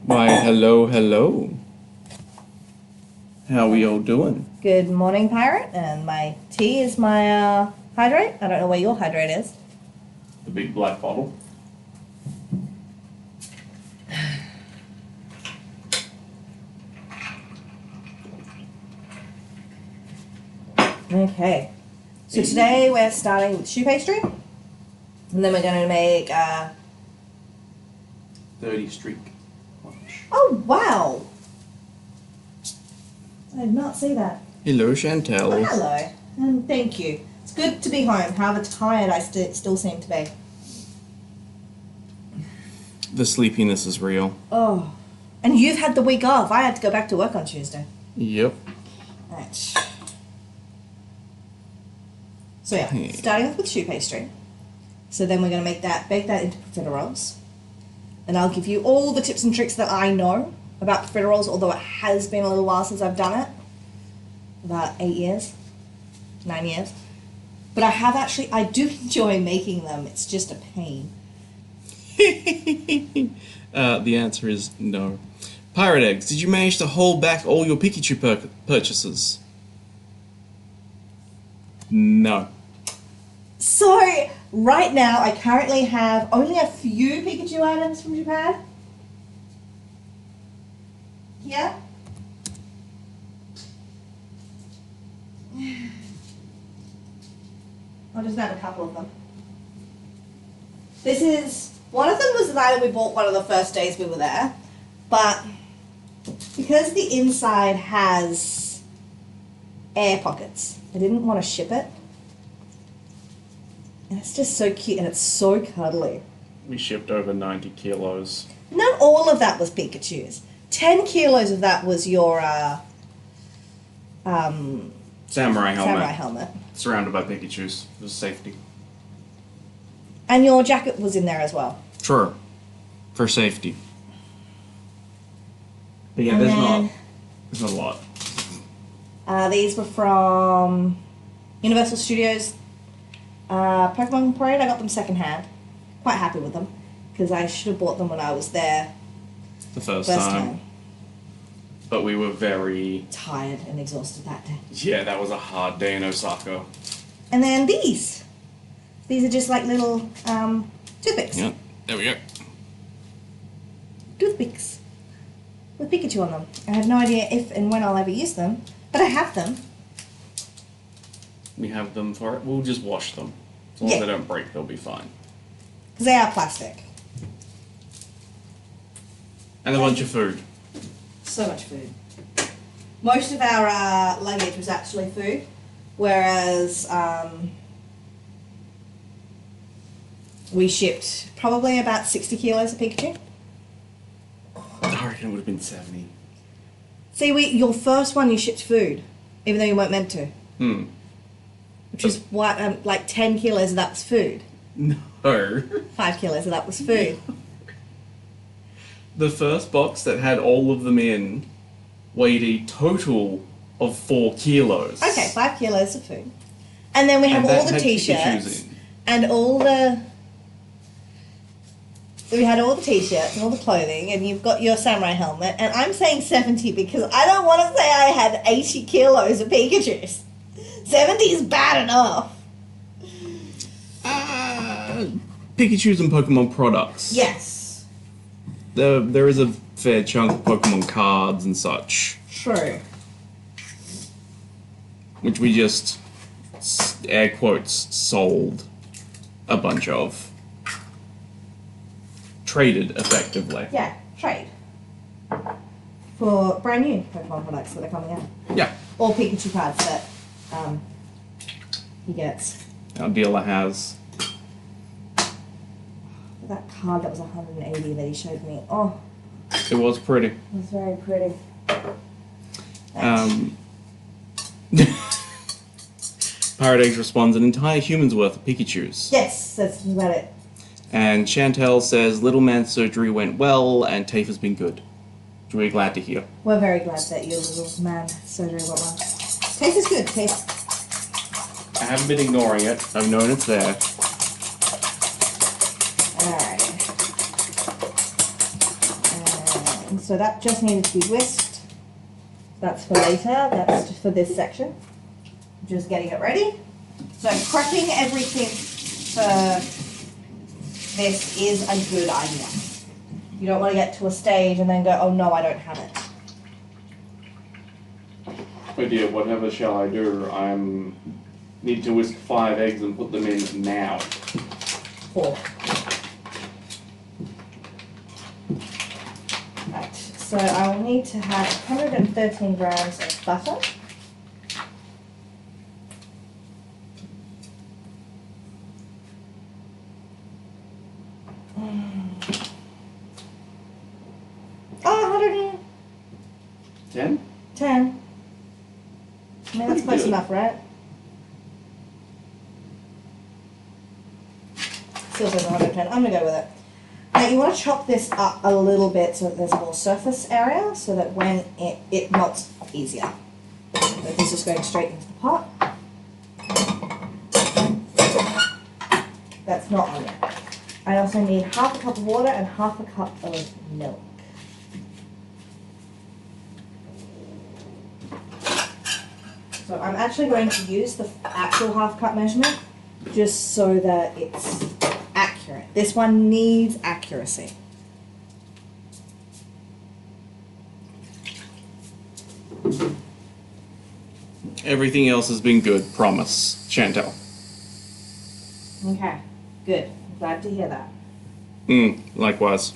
Why, hello, hello. How we all doing? Good morning, Pirate, and my tea is my hydrate. I don't know where your hydrate is. The big black bottle. Okay. So today we're starting with choux pastry, and then we're going to make 30 streak lunch. Oh, wow! I did not see that. Hello, Oh, Chantel. hello, and thank you. It's good to be home, however tired I still seem to be. The sleepiness is real. Oh. And you've had the week off. I had to go back to work on Tuesday. Yep. Right. So yeah, Hey. starting off with choux pastry. So then we're going to bake that into profiteroles. And I'll give you all the tips and tricks that I know about profiteroles, although it has been a little while since I've done it. About 8 years, 9 years. But I do enjoy making them. It's just a pain. The answer is no. Pirate Eggs, did you manage to hold back all your Pikachu purchases? No. So, right now, I currently have only a few Pikachu items from Japan. Here. I'll just grab a couple of them. One of them was the night that we bought one of the first days we were there, but because the inside has air pockets, I didn't want to ship it. And it's just so cute and it's so cuddly. We shipped over 90 kilos. Not all of that was Pikachu's. 10 kilos of that was your Samurai helmet. helmet. Surrounded by Pikachus for safety. And your jacket was in there as well. True. For safety. But yeah, And there's not a lot. These were from Universal Studios Pokemon Parade. I got them secondhand. Quite happy with them because I should have bought them when I was there The first first time. time. But we were very... Tired and exhausted that day. Yeah, that was a hard day in Osaka. And then these. These are just like little toothpicks. Yep, there we go. Toothpicks with Pikachu on them. I have no idea if and when I'll ever use them, but I have them. We have them for it. We'll just wash them. As long as Yeah. they don't break, they'll be fine. Because they are plastic. And a bunch of food. So much food. Most of our luggage was actually food, whereas we shipped probably about 60 kilos of Pikachu. I reckon it would have been 70. See, your first one you shipped food, even though you weren't meant to. Which is what, like 10 kilos of that was food. No. 5 kilos of that was food. The first box that had all of them in weighed a total of 4 kilos. Okay, 5 kilos of food. And then we have And that all the had t-shirts Pikachus in. and all the... We had all the t-shirts and all the clothing, and you've got your samurai helmet, and I'm saying 70 because I don't want to say I had 80 kilos of Pikachus. 70 is bad enough. Pikachus and Pokemon products. Yes. There is a fair chunk of Pokemon cards and such, True. which we just, air quotes, sold a bunch of. Traded, effectively. Yeah, trade. For brand new Pokemon products that are coming out. Yeah. Or Pikachu cards that he gets. Our dealer has. That card that was 180 that he showed me. Oh, It was pretty. it was very pretty. Pirate Eggs responds, an entire human's worth of Pikachus. Yes, that's about it. And Chantel says, little man's surgery went well and TAFE has been good. Which we're glad to hear. We're very glad that your little man surgery went well. Taste is good, taste. I haven't been ignoring it. I've known it's there. Alright. And So that just needed to be whisked. That's for later. That's just for this section. Just getting it ready. So prepping everything for this is a good idea. You don't want to get to a stage and then go, oh no, I don't have it. Oh dear, whatever shall I do? Need to whisk 5 eggs and put them in now. 4. Right, so I will need to have 113 grams of butter. Oh, 10? 10. I mean, that's Pretty close good. enough, right? Still says 110. I'm going to go with it. Now, you want to chop this up a little bit so that there's more surface area so that when it melts easier. So this is just going straight into the pot. That's not on yet. I also need half a cup of water and half a cup of milk. So I'm actually going to use the actual half cup measurement just so that it's accurate. This one needs accuracy. Everything else has been good, promise. Chantel. Okay, good. I'm glad to hear that. Likewise.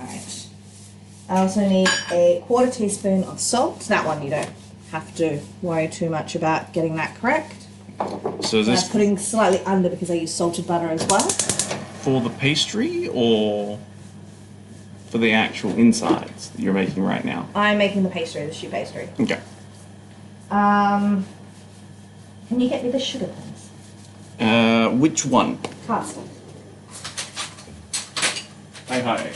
Alright. I also need a 1/4 teaspoon of salt. That one you don't have to worry too much about getting that correct. So is I'm this putting slightly under because I use salted butter as well. for the pastry or for the actual insides that you're making right now? I'm making the pastry, the choux pastry. Okay. Can you get me the sugar, please? Which one? Katsu. Hi.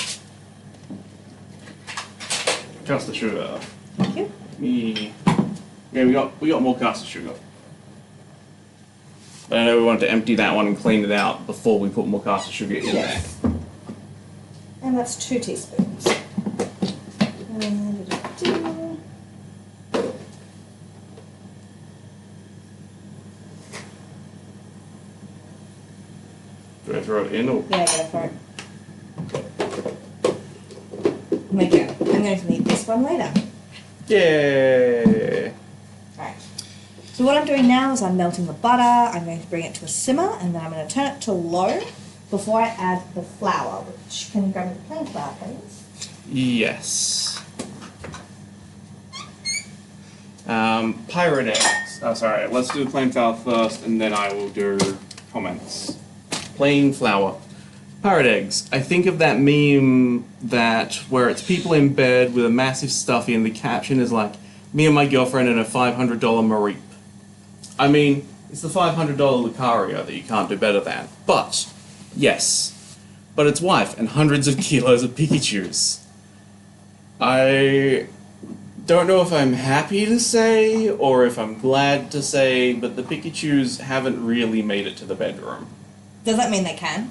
Just the sugar. Thank you. Yeah, we got more caster sugar. But I know we wanted to empty that one and clean it out before we put more caster sugar in there. And that's 2 teaspoons. Do I throw it in or? Yeah, get it for it. There you go. I'm going to need this one later. Yeah. Alright. So what I'm doing now is I'm melting the butter, I'm going to bring it to a simmer, and then I'm going to turn it to low before I add the flour, which can you grab me the plain flour, please? Yes. Pirate eggs. Oh, sorry. Let's do the plain flour first, and then I will do comments. Plain flour. Pirate eggs. I think of that meme where it's people in bed with a massive stuffy, and the caption is like, "Me and my girlfriend and a $500 Mareep." I mean, it's the $500 Lucario that you can't do better than. But yes, but its wife and hundreds of kilos of Pikachus. I don't know if I'm happy to say or if I'm glad to say, but the Pikachus haven't really made it to the bedroom. Does that mean they can?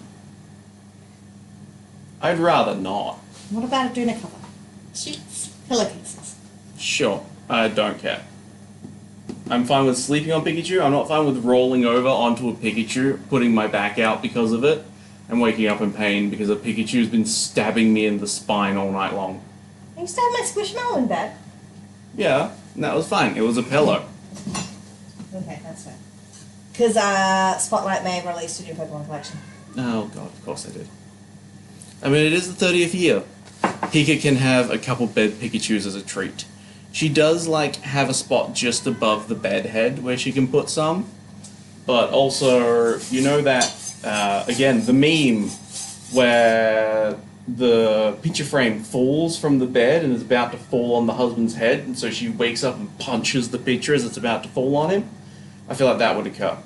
I'd rather not. What about a doona cover? Sheets, pillowcases. Sure, I don't care. I'm fine with sleeping on Pikachu. I'm not fine with rolling over onto a Pikachu, putting my back out because of it, and waking up in pain because a Pikachu's been stabbing me in the spine all night long. You still have my squishmallow in bed? Yeah, and that was fine. It was a pillow. Okay, that's fair. Because Spotlight may have released a new Pokemon collection. Oh god, of course they did. I mean, it is the 30th year. Pika can have a couple bed Pikachus as a treat. She does, like, have a spot just above the bed head where she can put some. But also, you know that, again, the meme where the picture frame falls from the bed and is about to fall on the husband's head, and so she wakes up and punches the picture as it's about to fall on him? I feel like that would occur.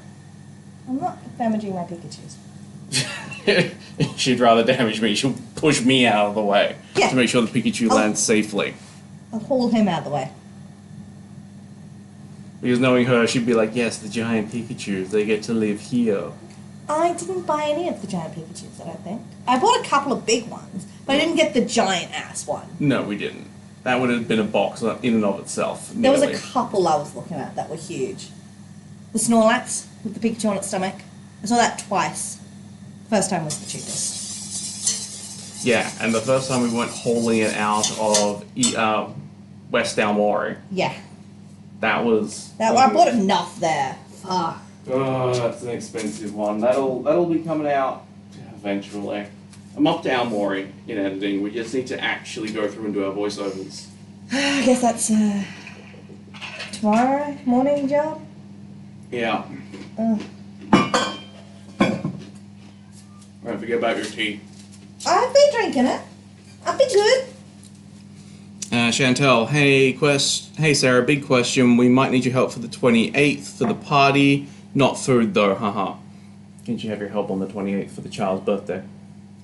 I'm not damaging my Pikachus. She'd rather damage me. She'll push me out of the way Yeah. to make sure the Pikachu lands safely. I'll haul him out of the way. Because knowing her, she'd be like, yes, the giant Pikachus, they get to live here. I didn't buy any of the giant Pikachus, I don't think. I bought a couple of big ones, But I didn't get the giant ass one. No, we didn't. That would have been a box in and of itself. There was nearly. a couple I was looking at that were huge. The Snorlax with the Pikachu on its stomach. I saw that twice. First time was the cheapest. Yeah, and the first time we went hauling it out of West Dalmore. Yeah. That was. I bought enough there. Fuck. Oh, that's an expensive one. That'll be coming out eventually. I'm up to Almori in editing. We just need to actually go through and do our voiceovers. I guess that's tomorrow morning job. Yeah. Don't forget about your tea. I've been drinking it. I've been good. Chantel, hey Sarah, big question. We might need your help for the 28th for the party. Not food though, haha. Can't you have your help on the 28th for the child's birthday?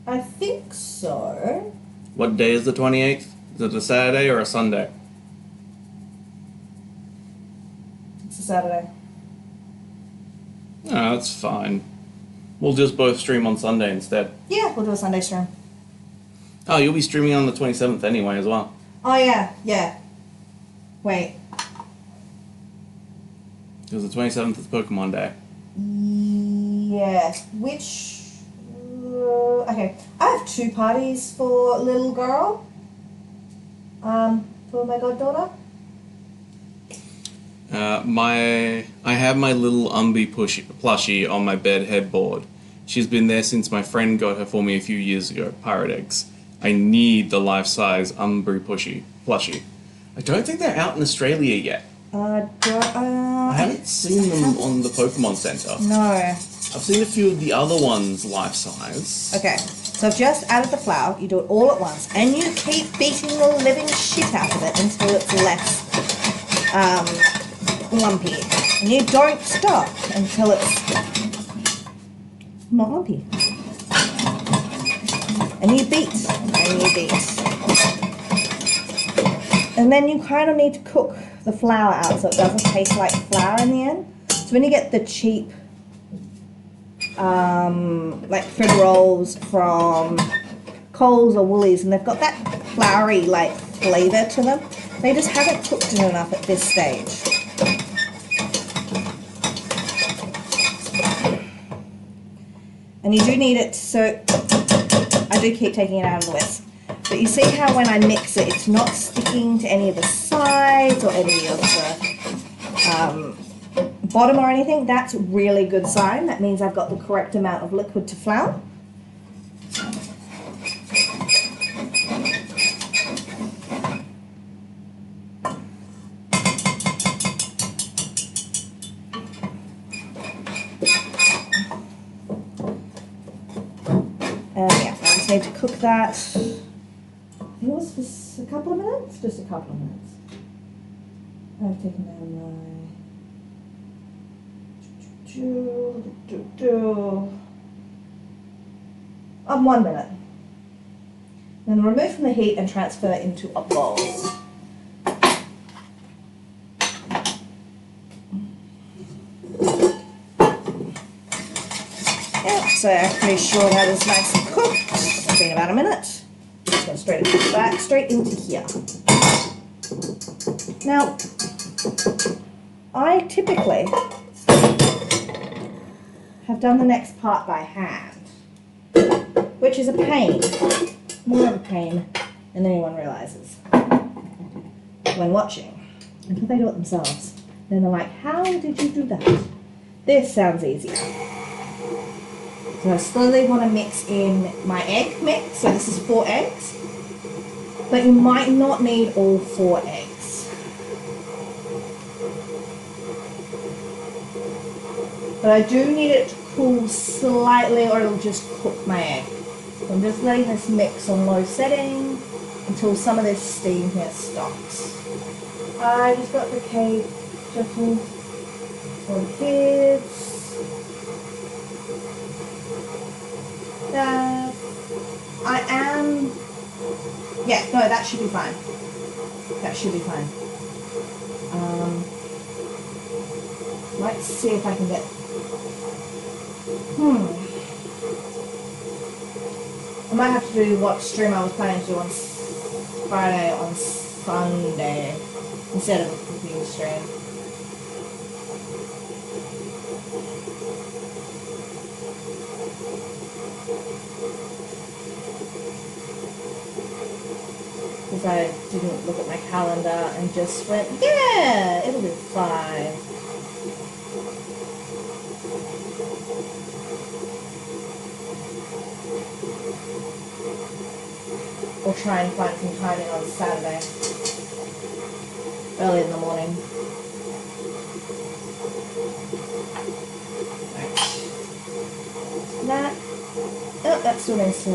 I think so. What day is the 28th? Is it a Saturday or a Sunday? It's a Saturday. No, that's fine. We'll just both stream on Sunday instead. Yeah, we'll do a Sunday stream. Oh, you'll be streaming on the 27th anyway as well. Oh yeah. Wait. Because the 27th is Pokemon Day. Yes. Which... okay. I have 2 parties for little girl. For my goddaughter. I have my little Umby plushie on my bed headboard. She's been there since my friend got her for me a few years ago, Pirate Eggs. I need the life-size Umby plushie. I don't think they're out in Australia yet. I haven't seen them on the Pokemon Center. No. I've seen a few of the other ones life-size. Okay, so I've just added the flour. You do it all at once, and you keep beating the living shit out of it until it's less lumpy. And you don't stop until it's not lumpy. And you beat, and you beat. And then you kind of need to cook the flour out so it doesn't taste like flour in the end. So when you get the cheap like profiteroles from Choux or Woolies, and they've got that floury like flavour to them, they just haven't cooked it enough at this stage. And you do need it, so I do keep taking it out of the whisk. But you see how when I mix it, it's not sticking to any of the sides or any of the bottom or anything. That's a really good sign. That means I've got the correct amount of liquid to flour. And yeah, I just need to cook that. I think it was just a couple of minutes? Just a couple of minutes. I've taken down my... 1 minute. Then remove from the heat and transfer into a bowl. Yeah, so I'm pretty sure that is nice and cooked. It's been about a minute. Just going straight into that, straight into here. Now, I typically have done the next part by hand, which is a pain, more of a pain than anyone realizes when watching, until they do it themselves. Then they're like, how did you do that? This sounds easier. So I slowly want to mix in my egg mix, so this is 4 eggs, but you might not need all 4 eggs. But I do need it to cool slightly or it'll just cook my egg. So I'm just letting this mix on low setting until some of this steam here stops. I just got the cake gentle for the kids. Yeah, no, that should be fine. That should be fine. Let's see if I can get... I might have to do what stream I was planning to do on Friday on Sunday instead of a cooking stream. Because I didn't look at my calendar and just went, yeah, it'll be fine. Or try and find some timing on Saturday, early in the morning. Right. That, oh, that still needs to.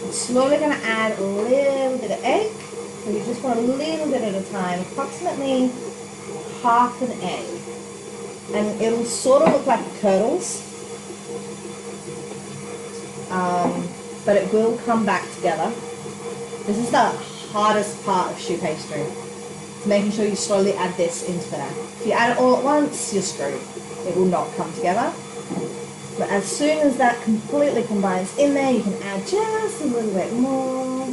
I'm slowly going to add a little bit of egg. So you just want a little bit at a time, approximately half an egg. And it'll sort of look like curdles. But it will come back together. This is the hardest part of choux pastry. It's making sure you slowly add this into there. If you add it all at once, you're screwed. It will not come together. But as soon as that completely combines in there, you can add just a little bit more.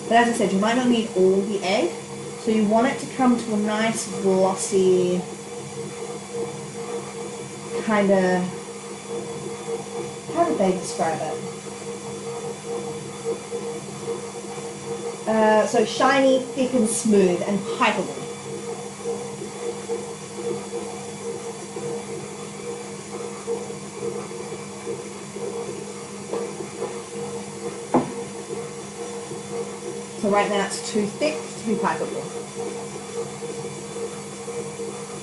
But as I said, you might not need all the egg. So you want it to come to a nice glossy kind of, how did they describe it? So shiny, thick and smooth and pipeable. So right now it's too thick to be pipeable.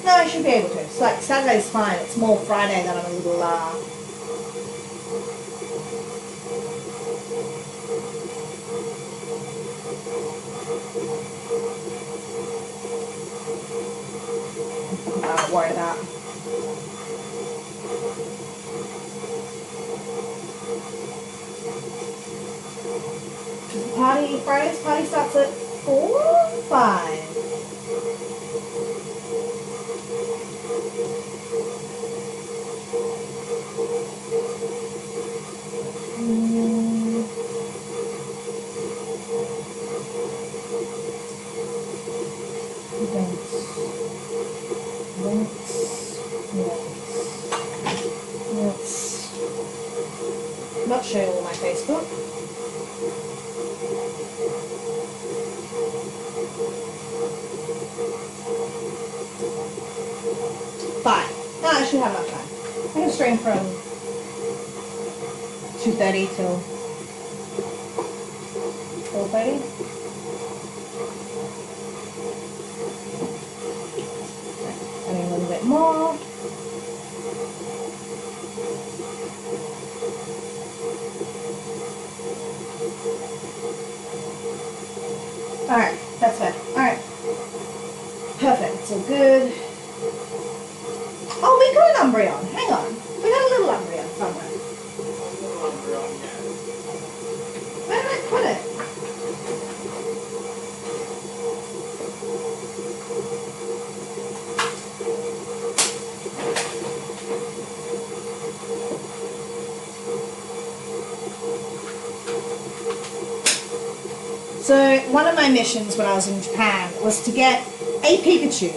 No, I should be able to. So like Saturday's fine. It's more Friday that I'm a little worried about. Friday's party starts at 4, 5. Not showing all my Facebook. Fine. No, I should have enough time. I can stream from 2:30 till 4:30. Adding a little bit more. Alright, that's fair. Alright. Perfect, it's all good. Oh, we got an Umbreon. Hang on. We got a little Umbreon somewhere. Where did I put it? So one of my missions when I was in Japan was to get a Pikachu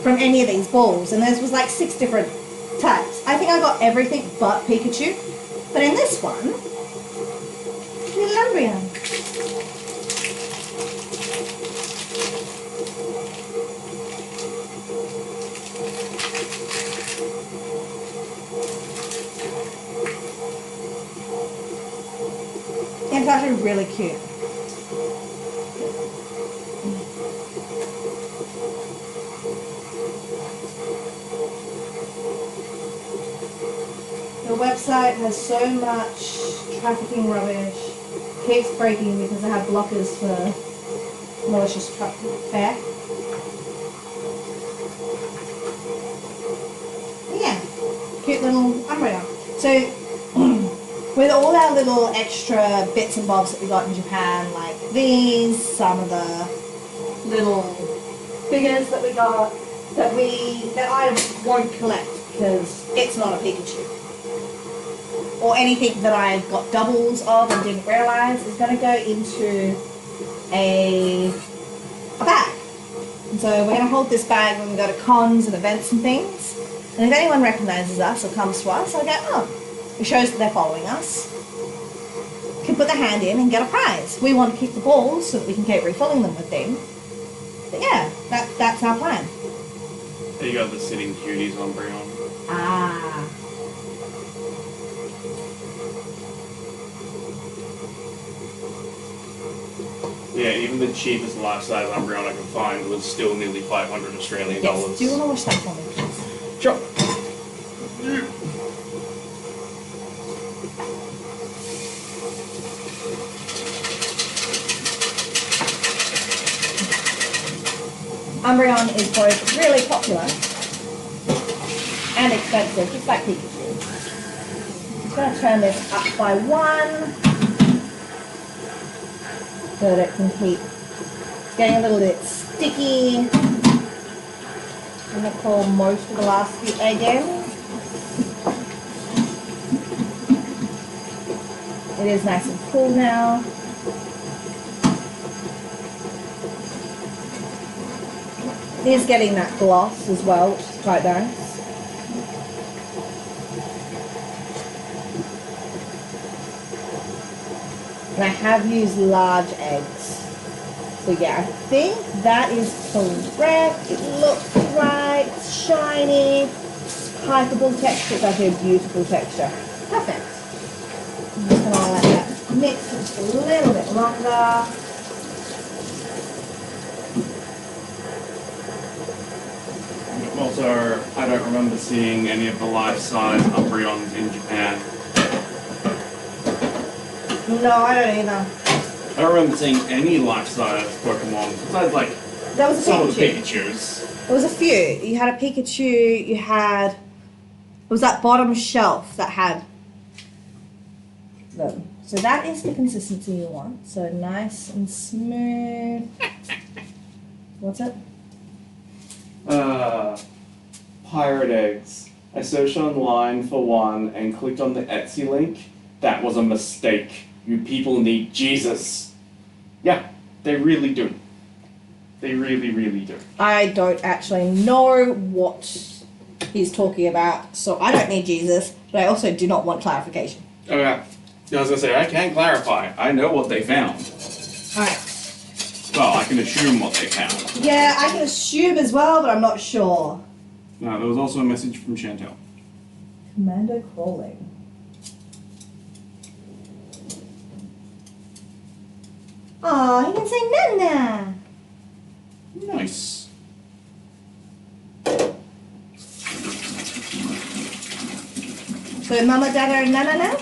from any of these balls, and there was like 6 different types. I think I got everything but Pikachu, but in this one, little Umbreon. It's actually really cute. The website has so much trafficking rubbish, keeps breaking because they have blockers for malicious fare. Yeah, cute little Umbreon. So with all our little extra bits and bobs that we got in Japan, like these, some of the little figures that we got, that I won't collect because it's not a Pikachu. Or anything that I got doubles of and didn't realise is going to go into a bag. And so we're going to hold this bag when we go to cons and events and things. And if anyone recognises us or comes to us, I'll go, oh, it shows that they're following us. Can put their hand in and get a prize. We want to keep the balls so that we can keep refilling them with things. But yeah, that's our plan. There you got the sitting cuties on Brion. Ah. Yeah, even the cheapest life-size Umbreon I could find was still nearly 500 Australian dollars. Yes. Do you want to watch that for me, please? Sure. Umbreon is both really popular and expensive, just like Pikachu. I'm just going to turn this up by 1 so that it can keep getting a little bit sticky. I'm going to pour most of the last few egg in. It is nice and cool now. It is getting that gloss as well, which is quite nice. And I have used large eggs. So yeah, I think that is correct. It looks right, it's shiny, hyperable texture. It's actually a beautiful texture. Perfect. I'm just going to let that mix just a little bit longer. Also, I don't remember seeing any of the life-size Umbreons in Japan. No, I don't either. I don't remember seeing any life-size Pokemon besides like That was a some of the Pikachu. Pikachus. There was a few. You had a Pikachu, you had... It was that bottom shelf that had them. So that is the consistency you want. So nice and smooth. What's it? Pirate eggs. I searched online for one and clicked on the Etsy link. That was a mistake. You people need Jesus. Yeah, they really do. They really, really do. I don't actually know what he's talking about, so I don't need Jesus, but I also do not want clarification. Okay. I was gonna say, I can't clarify. I know what they found. Alright. Well, I can assume what they found. Yeah, I can assume as well, but I'm not sure. No, there was also a message from Chantel. Commando crawling. Aw, he can say Nana. Nice. So Mama, Dada, and Nana now?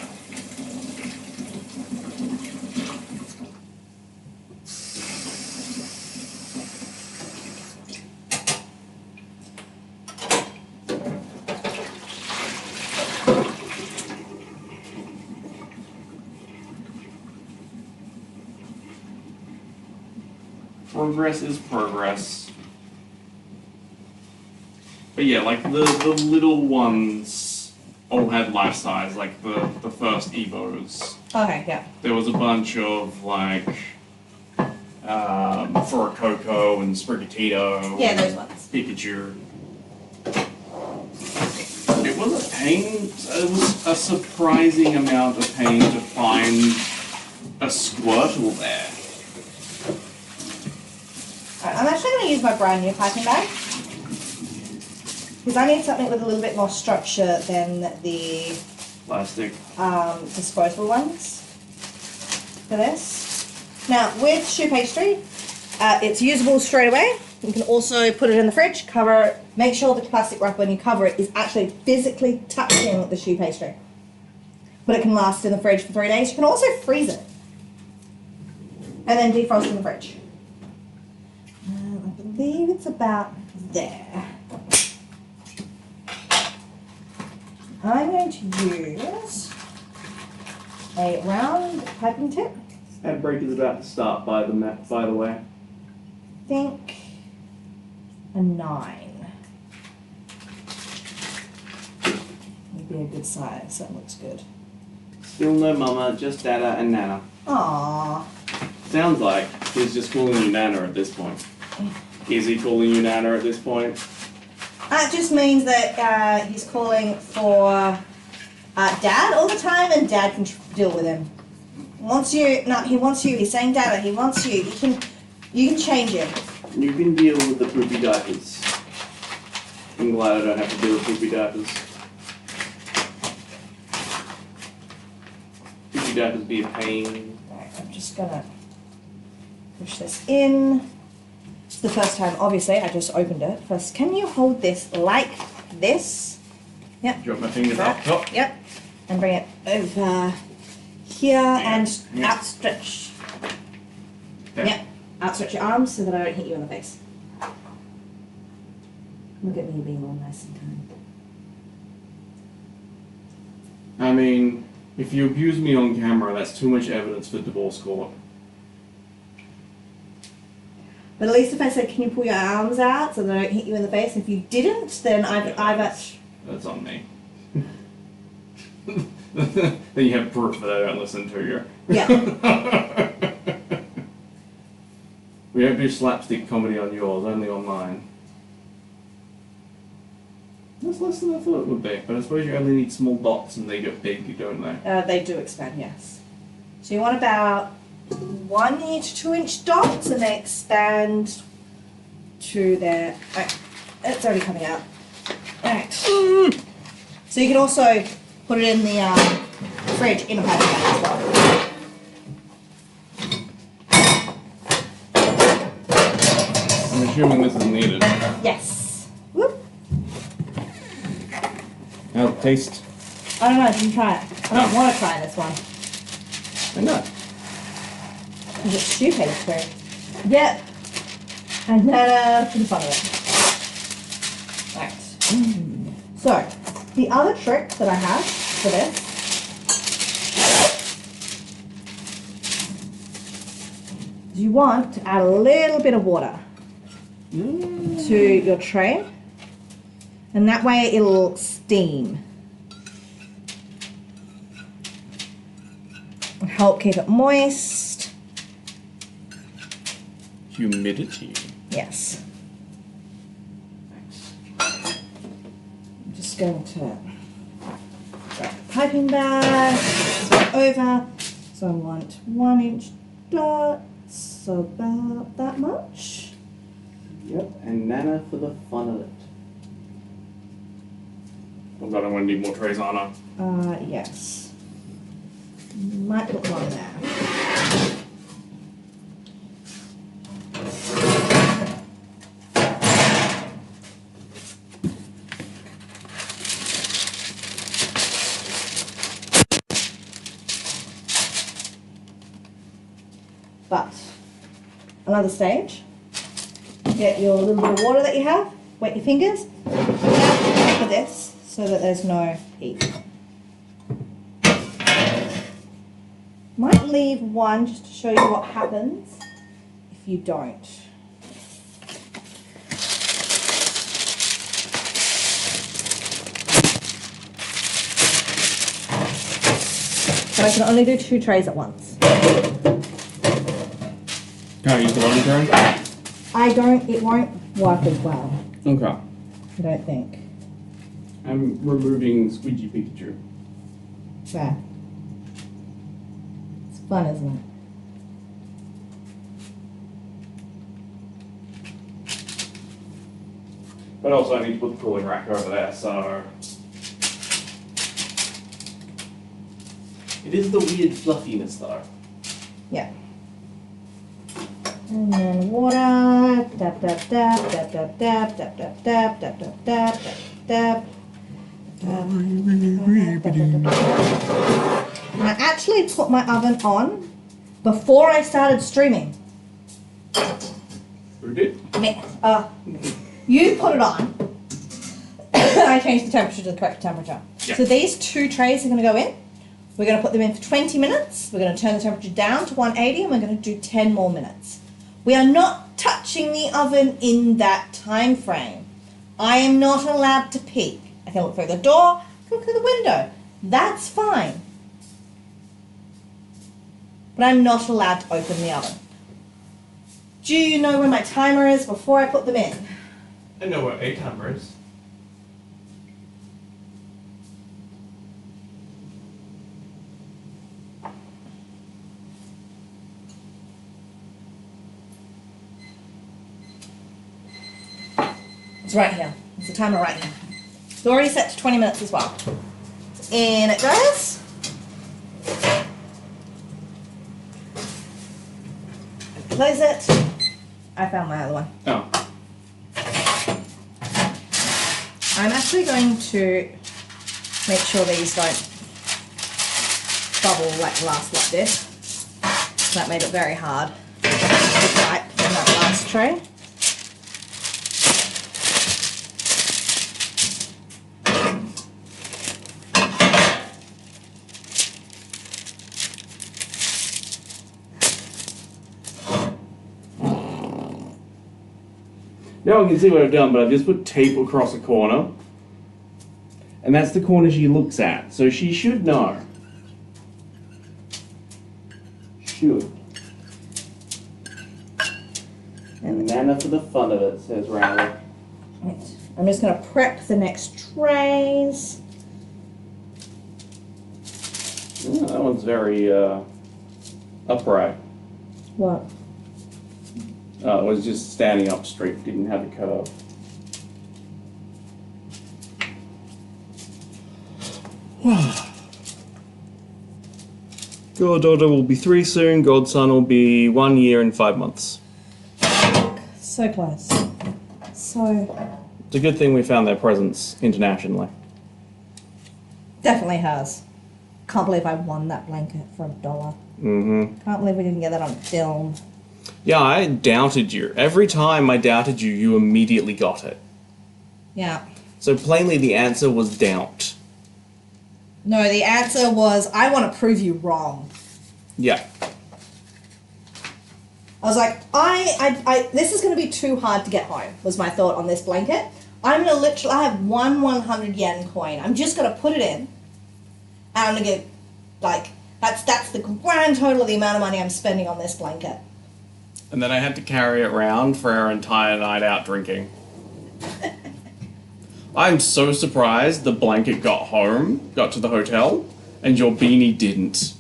Progress is progress. But yeah, like the little ones all had life size, like the first Evos. Okay, yeah. There was a bunch of like Furcoco and Sprigatito. Yeah, those ones. Pikachu. It was a pain. It was a surprising amount of pain to find a Squirtle there. Alright, I'm actually going to use my brand new piping bag. Because I need something with a little bit more structure than the Plastic. disposable ones for this. Now, with Choux pastry, it's usable straight away. You can also put it in the fridge, cover it, make sure the plastic wrap when you cover it is actually physically touching the Choux pastry. But it can last in the fridge for 3 days. You can also freeze it and then defrost in the fridge. I believe it's about there. I'm going to use a round piping tip. Ad break is about to start by the way. I think a 9. be a good size. That looks good. Still no mama, just Dada and Nana. Aww. Sounds like he's just calling you Nana at this point. Is he calling you Nana at this point? That just means that he's calling for Dad all the time, and Dad can deal with him. Wants you? No, he wants you. He's saying Dada. He wants you. You can change him. You can deal with the poopy diapers. I'm glad I don't have to deal with poopy diapers. Poopy diapers be a pain. Right, I'm just gonna push this in. It's the first time, obviously, I just opened it. First, can you hold this like this? Yep. Drop my fingers up top. Yep. And bring it over here and outstretch. Okay. Yep. Outstretch your arms so that I don't hit you in the face. Look at me being all nice and kind. I mean, if you abuse me on camera, that's too much evidence for divorce court. But at least if I said, can you pull your arms out so that I don't hit you in the face? If you didn't, then That's on me. Then you have proof that I don't listen to you. Yeah. We don't do slapstick comedy on yours, only on mine. That's less than I thought it would be, but I suppose you only need small dots and they get big, don't they? They do expand, yes. So you want about 1 inch to 2 inch dots, and they expand to their. Right. It's already coming out. Alright. So you can also put it in the fridge in a paper bag as well. I'm assuming this is needed. Yes. Whoop. How's it taste? I don't know, you can try it. I don't want to try this one. Why not? Because it's stupid too. Yep. And then for the fun of it. Right. So, the other trick that I have for this is you want to add a little bit of water to your tray, and that way it'll steam. Help keep it moist. Humidity. Yes. I'm just going to grab the piping bag, swap over. So I want 1 inch dots, so about that much. Yep, and Nana for the fun of it. Oh god, I'm gonna need more trays on her. Yes. Might put one there. But another stage. Get your little bit of water that you have, wet your fingers, for this so that there's no heat. Might leave one just to show you what happens if you don't. But I can only do 2 trays at once. Can't use the one tray? It won't work as well. Okay. I don't think. I'm removing Squeegee Pikachu. Fair. It's fun, isn't it? But also I need to put the cooling rack over there, so... It is the weird fluffiness though. Yeah. And then water, dab, dab, dab, dab, dab, dab, dab, dab, dab, dab, dab, dab, dab, dab. And I actually put my oven on before I started streaming. Who did? You put it on. I changed the temperature to the correct temperature. Yeah. So these 2 trays are going to go in. We're going to put them in for 20 minutes. We're going to turn the temperature down to 180 and we're going to do 10 more minutes. We are not touching the oven in that time frame. I am not allowed to peek. I can look through the door, Look through the window. That's fine. But I'm not allowed to open the oven. Do you know where my timer is before I put them in? I know where a timer is. It's right here. It's the timer right here. It's already set to 20 minutes as well. In it goes. Close it. I found my other one. Oh. I'm actually going to make sure these don't bubble like last like this. That made it very hard to type in that last tray. Now I can see what I've done, but I've just put tape across the corner. And that's the corner she looks at, so she should know. Should. And manna for the fun of it, says Riley. Right. I'm just going to prep the next trays. Oh, that one's very upright. What? It was just standing up straight, didn't have a curve. Goddaughter will be 3 soon, godson will be 1 year and 5 months. So close. So... It's a good thing we found their presence internationally. Definitely has. Can't believe I won that blanket for $1. Mm-hmm. Can't believe we didn't get that on film. Yeah, I doubted you. Every time I doubted you, you immediately got it. Yeah. So plainly the answer was doubt. No, the answer was, I want to prove you wrong. Yeah. I was like, this is going to be too hard to get home, was my thought on this blanket. I'm going to literally, I have one 100 yen coin. I'm just going to put it in, and I'm going to get, like, that's the grand total of the amount of money I'm spending on this blanket. And then I had to carry it around for our entire night out drinking. I'm so surprised the blanket got to the hotel, and your beanie didn't.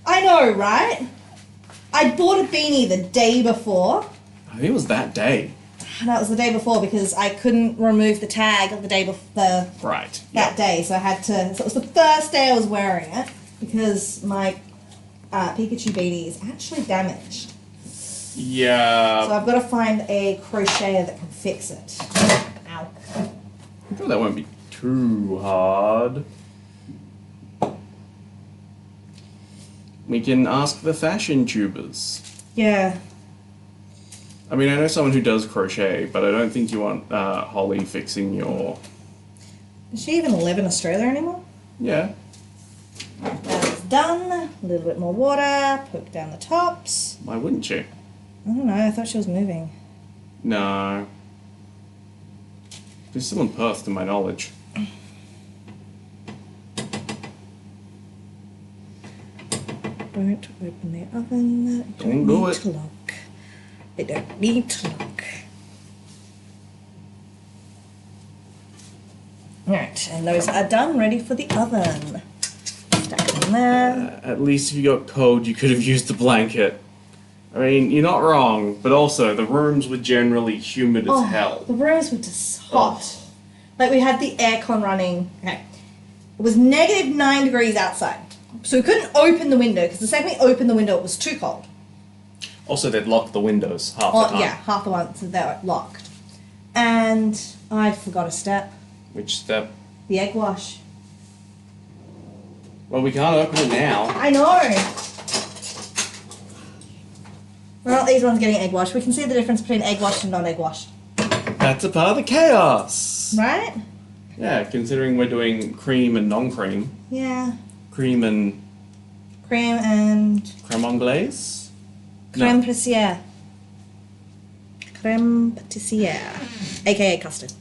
I know, right? I bought a beanie the day before. I think it was that day. No, it was the day before because I couldn't remove the tag of the day before. Right. That day, so I had to. So it was the first day I was wearing it because my Pikachu beanie is actually damaged. Yeah. So I've got to find a crocheter that can fix it. Ow. I'm sure that won't be too hard. We can ask the fashion tubers. Yeah. I mean, I know someone who does crochet, but I don't think you want Holly fixing your... Does she even live in Australia anymore? Yeah. That's done. A little bit more water. Poke down the tops. Why wouldn't you? I don't know. I thought she was moving. No. She's still in Perth, to my knowledge. Don't open the oven. Don't do need it. to look. I don't need to look. Alright, and those are done, ready for the oven. Stack them there. At least if you got cold, you could have used the blanket. I mean, you're not wrong, but also, the rooms were generally humid as hell. The rooms were just hot. Like, we had the aircon running. Okay. It was -9 degrees outside. So we couldn't open the window, because the second we opened the window, it was too cold. Also, they'd locked the windows half the time. Yeah, half the ones that were locked. And I forgot a step. Which step? The egg wash. Well, we can't open it now. I know! Well, these ones getting egg wash. We can see the difference between egg wash and non-egg wash. That's a part of the chaos! Right? Yeah, considering we're doing cream and non-cream. Yeah. Cream and... Cream and... Creme anglaise? Creme No. pâtissière. Creme pâtissière. AKA custard.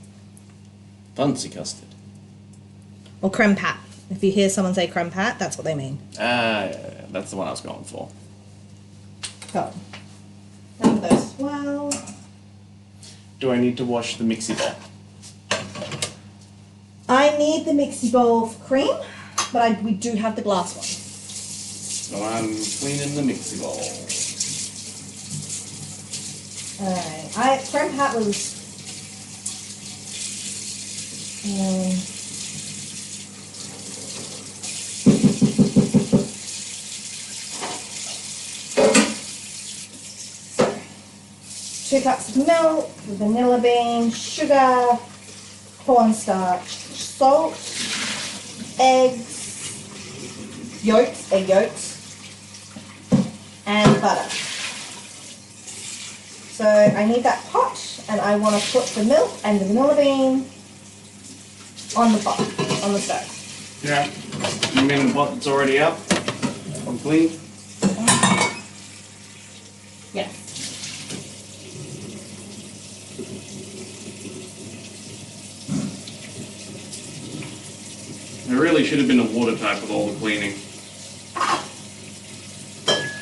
Fancy custard. Or creme pat. If you hear someone say creme pat, that's what they mean. That's the one I was going for. So, done those as well. Do I need to wash the mixie bowl? I need the mixie bowl for cream, but we do have the glass one. So I'm cleaning the mixie bowl. Alright, creme pat was... two cups of milk, vanilla beans, sugar, cornstarch, salt, eggs, egg yolks, and butter. So I need that pot, and I want to put the milk and the vanilla bean on the pot, on the stove. Yeah. You mean the pot that's already up? I'm clean? Yes. There really should have been a water type with all the cleaning.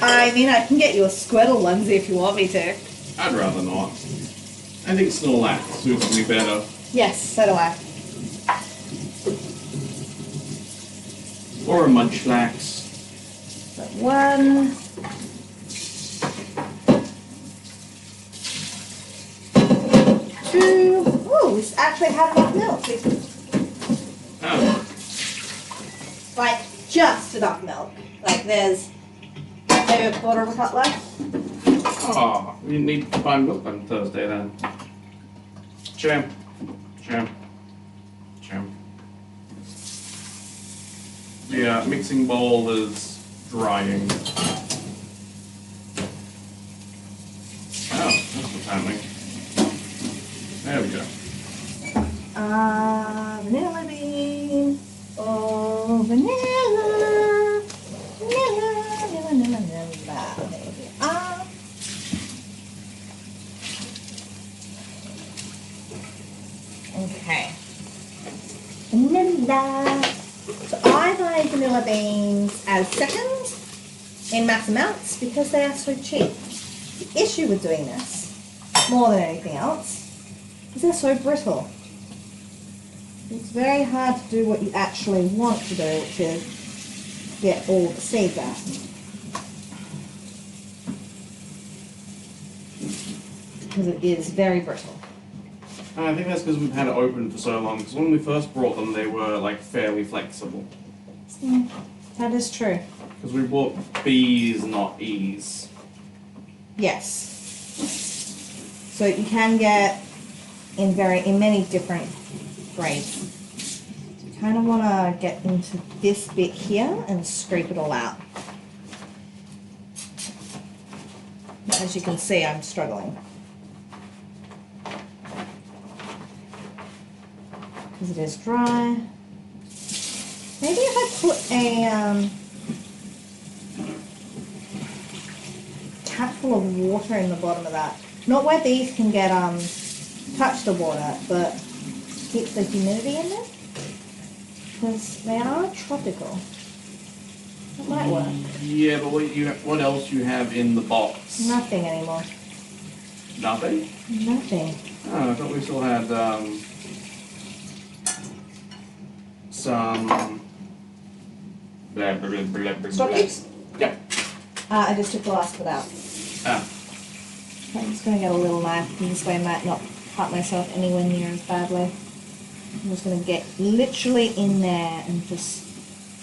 I mean, I can get you a Squirtle onesie if you want me to. I'd rather not. I think Snorlax suits me better. Yes, so do I. Or a Munchlax. So 1. 2. Ooh, we actually have enough milk. Oh. Like, just enough milk. Like, there's maybe a quarter of a cup left. Oh, we need to buy milk on Thursday then. Champ. The mixing bowl is drying. Oh, that's what's happening. There we go. Vanilla bean. Oh, vanilla. Vanilla. There we are. Okay. Vanilla. So I buy vanilla beans as seconds in mass amounts because they are so cheap. The issue with doing this, more than anything else, is they're so brittle. It's very hard to do what you actually want to do, which is get all the seeds out. Because it is very brittle. I think that's because we've had it open for so long. Because when we first brought them, they were like fairly flexible. Yeah, that is true. Because we bought B's, not E's. Yes. So you can get in many different grades. So you kind of want to get into this bit here and scrape it all out. As you can see, I'm struggling. Because it is dry. Maybe if I put a tap full of water in the bottom of that. Not where these can get touch the water, but keeps the humidity in there. Because they are tropical. That might work. Yeah, but what else you have in the box? Nothing anymore. Nothing? Nothing. Oh, I thought we still had some blah, blah, blah, blah, blah. Stop cubes? Yep. I just took the last bit out. Ah. I'm just going to get a little knife, and this way I might not cut myself anywhere near as badly. I'm just going to get literally in there and just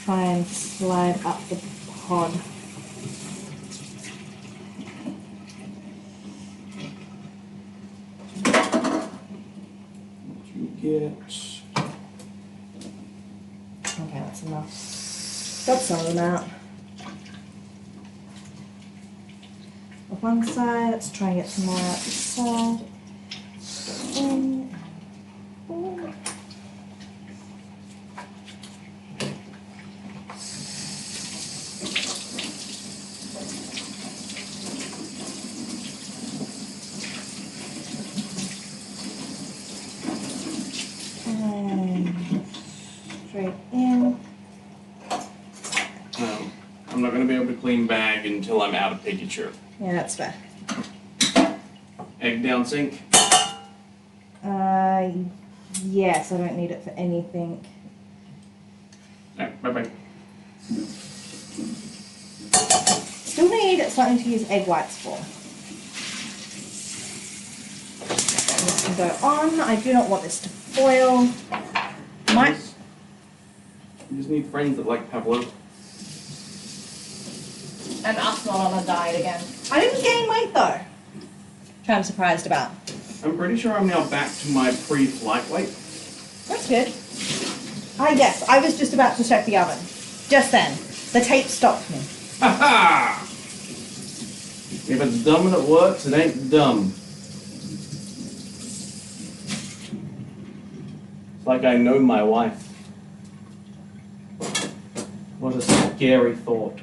try and slide up the pod. What you get? Okay, that's enough. Got some of them out. On one side, let's try and get some more out this side. In. Ooh. And straight in. I'm not going to be able to clean bag until I'm out of Pikachu. Yeah, that's fair. Egg down sink. Yes, I don't need it for anything. Alright, bye-bye. Still need something to use egg whites for. This can go on. I do not want this to foil. Might. You just need friends that like pavlova. And us not on a diet again. I didn't gain weight though. Which I'm surprised about. I'm pretty sure I'm now back to my pre-flight weight. That's good. Ah, yes, I was just about to check the oven. Just then. The tape stopped me. Ha ha! If it's dumb and it works, it ain't dumb. It's like I know my wife. What a scary thought.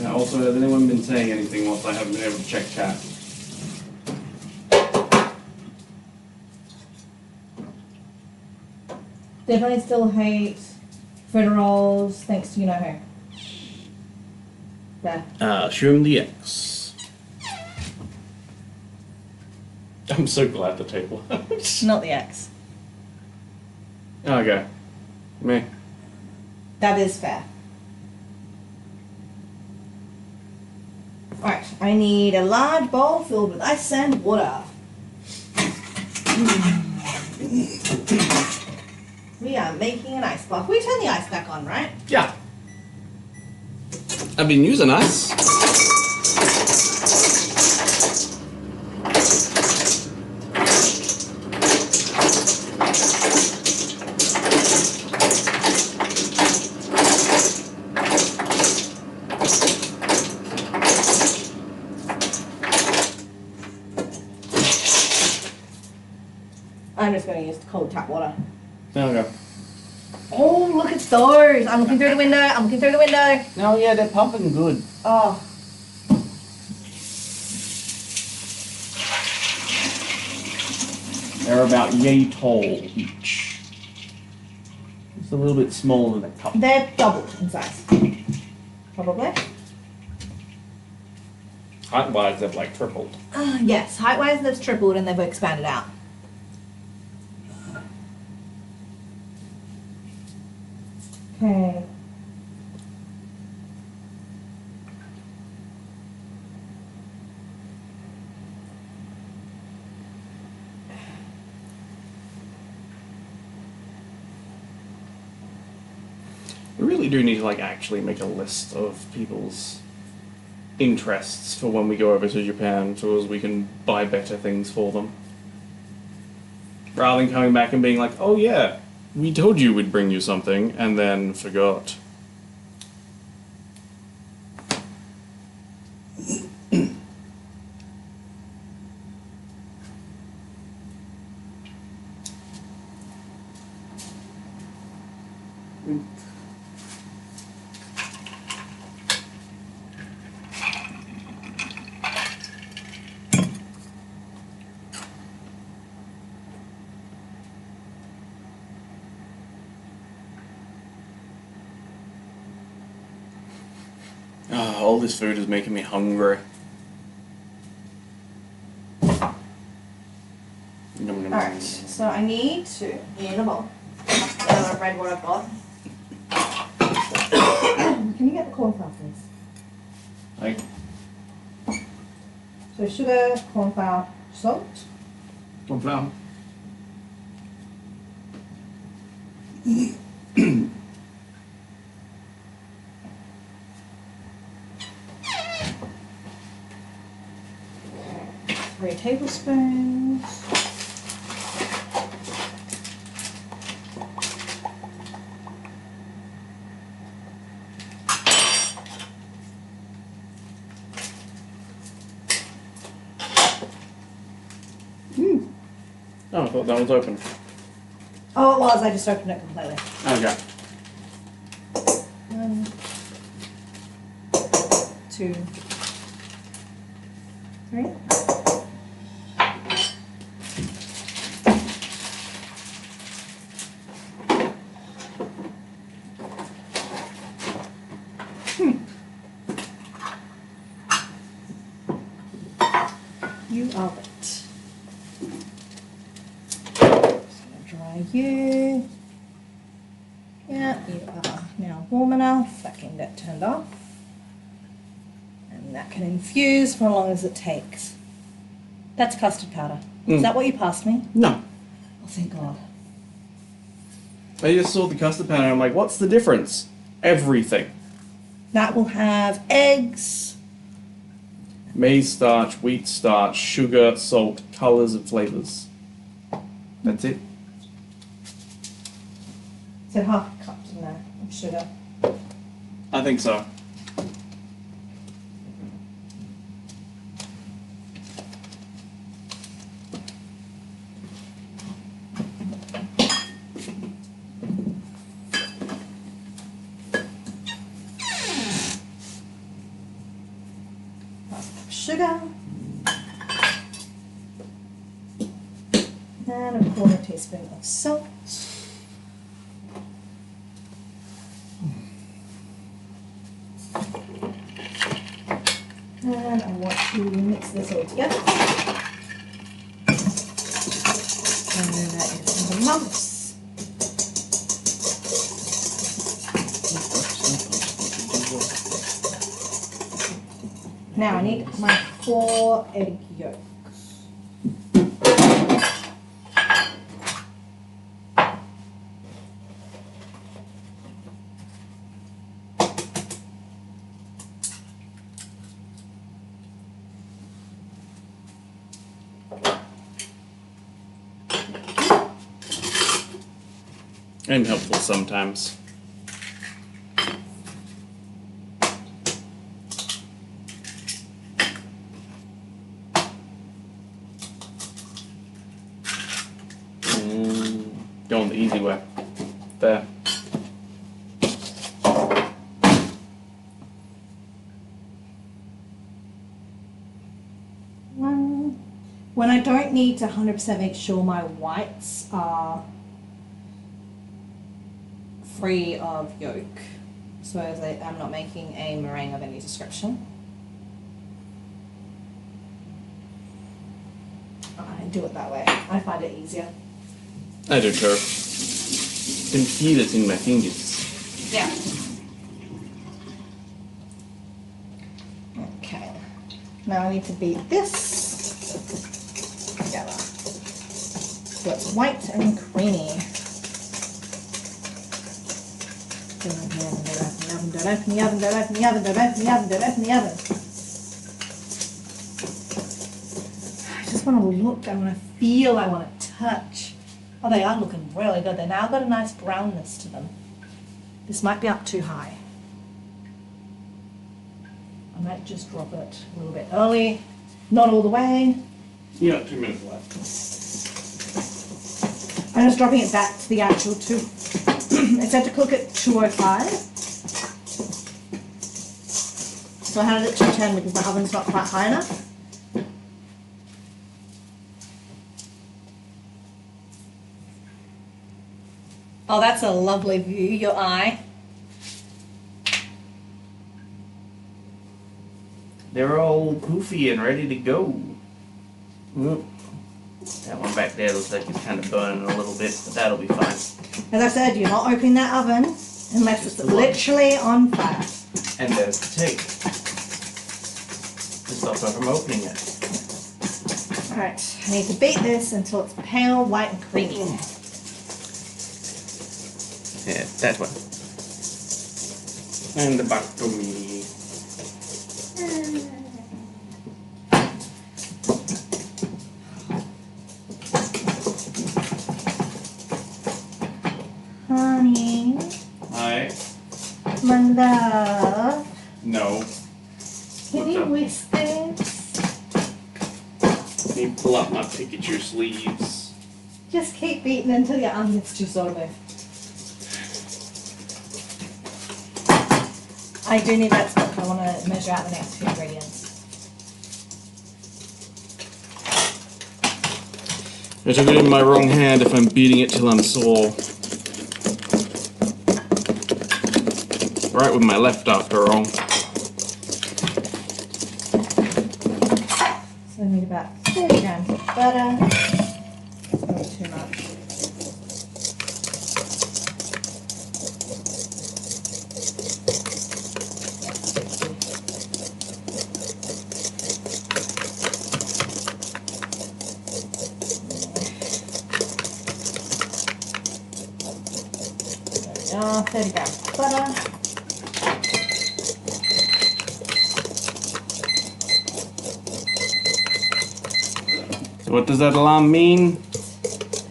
Also, has anyone been saying anything whilst I haven't been able to check chat? Definitely still hate profiteroles, thanks to you know who. There. Show him the X. I'm so glad the table works. Not the X. Okay. Me. That is fair. Alright, I need a large bowl filled with ice and water. We are making an ice block. We turn the ice back on, right? Yeah. I've been using ice. I'm just going to use cold tap water. Okay. Oh, look at those. I'm looking through the window. I'm looking through the window. Oh yeah, they're pumping good. Oh. They're about yay tall each. It's a little bit smaller than a cup. They're doubled in size. Probably. Height-wise, they've like tripled. Yes, height-wise they've tripled and they've expanded out. Okay. We really do need to like actually make a list of people's interests for when we go over to Japan so as we can buy better things for them. Rather than coming back and being like, oh yeah, we told you we'd bring you something and then forgot. All this food is making me hungry. Alright, so I need to, in a bowl, I've read what I've got. Can you get the corn flour, please? Like, So sugar, corn flour, salt. corn flour. 3 tablespoons. Oh, I thought that was open. Oh, it was. I just opened it completely. Okay. 1, 2, 3. are you? Yeah, you are now warm enough. That can get turned off. And that can infuse for as long as it takes. That's custard powder. Is that what you passed me? No. Oh, thank God. I just saw the custard powder and I'm like, what's the difference? Everything. That will have eggs. Maize starch, wheat starch, sugar, salt, colours and flavours. That's it. So half a cup, didn't I, of sugar? I think so. Sugar and a quarter teaspoon of salt. And I want to mix this all together. And that is the lumps. Now I need my 4 egg yolks. And helpful sometimes. Going the easy way. There. When I don't need to 100% make sure my whites are free of yolk, so as I'm not making a meringue of any description, I do it that way. I find it easier. I do too. Can feel it in my fingers. Yeah. Okay. Now I need to beat this together so it's white and creamy. Don't open the oven, don't open the oven, don't open the oven, don't open the oven, don't open the oven. I just want to look, I want to feel, I want to touch. Oh, they are looking really good. They've now got a nice brownness to them. This might be up too high. I might just drop it a little bit early. Not all the way. You got 2 minutes left. I'm just dropping it back to the actual it's set to cook at 205. So I had it at 210 because the oven's not quite high enough. Oh, that's a lovely view, your eye. They're all poofy and ready to go. Oop. That one back there looks like it's kind of burning a little bit, but that'll be fine. As I said, you're not opening that oven unless it's literally on fire. And there's the tape. To stop her from opening it. Alright, I need to beat this until it's pale, white and creamy. Yeah, that one. And the back to me. Honey. Hi. My love. No. Can you whisk this? Let me pull up my Pikachu sleeves. Just keep beating until your arm gets too sort of big. I do need that stuff. I want to measure out the next few ingredients. I took it in my wrong hand if I'm beating it till I'm sore. Right with my left after all. So I need about 30 grams of butter. That's not too much. are, 30 grams of butter. So what does that alarm mean?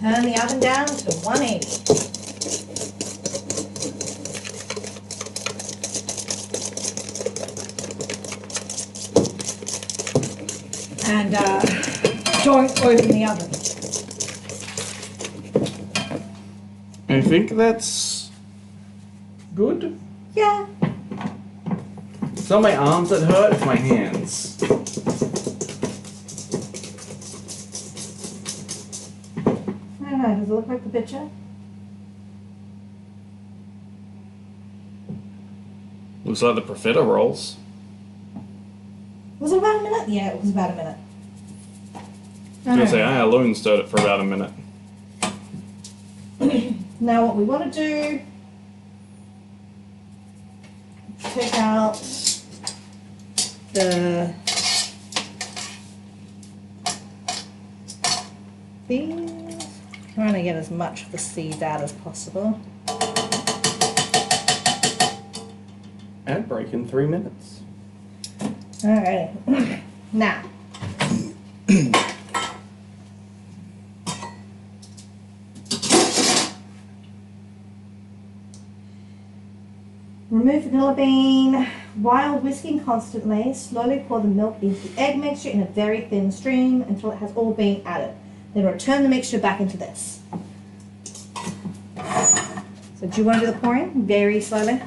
Turn the oven down to 180. And don't open the oven. I think that's good. Yeah. It's not my arms that hurt, it's my hands. I don't know, does it look like the picture? Looks like the profiteroles. Was it about a minute? Yeah, it was about a minute. I was gonna say, I alone stirred it for about a minute. Now what we want to do, take out the these, trying to get as much of the seeds out as possible. And break in 3 minutes. Alrighty. Now, remove vanilla bean. While whisking constantly, slowly pour the milk into the egg mixture in a very thin stream until it has all been added. Then return the mixture back into this. So do you want to do the pouring? Very slowly.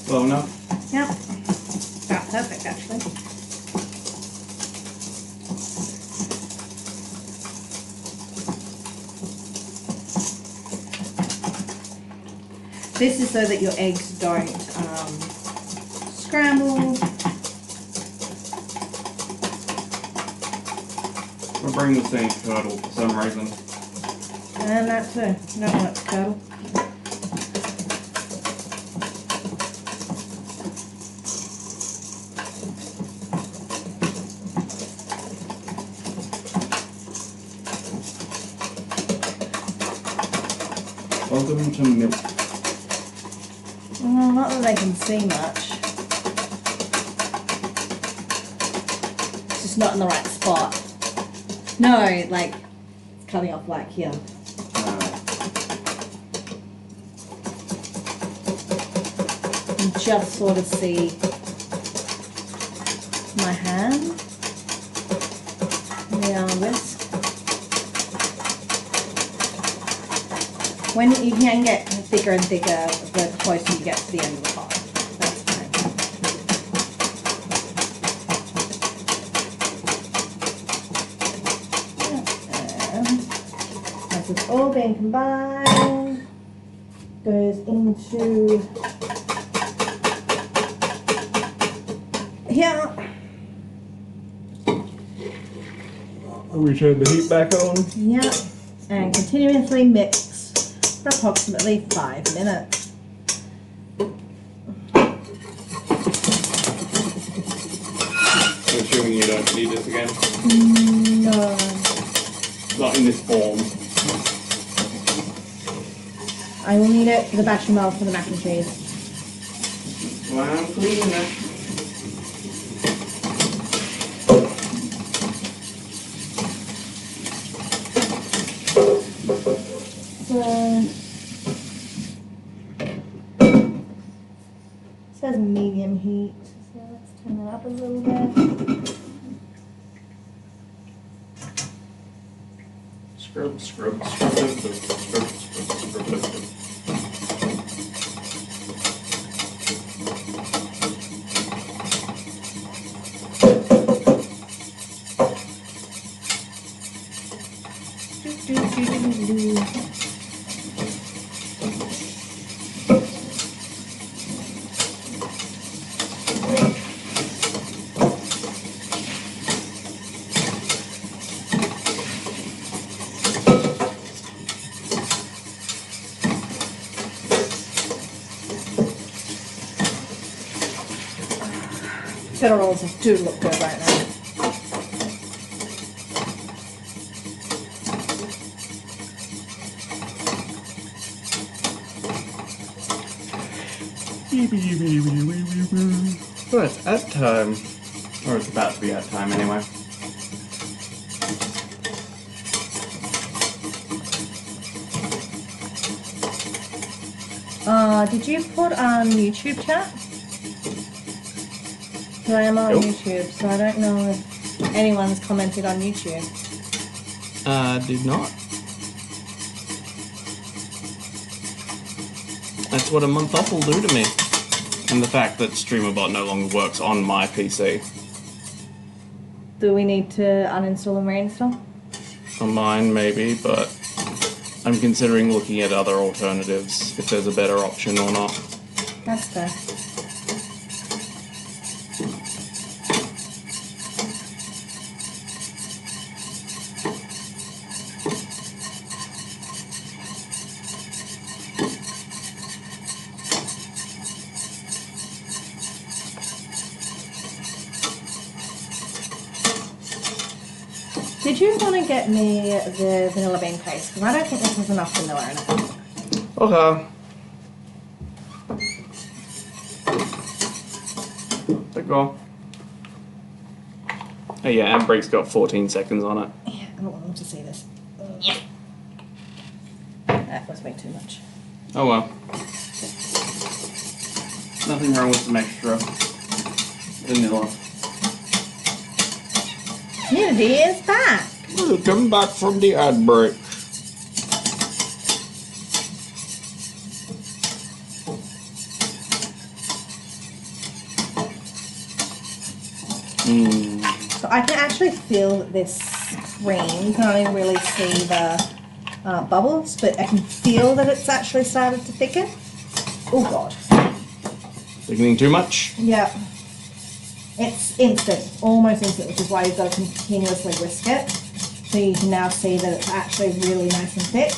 Slow enough? Yep. About perfect, actually. This is so that your eggs don't scramble. We're bringing the same curdle for some reason. And that too. Don't want it to curdle. Welcome to milk. Well, not that they can see much. It's just not in the right spot. No, like, it's cutting off like here. You just sort of see my hand. The whisk. When you can get thicker and thicker the closer you get to the end of the pot. That's fine. Once it's all been combined, goes into here. We turn the heat back on. Yeah, and continuously mix for approximately 5 minutes. I'm assuming you don't need this again. No. Not in this form. I will need it for the bechamel for the mac and cheese. Well, I'm cleaning it. It says medium heat, so let's turn that up a little bit. Scrub, scrub, scrub, scrub, scrub, scrub, scrub, scrub. Profiteroles do look good right now. Well, it's at time. Or it's about to be at time anyway. Did you put on YouTube chat? So I am on Nope. YouTube, so I don't know if anyone's commented on YouTube. Did not. That's what a month off will do to me. And the fact that StreamerBot no longer works on my PC. Do we need to uninstall and reinstall? On mine, maybe, but I'm considering looking at other alternatives, if there's a better option or not. That's fair. Did you want to get me the vanilla bean paste? Because I don't think this has enough vanilla in it. Okay. There you go. Oh yeah, and break's got 14 seconds on it. Yeah, I don't want them to see this. Yeah. That was way too much. Oh well. Nothing wrong with some extra vanilla. Unity is back. Welcome back from the ad break. So I can actually feel this cream. You can only really see the bubbles, but I can feel that it's actually started to thicken. Oh god. Thickening too much? Yeah. It's instant, almost instant, which is why you've got to continuously whisk it. So you can now see that it's actually really nice and thick.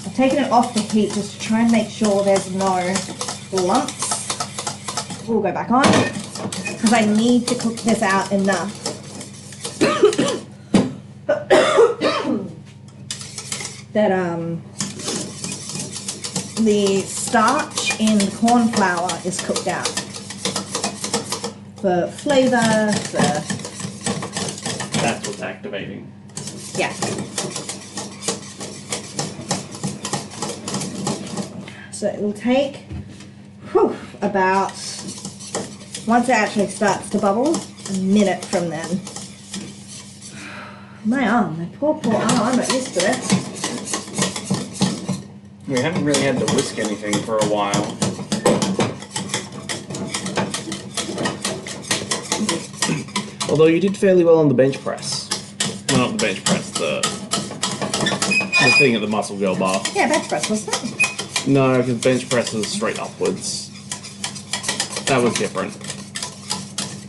I've taken it off the heat just to try and make sure there's no lumps. We'll go back on, because I need to cook this out enough that the starch in the corn flour is cooked out for flavour, for... That's what's activating. yeah. So it will take about, once it actually starts to bubble, a minute from then. My arm, my poor arm, I'm not used to this. We haven't really had to whisk anything for a while. Although you did fairly well on the bench press. Well, not the bench press, the thing at the muscle girl bar. Yeah, bench press, wasn't it? No, because bench press is straight upwards. That was different.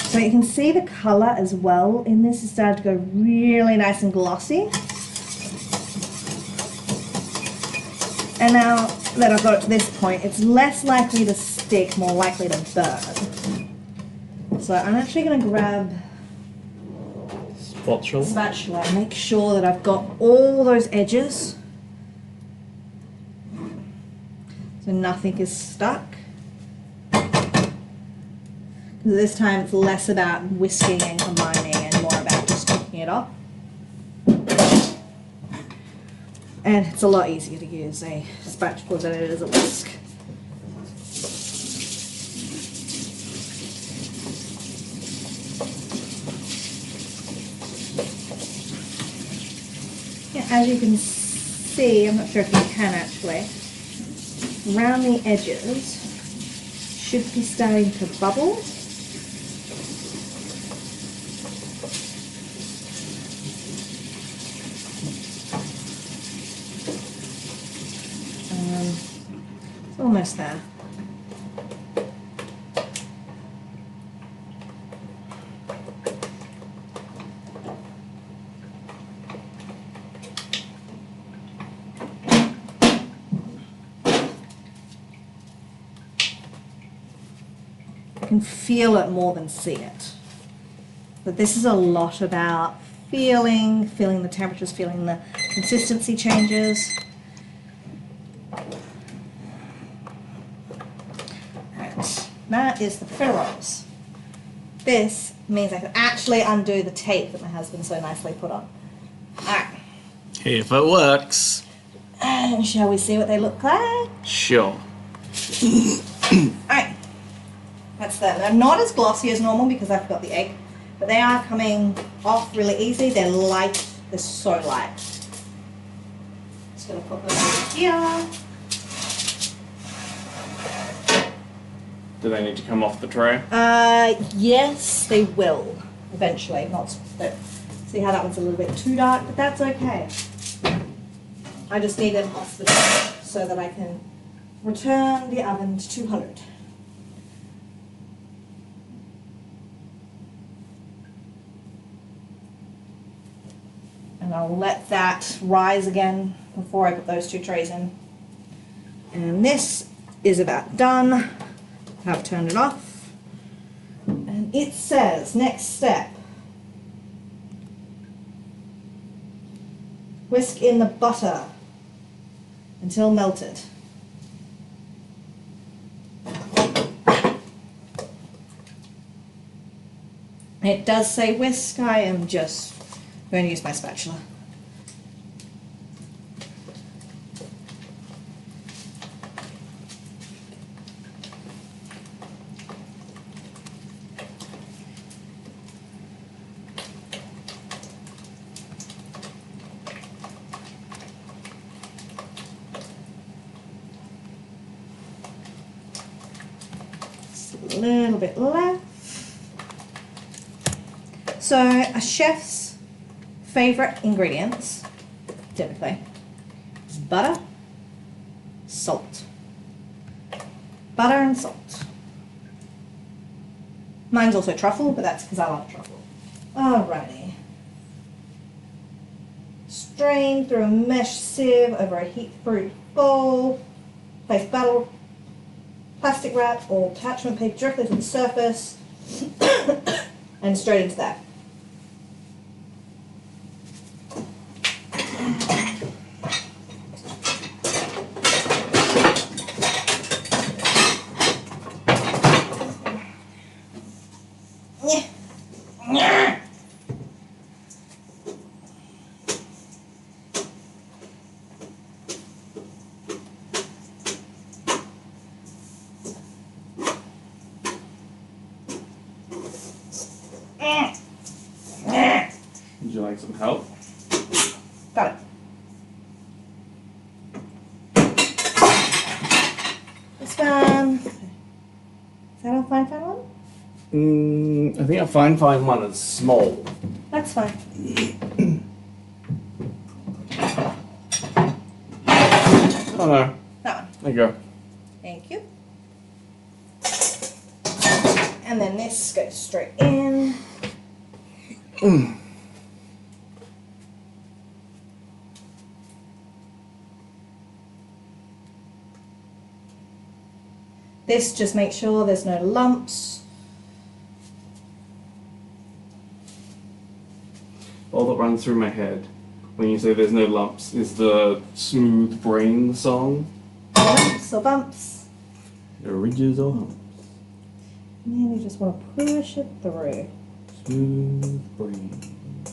So you can see the colour as well in this. It's started to go really nice and glossy. And now that I've got it to this point, it's less likely to stick, more likely to burn. So I'm actually going to grab Spatula? a spatula and make sure that I've got all those edges so nothing is stuck. This time it's less about whisking and combining and more about just cooking it up. And it's a lot easier to use a spatula than it is a whisk. Yeah, as you can see, I'm not sure if you can actually, around the edges should be starting to bubble. It's almost there. I can feel it more than see it. But this is a lot about feeling the temperatures, feeling the consistency changes. That is the profiteroles. This means I can actually undo the tape that my husband so nicely put on. Alright. If it works. And shall we see what they look like? Sure. Alright. That's them. They're not as glossy as normal because I've got the egg, but they are coming off really easy. They're light. They're so light. Just going to put them over here. Do they need to come off the tray? Yes, they will eventually. Not but see how that one's a little bit too dark, but that's okay. I just need them off the tray so that I can return the oven to 200. And I'll let that rise again before I put those two trays in. And this is about done. I've turned it off. And it says, next step. Whisk in the butter until melted. It does say whisk. I am just going to use my spatula. Just a little bit left. So a chef's favourite ingredients, typically, is butter, salt. Butter and salt. Mine's also truffle, but that's because I love truffle. Alrighty. Strain through a mesh sieve over a heat-proof bowl. Place butter, plastic wrap or attachment paper directly to the surface and straight into that. Would you like some help? Got it. This one. Is that a fine one? I think a fine one is small. That's fine. Oh no. That one. There you go. Thank you. And then this goes straight in. This just makes sure there's no lumps. All that runs through my head when you say there's no lumps is the Smooth Brain song. Lumps or bumps. No ridges or humps. And then you just want to push it through. Smooth brain.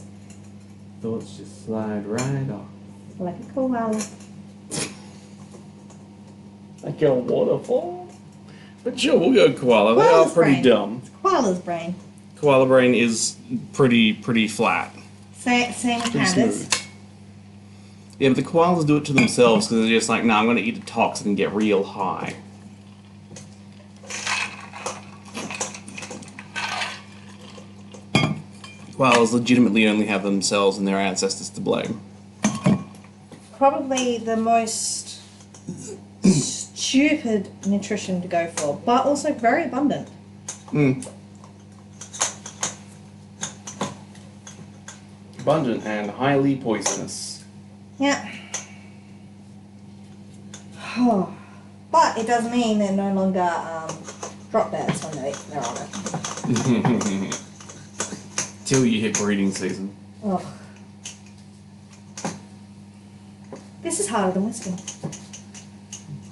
Thoughts just slide right off. Like a koala. Like a waterfall. But sure, we'll go koala. They are Koala's pretty brain. dumb. It's koala's brain. Koala brain is pretty flat. Same with Pretty pandas. smooth. Yeah, but the koalas do it to themselves because they're just like, nah, I'm going to eat a toxin and get real high. Koalas legitimately only have themselves and their ancestors to blame. Probably the most stupid nutrition to go for, but also very abundant. Abundant and highly poisonous. Yeah. But it does mean they're no longer drop deads when they're on it. Till you hit breeding season. Ugh. This is harder than whisking.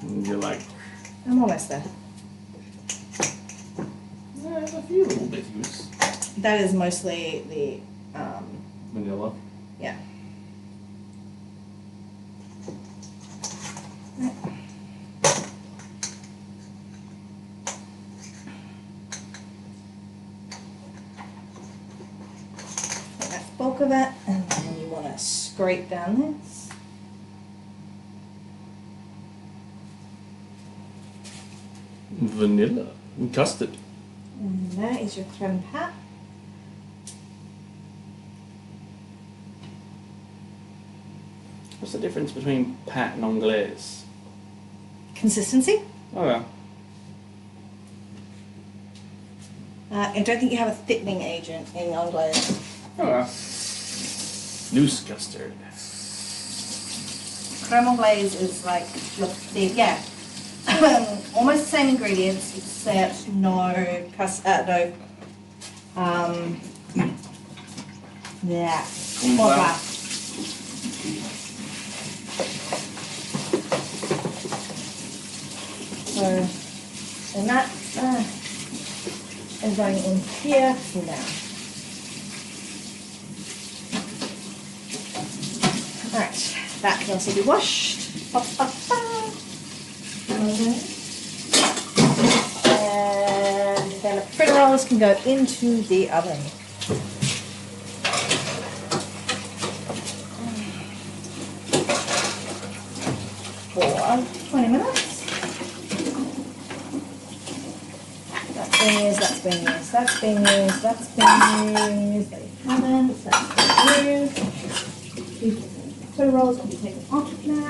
And you're like, I'm almost there. lettuce. That is mostly the, Vanilla. yeah. That's the bulk of it, and then you want to scrape down this. Vanilla and custard. And that is your creme pat. What's the difference between pat and anglaise? Consistency. Oh yeah. I don't think you have a thickening agent in anglaise. Oh yeah. Loose custard. Creme anglaise is like yeah, almost the same ingredients except no yeah, more flour. So, and that is going in here for now. Alright, that can also be washed. And then the profiteroles can go into the oven. For 20 minutes. That's been used, that's been used, that's been used, that's been used. They haven't, that's been used. These profiteroles can be taken off now.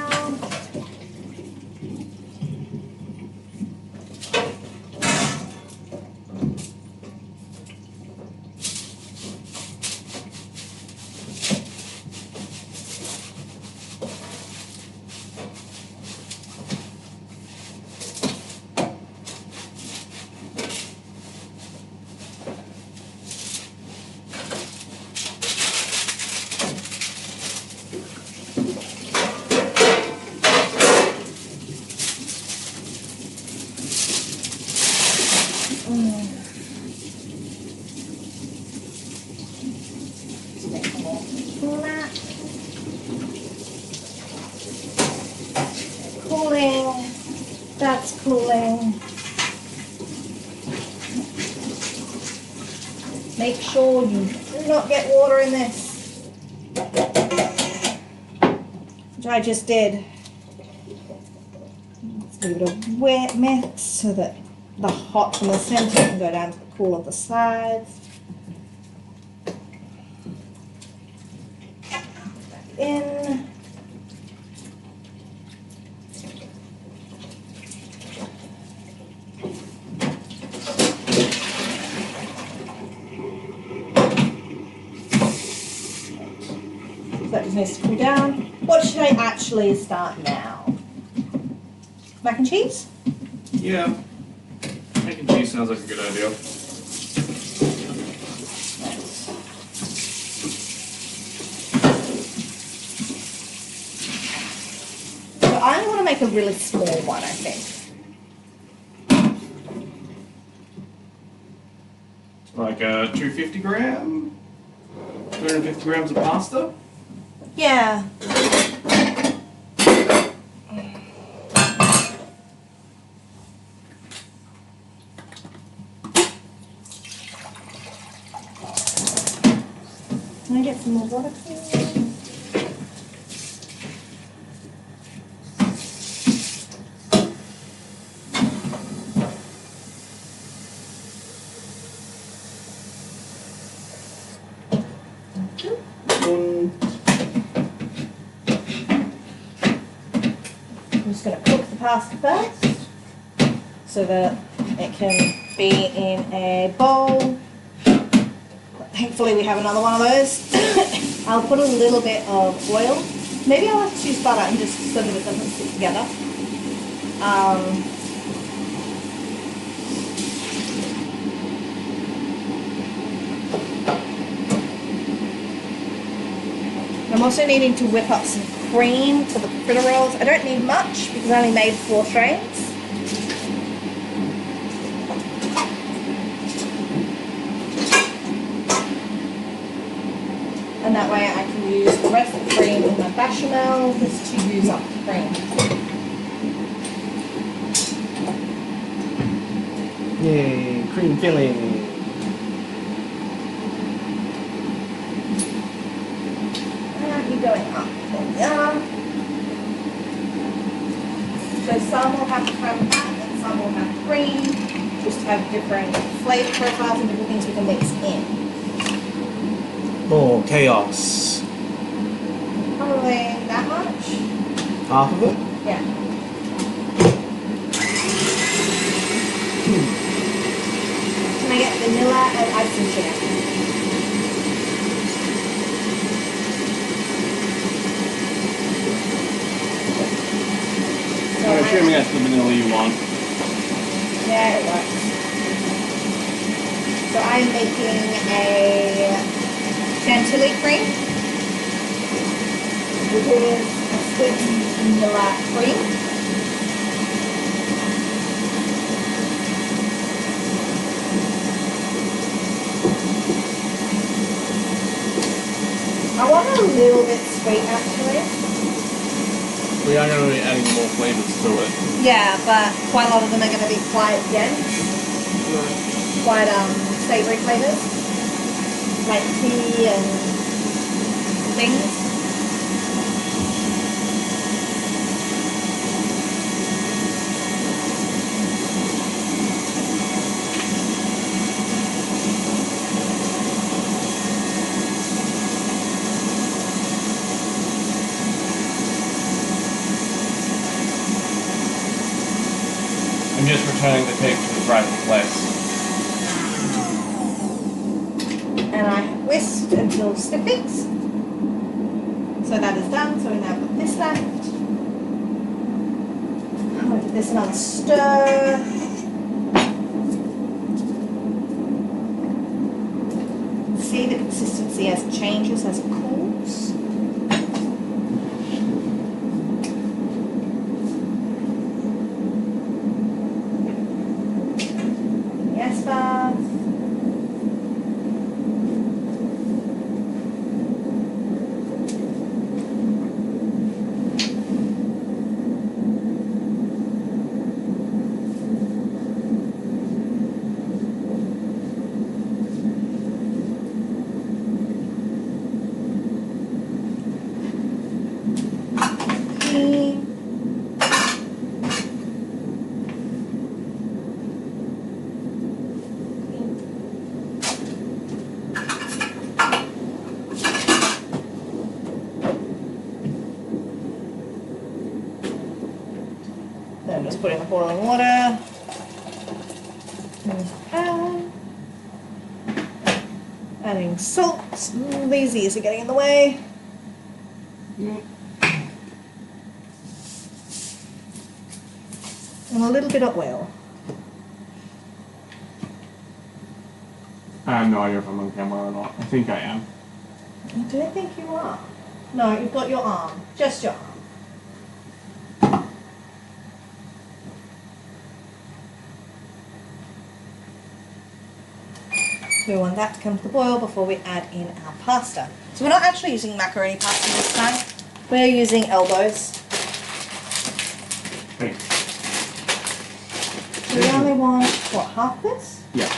Cooling, that's cooling. Make sure you do not get water in this, which I just did. Let's give it a wet mix so that the hot from the center can go down to the cool of the sides. Back in. So that just needs to cool down. What should I actually start now? Mac and cheese? Yeah. Mac and cheese sounds like a good idea. So I want to make a really small one, I think. Like a 250 gram? 250 grams of pasta? Yeah. Can I get some more water, please? I'm just going to cook the pasta first so that it can be in a bowl. Thankfully we have another one of those. I'll put a little bit of oil. Maybe I'll have to use butter and just so that it doesn't stick together. I'm also needing to whip up some cream for the profiteroles. I don't need much because I only made 4 trays. and that way I can use the rest of the cream in my bechamel just to use up the cream. Yay, cream filling. Keep going up. There we are. So some will have creme and some will have cream, just to have different flavour profiles and different things we can mix in. Oh, chaos. Probably that much. Half of it? Yeah. Can I get vanilla and icing sugar? I'm assuming that's the vanilla you want. Yeah, it works. So I'm making a chantilly cream, which is a sweetened vanilla cream. I want it a little bit sweet actually. We are going to be adding more flavours to it. Yeah, but quite a lot of them are going to be quite dense, quite savoury flavours, like tea and things. I'm just returning the cake to its rightful place. And I whisked until snippets. So that is done, so we now put this left. I'll give this another stir. See the consistency as it changes, as it cools. Yes, Beth. Then just put in the boiling water. Adding salt. These ears are getting in the way. And a little bit of oil. I have no idea if I'm on camera or not. I think I am. I don't think you are. No, you've got your arm. Just your arm. So we want that to come to the boil before we add in our pasta. So we're not actually using macaroni pasta this time. We're using elbows. Hey. So we only want, what, half this? Yeah.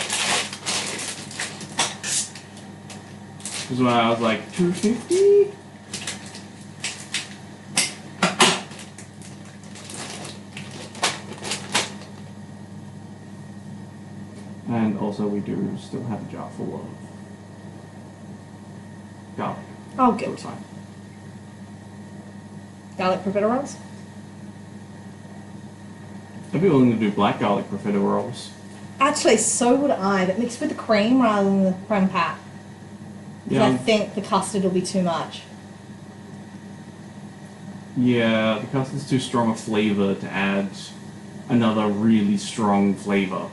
This is why I was like, 250? And also we do still have a jar full of garlic. Oh, So good. it's fine. Garlic profiteroles? I'd be willing to do black garlic profiteroles. Actually, so would I, but mixed with the cream rather than the creme pat. Because I Yeah, think the custard will be too much. yeah, the custard's too strong a flavour to add another really strong flavour.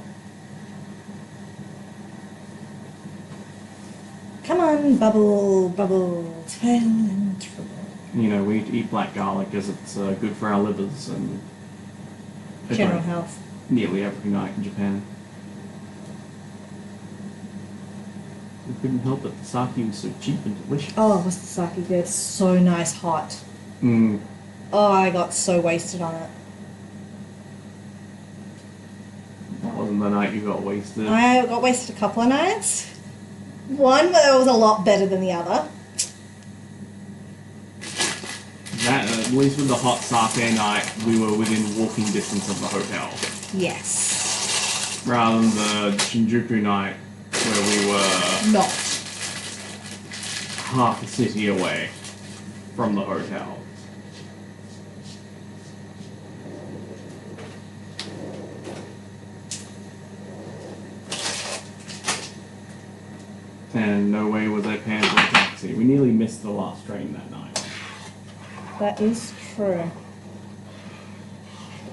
Come on, bubble, bubble, tell and trouble. You know, we eat black garlic as it's good for our livers and General health. nearly everything I like in Japan. couldn't help it. The sake was so cheap and delicious. Oh, was the sake good? So nice, hot. Mm. Oh, I got so wasted on it. That wasn't the night you got wasted. I got wasted a couple of nights. One where it was a lot better than the other. That, at least with the hot sake night, we were within walking distance of the hotel. Yes. Rather than the Shinjuku night, where we were Not. half a city away from the hotel. And no way was I paying for a taxi. We nearly missed the last train that night. That is true.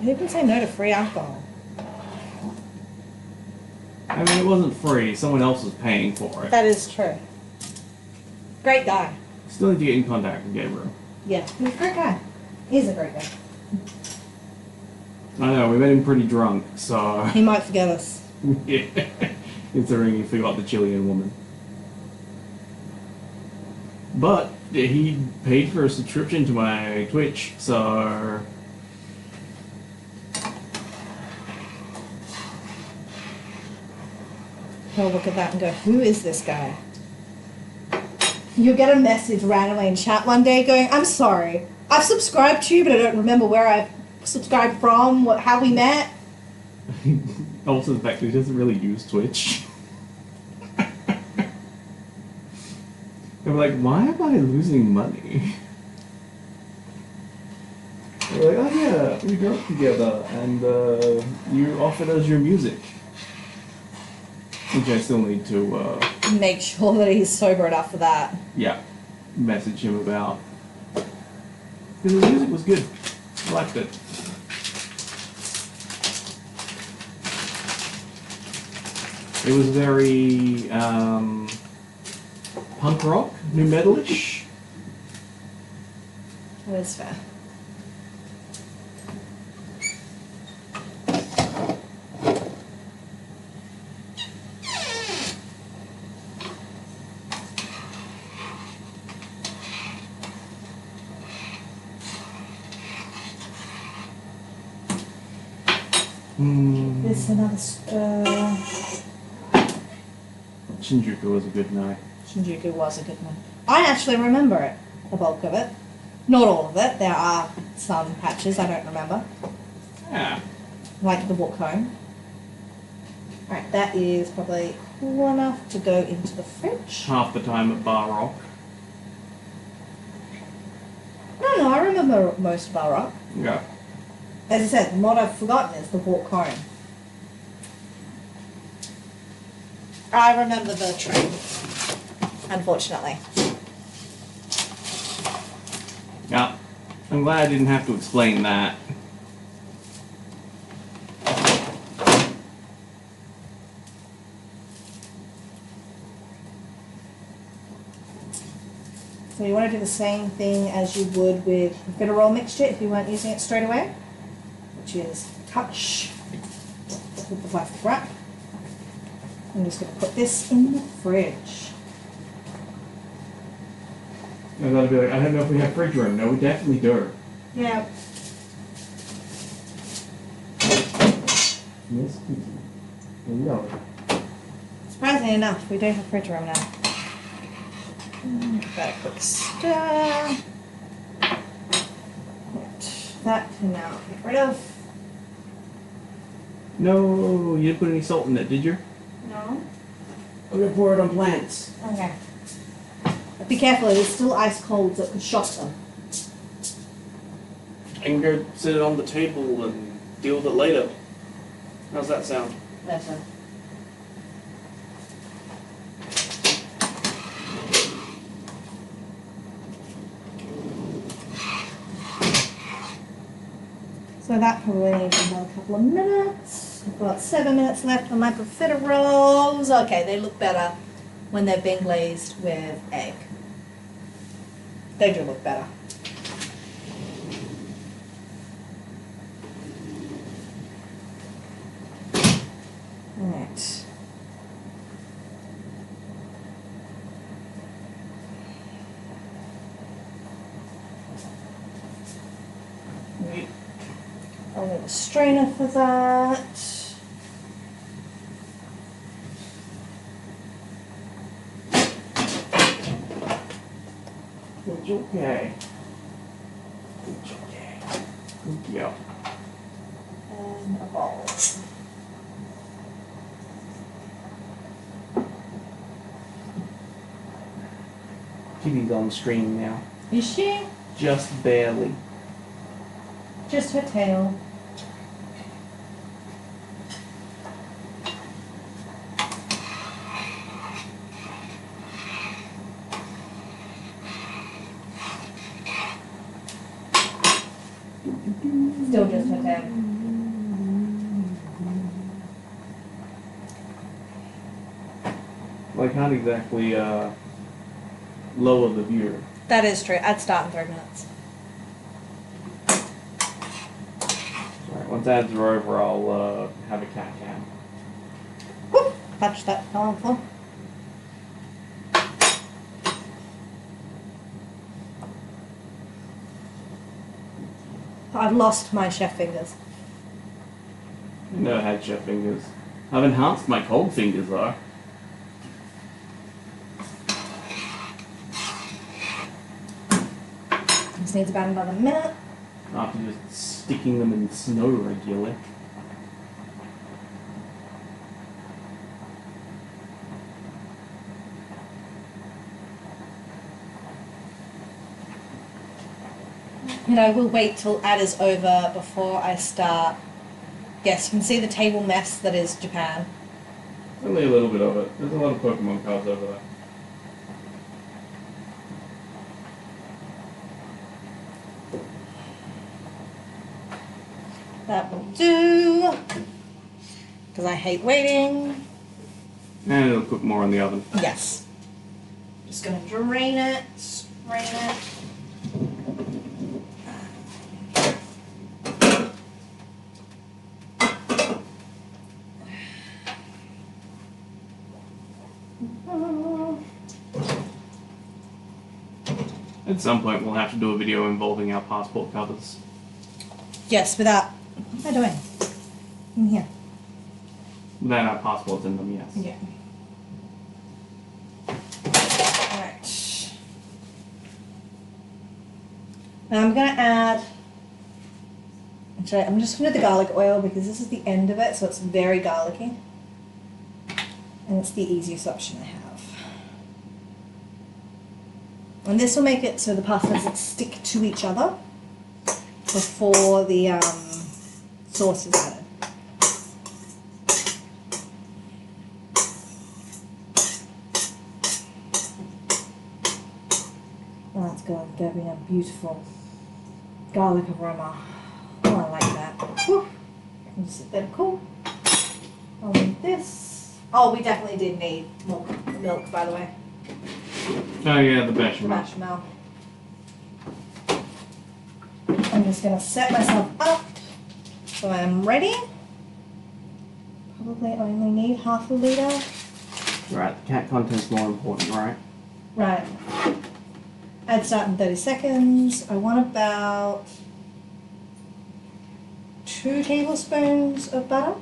Who can say no to free alcohol? I mean, it wasn't free. Someone else was paying for it. That is true. Great guy. Still need to get in contact with Gabriel. Yeah, he's a great guy. He's a great guy. I know, we met him pretty drunk, so... He might forget us. Yeah. Considering he forgot the Chilean woman. But he paid for a subscription to my Twitch, so... He'll look at that and go, who is this guy? You'll get a message randomly in chat one day going, I'm sorry, I've subscribed to you, but I don't remember where I've subscribed from, how we met. Also the fact that he doesn't really use Twitch. I'm like, why am I losing money? They're like, oh yeah, we grew up together and you offered us your music. Which I still need to, Make sure that he's sober enough for that. yeah, message him about. Because the music was good. I liked it. It was very, punk rock, new metalish. That is fair. There's another stir. Shinjuku was a good night. Shinjuku was a good one. I actually remember it, the bulk of it. Not all of it. There are some patches I don't remember. Yeah. Like the walk home. Alright, that is probably cool enough to go into the fridge. Half the time at Bar Rock. No, I remember most of our rock. Yeah. As I said, what I've forgotten is the walk home. I remember the train, unfortunately. Yeah. I'm glad I didn't have to explain that. So you want to do the same thing as you would with profiterole mixture if you weren't using it straight away, which is touch with the plastic wrap. I'm just going to put this in the fridge. I gotta be like, I don't know if we have fridge room. No, we definitely do. Yeah. Yes, no. Surprisingly enough, we do have fridge room now. Give that a quick stir. Right. That can now get rid of. No, you didn't put any salt in it, did you? No. I'm gonna pour it on plants. Okay. But be careful, it is still ice cold, so it could shock them. I can go sit it on the table and deal with it later. How's that sound? Better. So that probably needs another couple of minutes. I've got 7 minutes left on my profiteroles. Okay, they look better when they're being glazed with egg. They do look better. Alright. I'll need a strainer for that. It's okay. It's okay. Yeah. And a bowl. Kitty's on screen now. Is she? Just barely. Just her tail. Still just her tail. Well, I can't exactly lower the viewer. That is true. I'd start in 3 minutes. Right, once ads are over, I'll have a cat cam. Whoop! Touch that fell on the floor. I've lost my chef fingers. I never had chef fingers. I've enhanced my cold fingers though. This needs about another minute. After just sticking them in snow regularly. And I will wait till ad is over before I start. Yes, you can see the table mess that is Japan. Only a little bit of it. There's a lot of Pokemon cards over there. That will do. Because I hate waiting. And it'll cook more in the oven. Yes. Just going to drain it, strain it. At some point we'll have to do a video involving our passport covers. Yes, without. What am I doing? In here. Then our passports in them, yes. Yeah. Alright. Now I'm going to add. Actually, I'm just going to do the garlic oil because this is the end of it, so it's very garlicky. And it's the easiest option I have. And this will make it so the pasta doesn't stick to each other before the sauce is added. Oh, that's good. Giving a beautiful garlic aroma. Oh, I like that. Whew. Just sit there cool. I'll need this. Oh, we definitely did need milk, by the way. Oh yeah, the bechamel. Bechamel. I'm just going to set myself up so I'm ready. Probably only need half a litre. Right, the cat content's more important, right? Right. I'd start in 30 seconds. I want about 2 tablespoons of butter.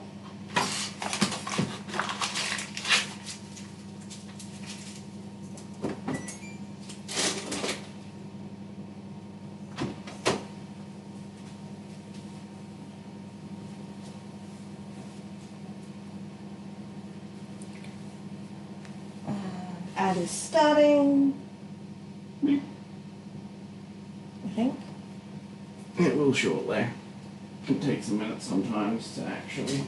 Ad is starting. I think. It will shortly. It takes a minute sometimes to actually.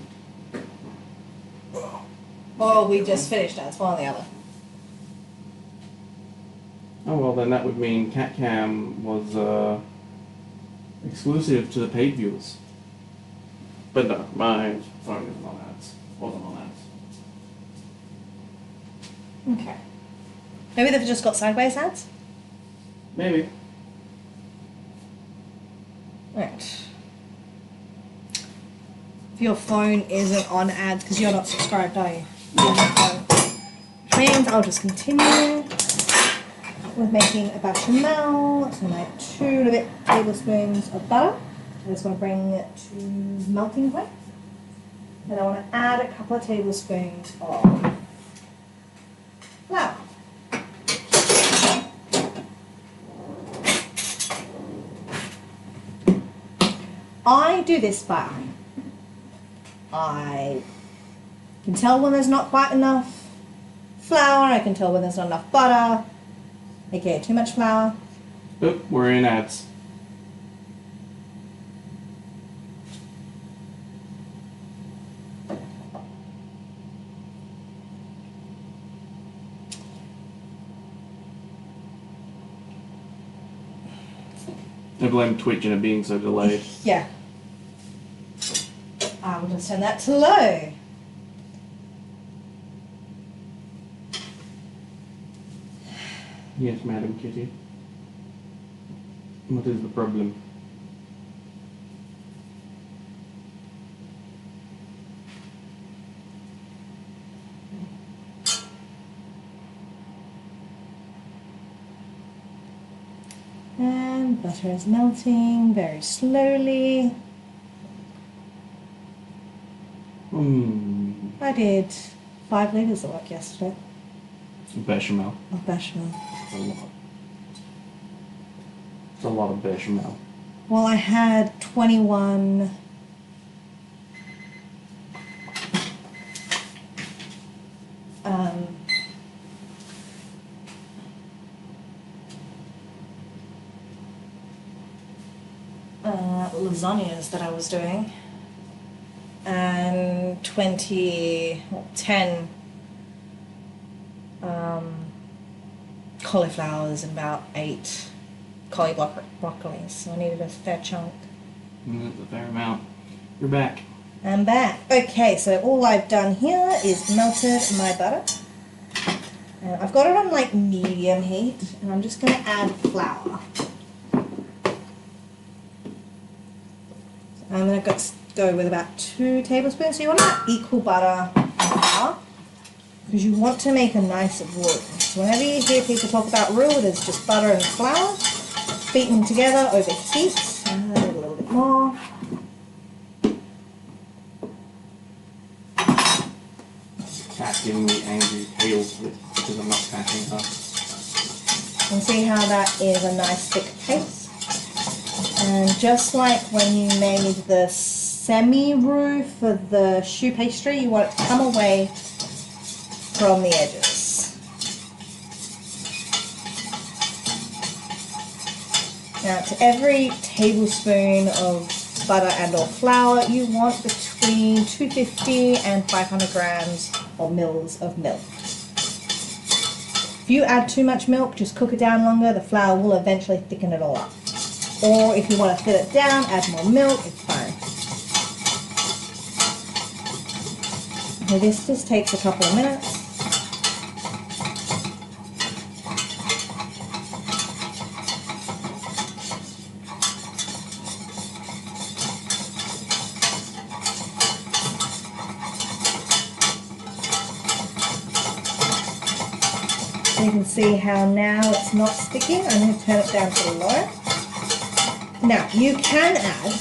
Oh, we just finished that. It's one or the other. Oh well, then that would mean CatCam was exclusive to the paid viewers. But no, my phone isn't on ads. Wasn't on ads. Okay. Maybe they've just got sideways ads? Maybe. Right. If your phone isn't on ads, because you're not subscribed, are you? Which means I'll just continue with making a bechamel. So like 2 tablespoons of butter. I just want to bring it to melting point. And I want to add a couple of tablespoons of flour. I do this by eye. I can tell when there's not quite enough flour, I can tell when there's not enough butter, aka too much flour. Oop, we're in ads. I blame Twitch and it being so delayed. Yeah. I will just turn that to low. Yes, Madam Kitty. What is the problem? And butter is melting very slowly. I did 5 litres of work yesterday. Bechamel. Of bechamel. It's a lot. It's a lot of bechamel. Well, I had 21 lasagnas that I was doing, and 10 cauliflowers and about 8 broccolis, so I needed a fair chunk. That's a fair amount. You're back. I'm back. Okay, so all I've done here is melted my butter. And I've got it on like medium heat, and I'm just going to add flour. So I'm going to go with about 2 tablespoons. So you want to have equal butter and flour, because you want to make a nice roux. So whenever you hear people talk about roux, it is just butter and flour beaten together over heat. Add a little bit more. Cat's giving me angry tails because I'm not catching her. And see how that is a nice thick paste. And just like when you made the semi-roux for the choux pastry, you want it to come away from the edges. Now to every tablespoon of butter and or flour, you want between 250 and 500 grams or mils of milk. If you add too much milk, just cook it down longer, the flour will eventually thicken it all up. Or if you want to thin it down, add more milk, it's fine. So this just takes a couple of minutes. You can see how now it's not sticking. I'm going to turn it down to low. Now, you can add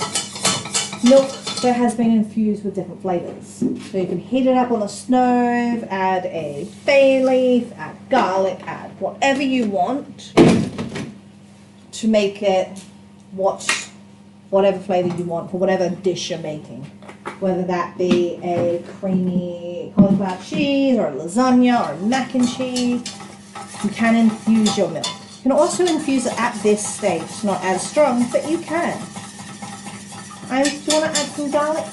milk that has been infused with different flavours. So you can heat it up on the stove, add a bay leaf, add garlic, add whatever you want to make it whatever flavour you want for whatever dish you're making. Whether that be a creamy cauliflower cheese or a lasagna or a mac and cheese. You can infuse your milk. You can also infuse it at this stage, not as strong, but you can. Do you want to add some garlic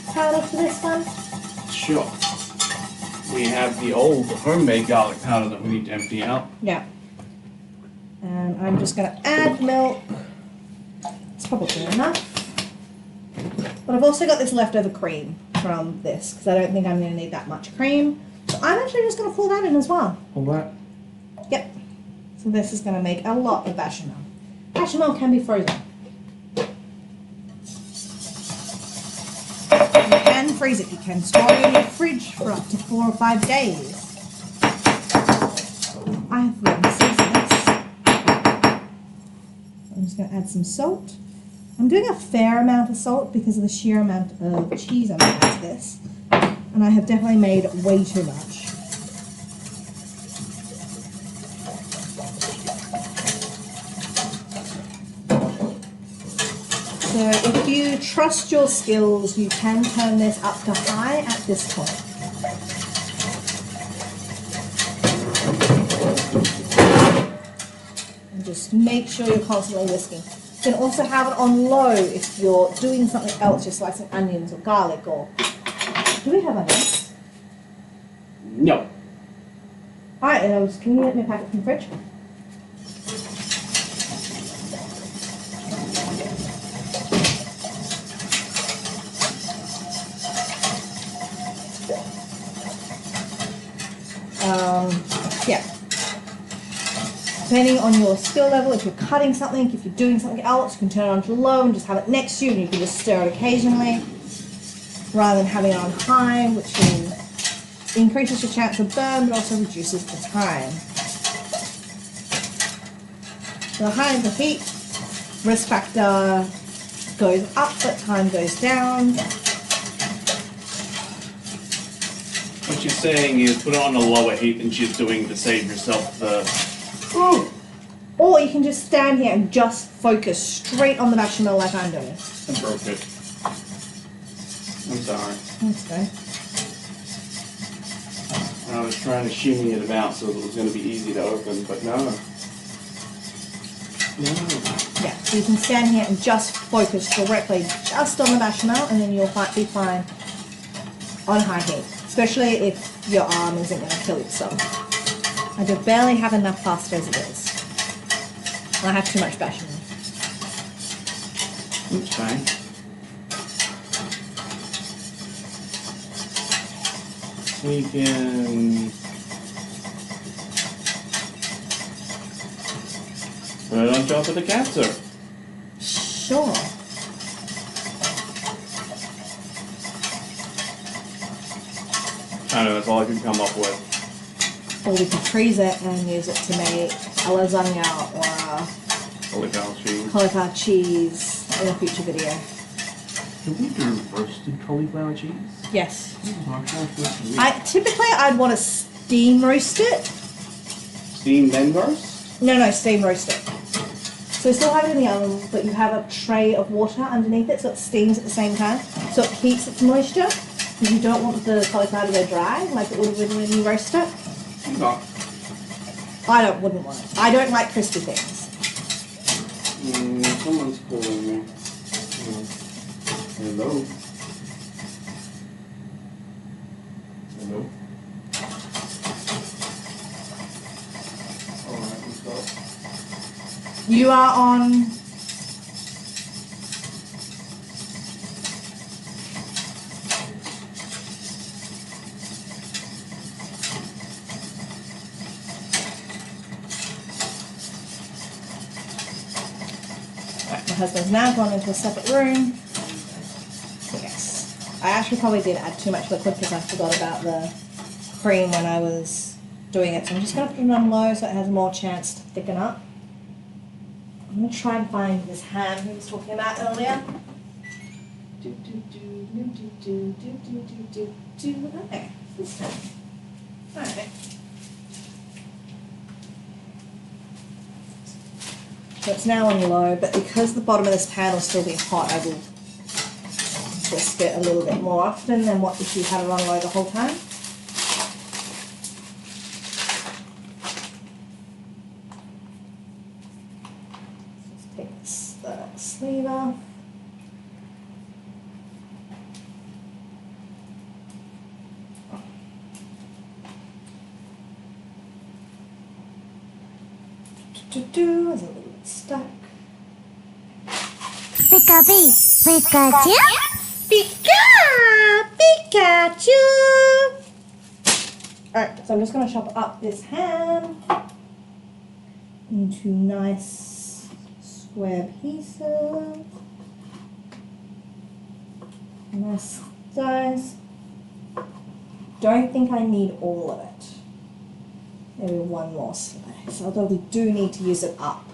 powder to this one? Sure. We have the old homemade garlic powder that we need to empty out. Yeah. And I'm just going to add milk. It's probably enough. But I've also got this leftover cream from this, because I don't think I'm going to need that much cream. So I'm actually just going to pour that in as well. All that? Yep. So this is going to make a lot of bechamel. Bechamel can be frozen. You can freeze it. You can store it in your fridge for up to 4 or 5 days. I have lemon seasonings. I'm just going to add some salt. I'm doing a fair amount of salt because of the sheer amount of cheese I'm adding to this. And I have definitely made way too much. So if you trust your skills, you can turn this up to high at this point. And just make sure you're constantly whisking. You can also have it on low if you're doing something else, just slicing onions or garlic or... Do we have onions? No. Alright, can you get me a packet from the fridge? Yeah. Depending on your skill level, if you're cutting something, if you're doing something else, you can turn it on to low and just have it next to you and you can just stir it occasionally rather than having it on high, which will increases your chance of burn but also reduces the time. The higher the heat, risk factor goes up but time goes down. What she's saying is put it on a lower heat than she's doing to save yourself the... Ooh. Or you can just stand here and just focus straight on the bechamel like I'm doing. I broke it. I'm sorry. That's good. I was trying to shimmy it about so that it was going to be easy to open, but no. No. Yeah, so you can stand here and just focus directly just on the bechamel and then you'll be fine on high heat. Especially if your arm isn't going to kill yourself. I do barely have enough pasta as it is. And I have too much bechamel. It's fine. We can put it on top of the katsu. Sure. I know, that's all I can come up with. Or we could freeze it and use it to make a lasagna or Cauliflower cheese. cauliflower cheese in a future video. Can we do roasted cauliflower cheese? Yes. I Typically I'd want to steam roast it. steam then roast? No, steam roast it. So still have it in the oven, but you have a tray of water underneath it so it steams at the same time. So it keeps its moisture. Because you don't want the cauliflower to go dry, like it would have been when you roast it. No. Wouldn't want it. I don't like crispy things. Someone's calling me. Hello? Hello? Alright, let's go. You are on... My husband's now gone into a separate room. Yes. I actually probably did add too much liquid because I forgot about the cream when I was doing it. So I'm just going to put it on low so it has more chance to thicken up. I'm going to try and find this ham he was talking about earlier. Okay, this time. Alright. So it's now on low, but because the bottom of this pan will still be hot, I will whisk it a little bit more often than what if you had it on low the whole time. Just take the sleeve off. There's a little bit stuck. Pika-pee, Pikachu. Pikachu! Alright, so I'm just going to chop up this ham into nice square pieces. Nice dice. Don't think I need all of it. Maybe one more slice, although we do need to use it up.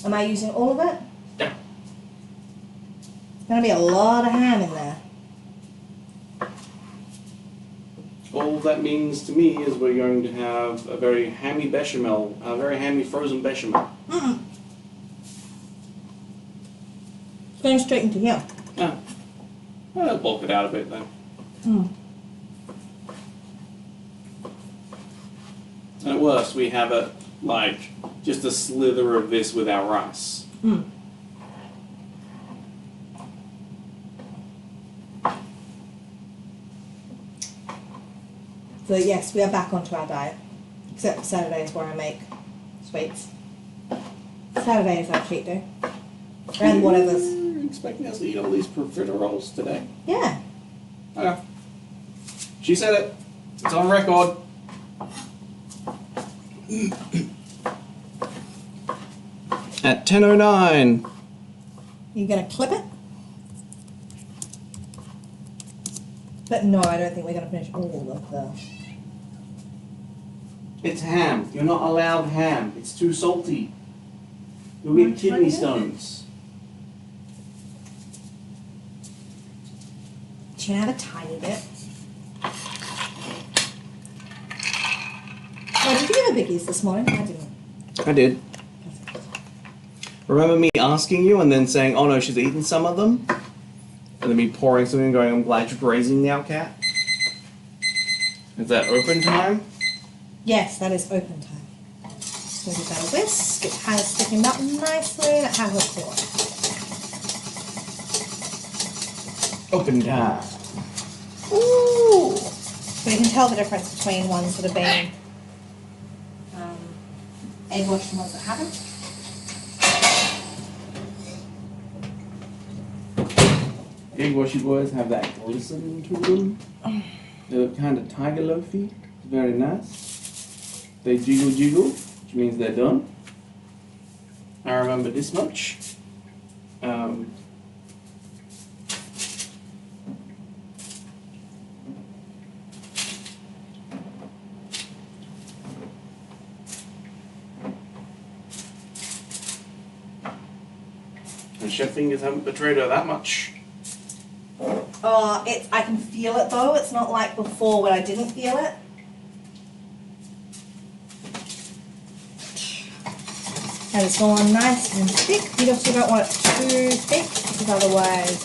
Am I using all of it? Yeah. There's going to be a lot of ham in there. All that means to me is we're going to have a very hammy bechamel, a very hammy frozen bechamel. Mm-mm. It's going straight into here. Ah. I'll bulk it out a bit then. Mm. And at worst, we have it like just a slither of this with our rice. Mm. So yes, we are back onto our diet. Except Saturdays where I make sweets. Saturday is our cheat day. And whatever's. You're expecting us to eat all these profiteroles today? Yeah. Okay. She said it. It's on record. At 10:09. You gonna clip it? But no, I don't think we're gonna finish all of the. It's ham. You're not allowed ham. It's too salty. You'll One get kidney tiny bit? stones. You can have a tiny bit. Oh, did you get a Vicky's this morning? I didn't. I did. Remember me asking you and then saying, oh no, she's eaten some of them? And then me pouring something and going, I'm glad you're grazing now, cat? Is that open time? Yes, that is open time. So give that a whisk. It has thickened up nicely and it has a pour. Open time. Ooh! So you can tell the difference between ones that have been egg washed and ones that haven't. Egg washy boys have that glisten to them. They look kind of tiger loafy. Very nice. They jiggle jiggle, which means they're done. I remember this much. And chef fingers haven't betrayed her that much. I can feel it though. It's not like before when I didn't feel it. And it's gone nice and thick. You also don't want it too thick because otherwise,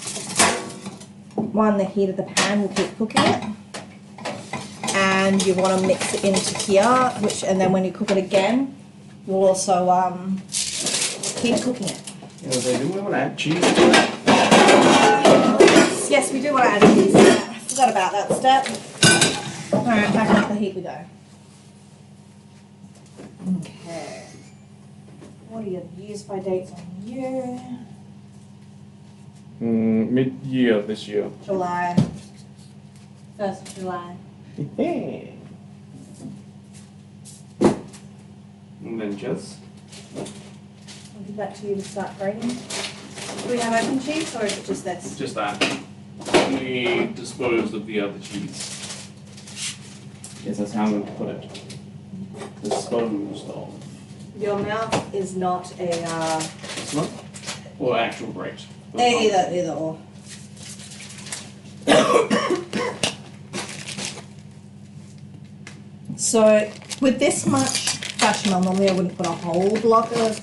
one, the heat of the pan will keep cooking it. And you want to mix it into here, and then when you cook it again, you'll also keep cooking it. Yeah, they do want to add cheese to it. Yes, we do want to add cheese. I forgot about that step. Alright, back up the heat we go. Okay. What are your use by dates on you? Mid-year this year. July. 1st of July. And then just I'll give that to you to start grating. Do we have open cheese or is it just this? just that. We disposed of the other cheese. Yes, that's how I'm going to put it. Disposed of. Your mouth is not a Smut? Or actual grate. either or. So with this much bechamel, normally I wouldn't put a whole block of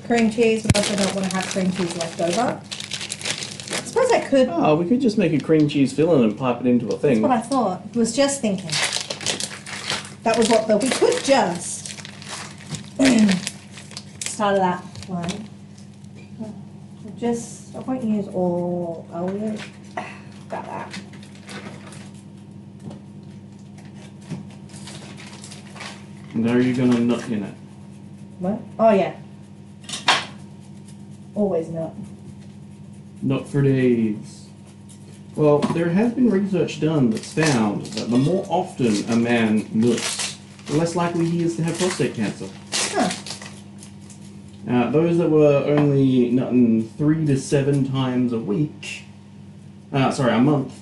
cream cheese, but I also don't want to have cream cheese left over. I suppose I could. Oh, we could just make a cream cheese filling and pipe it into a thing. That's what I thought. Was just thinking. That was what we could just started that one. I won't use all. I'll use about that. And are you going to nut in it? What? Oh yeah. Always not. Nut for days. Well, there has been research done that's found that the more often a man nuts, the less likely he is to have prostate cancer. Huh. Those that were only nutting 3 to 7 times a week, a month,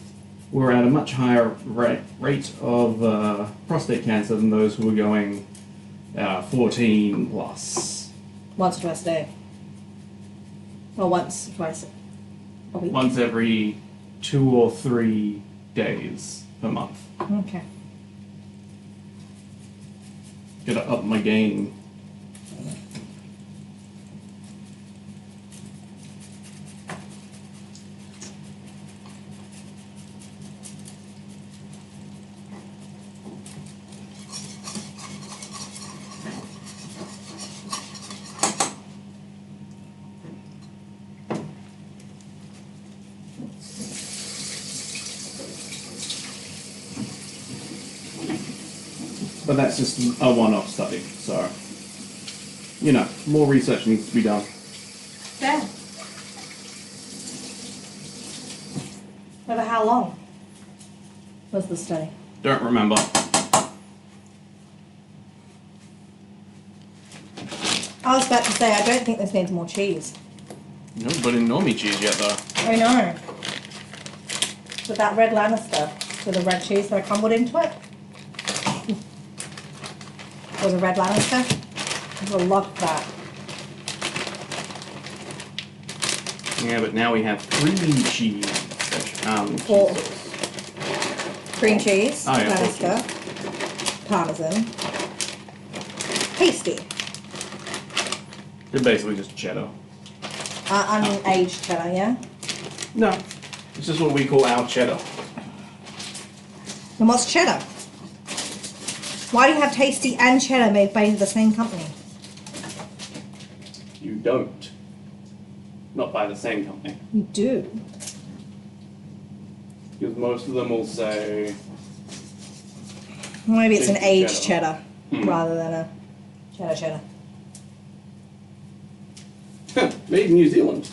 were at a much higher rate of prostate cancer than those who were going 14 plus. Once or twice a day. Or once, twice a week? Once every 2 or 3 days per month. Okay. Gotta up my game. But that's just a one-off study, so, you know, more research needs to be done. Fair. Over how long was the study? Don't remember. I was about to say, I don't think this needs more cheese. No, but in normie cheese yet, though. I know. With that red Lannister, with the red cheese that I crumbled into it. Was a red Lannister. I would love that. Yeah, but now we have cream cheese. Or cheese. cream cheese, Oh, yeah, Lannister, Parmesan, tasty. They're basically just cheddar. Unaged cheddar, yeah? No, it's just what we call our cheddar. And what's cheddar? Why do you have tasty and cheddar made by the same company? You don't. Not by the same company. You do. Because most of them will say... Maybe it's an Tasty aged cheddar. cheddar rather than a cheddar. Made in New Zealand.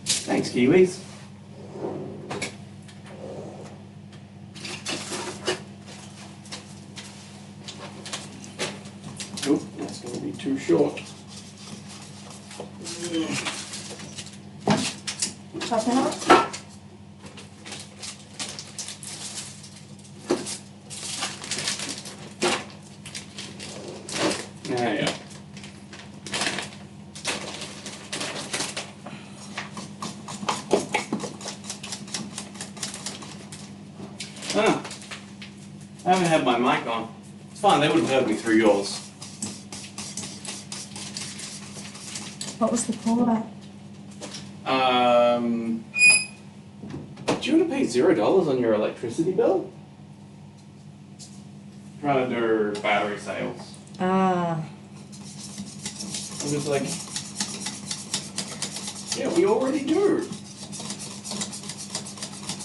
Thanks, Kiwis. Oop, that's going to be too short. Half an hour? Yeah. Ah, I haven't had my mic on. It's fine, they would have heard me through yours. What was the call about? Do you want to pay $0 on your electricity bill? Trying to do battery sales. Ah. I'm just like, yeah, we already do.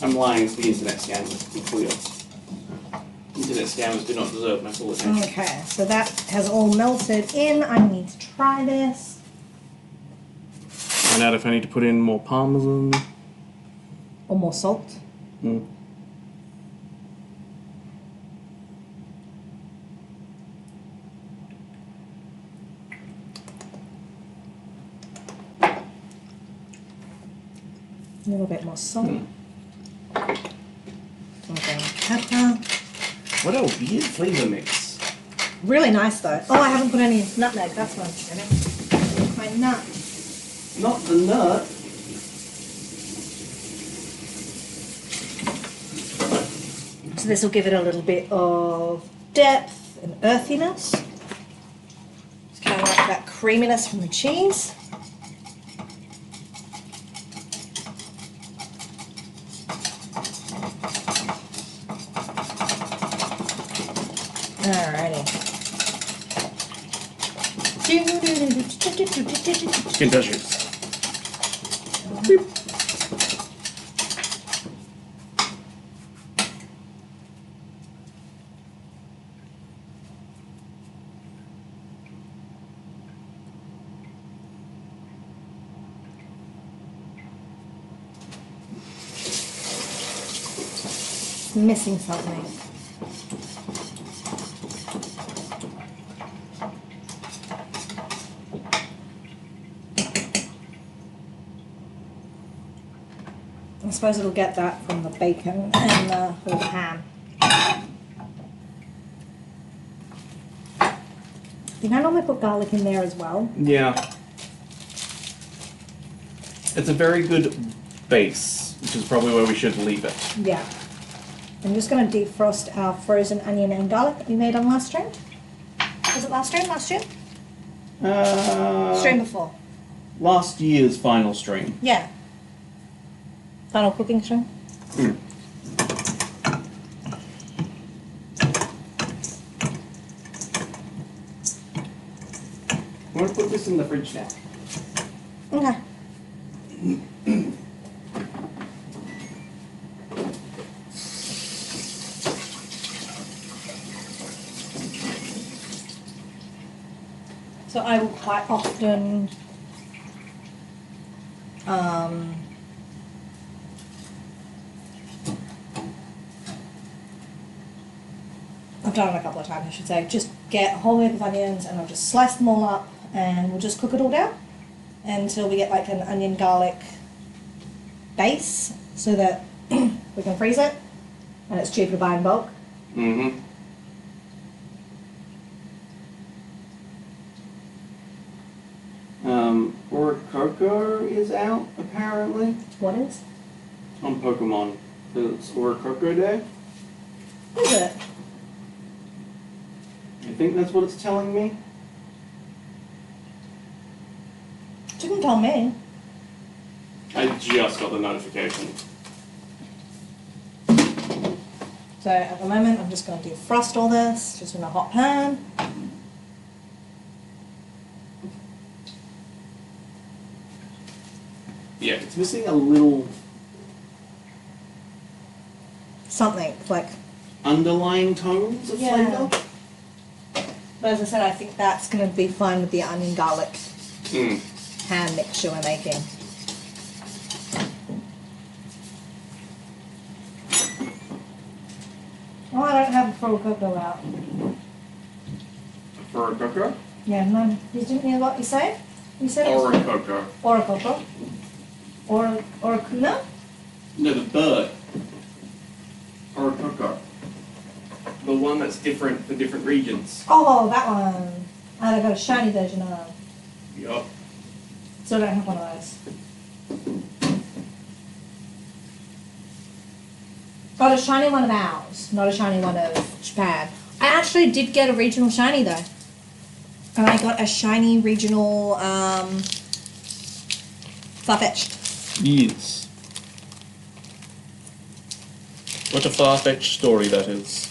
I'm lying, it's the internet scammers, to be clear. Internet scammers do not deserve my full attention. Okay, so that has all melted in. I need to try this. Find out if I need to put in more parmesan. Or more salt. Mm. A little bit more salt. Okay, pepper. What a weird flavor mix. Really nice though. Oh, I haven't put any nutmeg. That's what I'm forgetting. My nut. Not the nut. So this will give it a little bit of depth and earthiness. It's kind of like that creaminess from the cheese. Alrighty. Skin touches. Missing something. I suppose it'll get that from the bacon and the whole ham. I think I normally put garlic in there as well. Yeah. It's a very good base, which is probably where we should leave it. Yeah. I'm just going to defrost our frozen onion and garlic that we made on last stream. Was it last stream? Last stream? Stream before. Last year's final stream. Yeah. Final cooking stream. Mm. I'm gonna put this in the fridge now. Okay. So I will quite often I've done it a couple of times, I should say. Just get a whole heap of onions and I'll just slice them all up and we'll just cook it all down until we get like an onion garlic base so that we can freeze it and it's cheaper to buy in bulk. Mm-hmm. Orichalco is out, apparently, What is? on Pokemon. It's Orichalco Day. Is it? I think that's what it's telling me. Didn't tell me. I just got the notification. So at the moment I'm just going to defrost all this just in a hot pan. Yeah, it's missing a little Something like, underlying tones of Yeah. flavour. but as I said, I think that's going to be fine with the onion garlic Mm. pan mixture we're making. Oh, I don't have a full cocoa out. For a cocoa? Yeah, none. You didn't hear what you said? You said it was Orichalco. Orichalco. Oricuna? No, the bird. Orichalco. The one that's different for different regions. Oh, that one. And I got a shiny version of. Yup. So I don't have one of those. Got a shiny one of ours, not a shiny one of Japan. I actually did get a regional shiny though. And I got a shiny regional Farfetch'd. Yes. What a far-fetched story that is.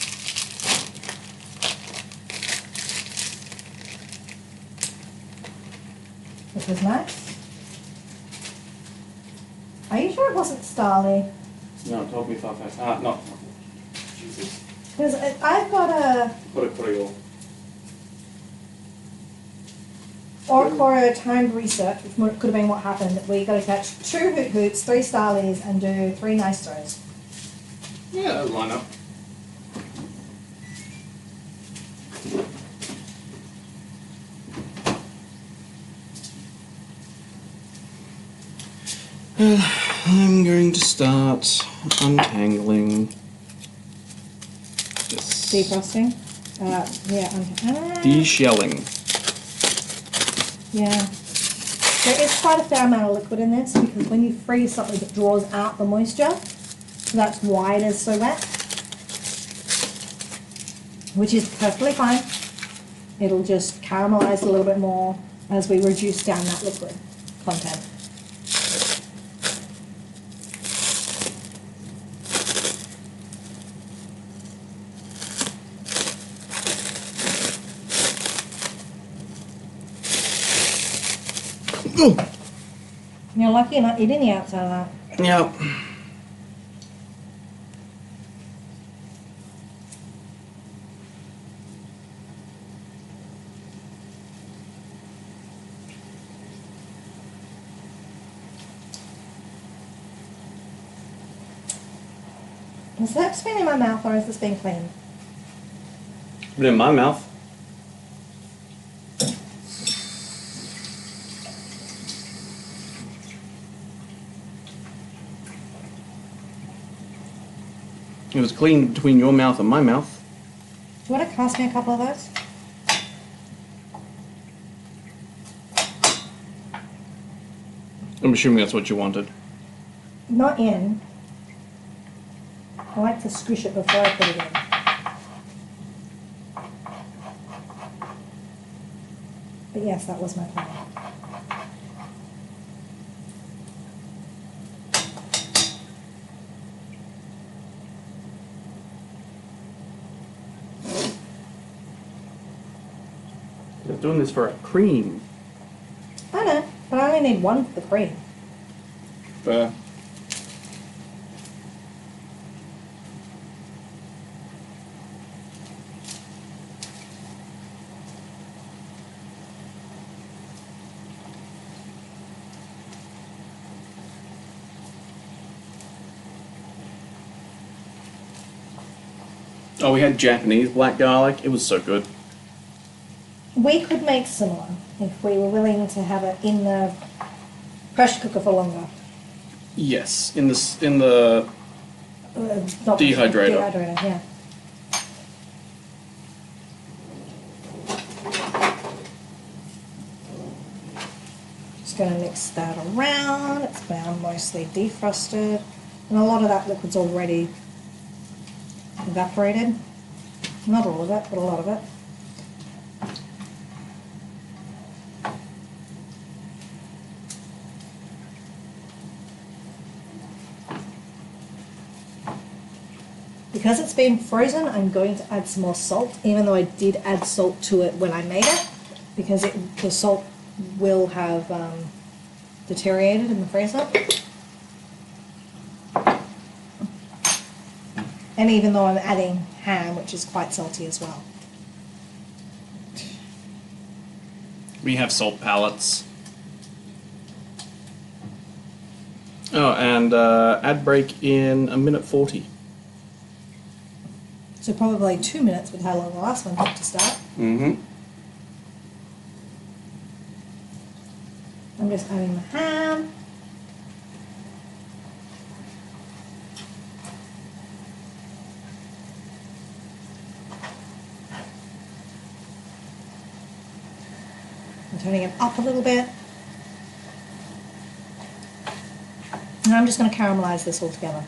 Which was nice. Are you sure it wasn't Starly? No, it told me far-fetched. Ah, not. Jesus. Because I've got a Orichalco. Orichalco timed research, which could have been what happened. We got to catch 2 Hoot Hoots, 3 Starlies, and do 3 nice throws. Yeah, that would line up. I'm going to start untangling this. Defrosting. De-shelling. Yeah. There is quite a fair amount of liquid in this because when you freeze something it draws out the moisture. So that's why it is so wet. Which is perfectly fine. It'll just caramelize a little bit more as we reduce down that liquid content. Ooh. You're lucky you're not eating the outside of that. Yep. Is that spin in my mouth or is this being clean? Put it in my mouth. It was clean between your mouth and my mouth. Do you want to pass me a couple of those? I'm assuming that's what you wanted. Not in. I like to squish it before I put it in. But yes, that was my plan. They're doing this for a cream. I know, but I only need one for the cream. Fair. Oh, we had Japanese black garlic. It was so good. We could make similar if we were willing to have it in the pressure cooker for longer. Yes, in the Not Dehydrator. Dehydrator, yeah. Just going to mix that around. It's now mostly defrosted. And a lot of that liquid's already evaporated. Not all of it, but a lot of it. Because it's been frozen, I'm going to add some more salt, even though I did add salt to it when I made it, because the salt will have deteriorated in the freezer. And even though I'm adding ham, which is quite salty as well. We have salt pallets. Oh, and ad break in 1:40. So probably 2 minutes with how long the last one took to start. Mm-hmm. I'm just adding the ham. I'm turning it up a little bit. And I'm just going to caramelize this all together.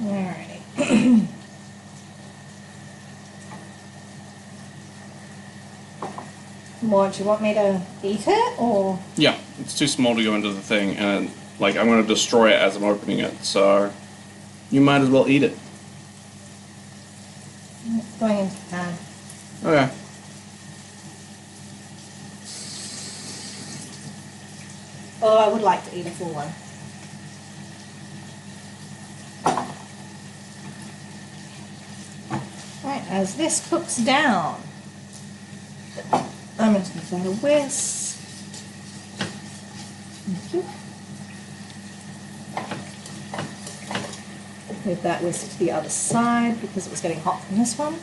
Alrighty. What, do you want me to eat it, or? Yeah, it's too small to go into the thing, and like I'm going to destroy it as I'm opening it, so you might as well eat it. It's going into the pan. Okay. Although I would like to eat a full one. Right, as this cooks down, I'm going to give that a whisk. Thank you. Move that whisk to the other side because it was getting hot from this one.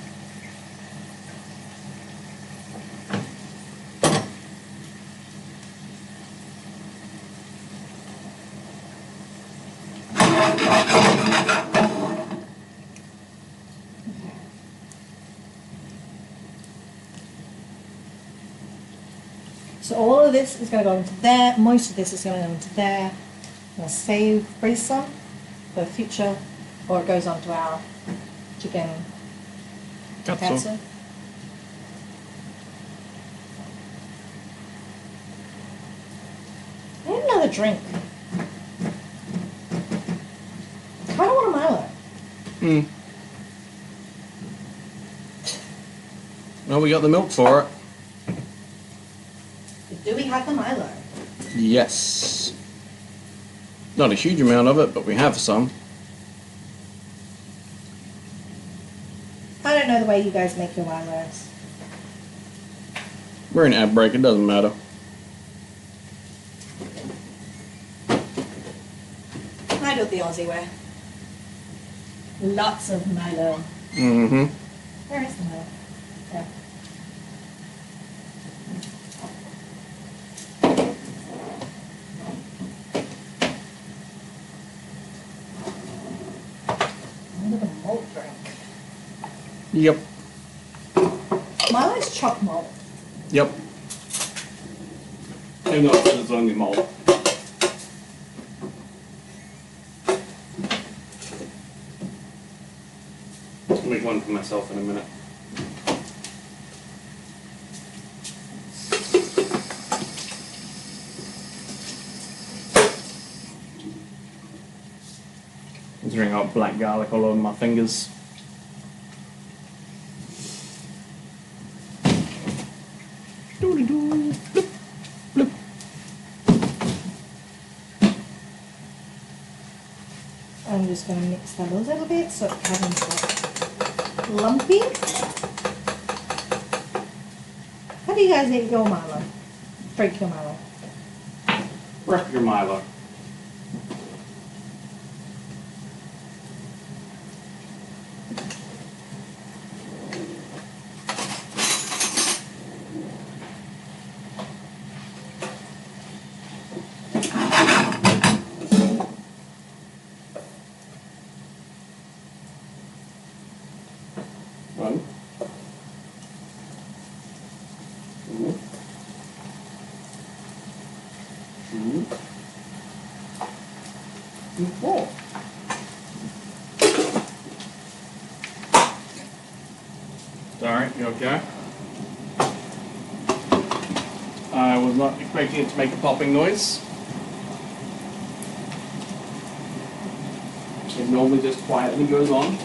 So all of this is going to go into there. Most of this is going to go into there. I'm going to freeze some for future, or it goes onto our chicken katsu. I need another drink. I kind of want a Milo. Hmm. Well, we got the milk for it. But do we have the Milo? Yes. Not a huge amount of it, but we have some. I don't know the way you guys make your Milos. We're in ad break, it doesn't matter. I do it the Aussie way. Lots of Milo. Mm-hmm. Where is the Milo? There. Look at the malt drink. Yep. Milo's choc malt. Yep. And not because it's only malt. I'll make one for myself in a minute. Considering I got black garlic all over my fingers. Doody-doo, bloop, bloop. I'm just going to mix that a little bit so it becomes like lumpy. How do you guys eat your Milo? Drink your Milo. Wrap your Milo. One. Two. Two. And four. Sorry, you okay? I was not expecting it to make a popping noise. It normally just quietly goes on.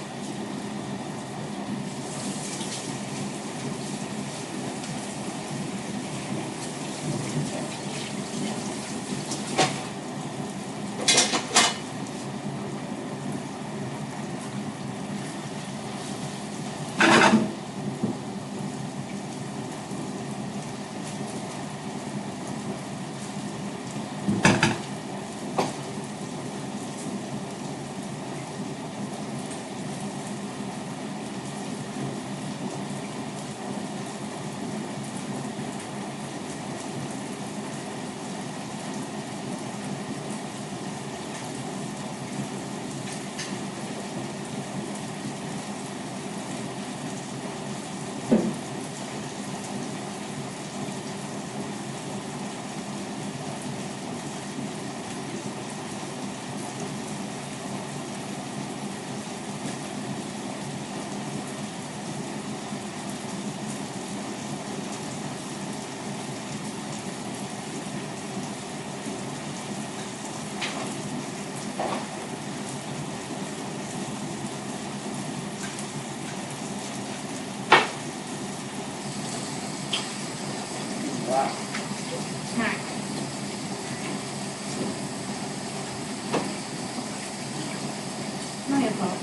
Not your fault.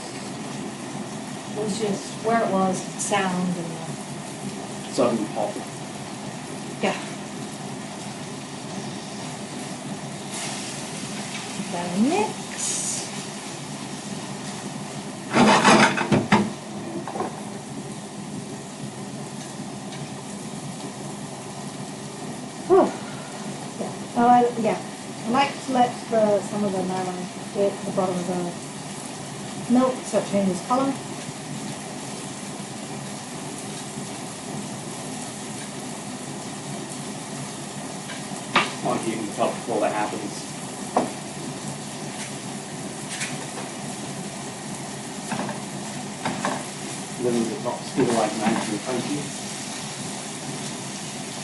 It was just where it was, the sound, and Sudden pop. yeah. Gotta mix. Whew. Yeah. I like to let some of the nylon get to the bottom of the milk so it changes colour. I want to keep the top before that happens. Then the top still like nice and crunchy.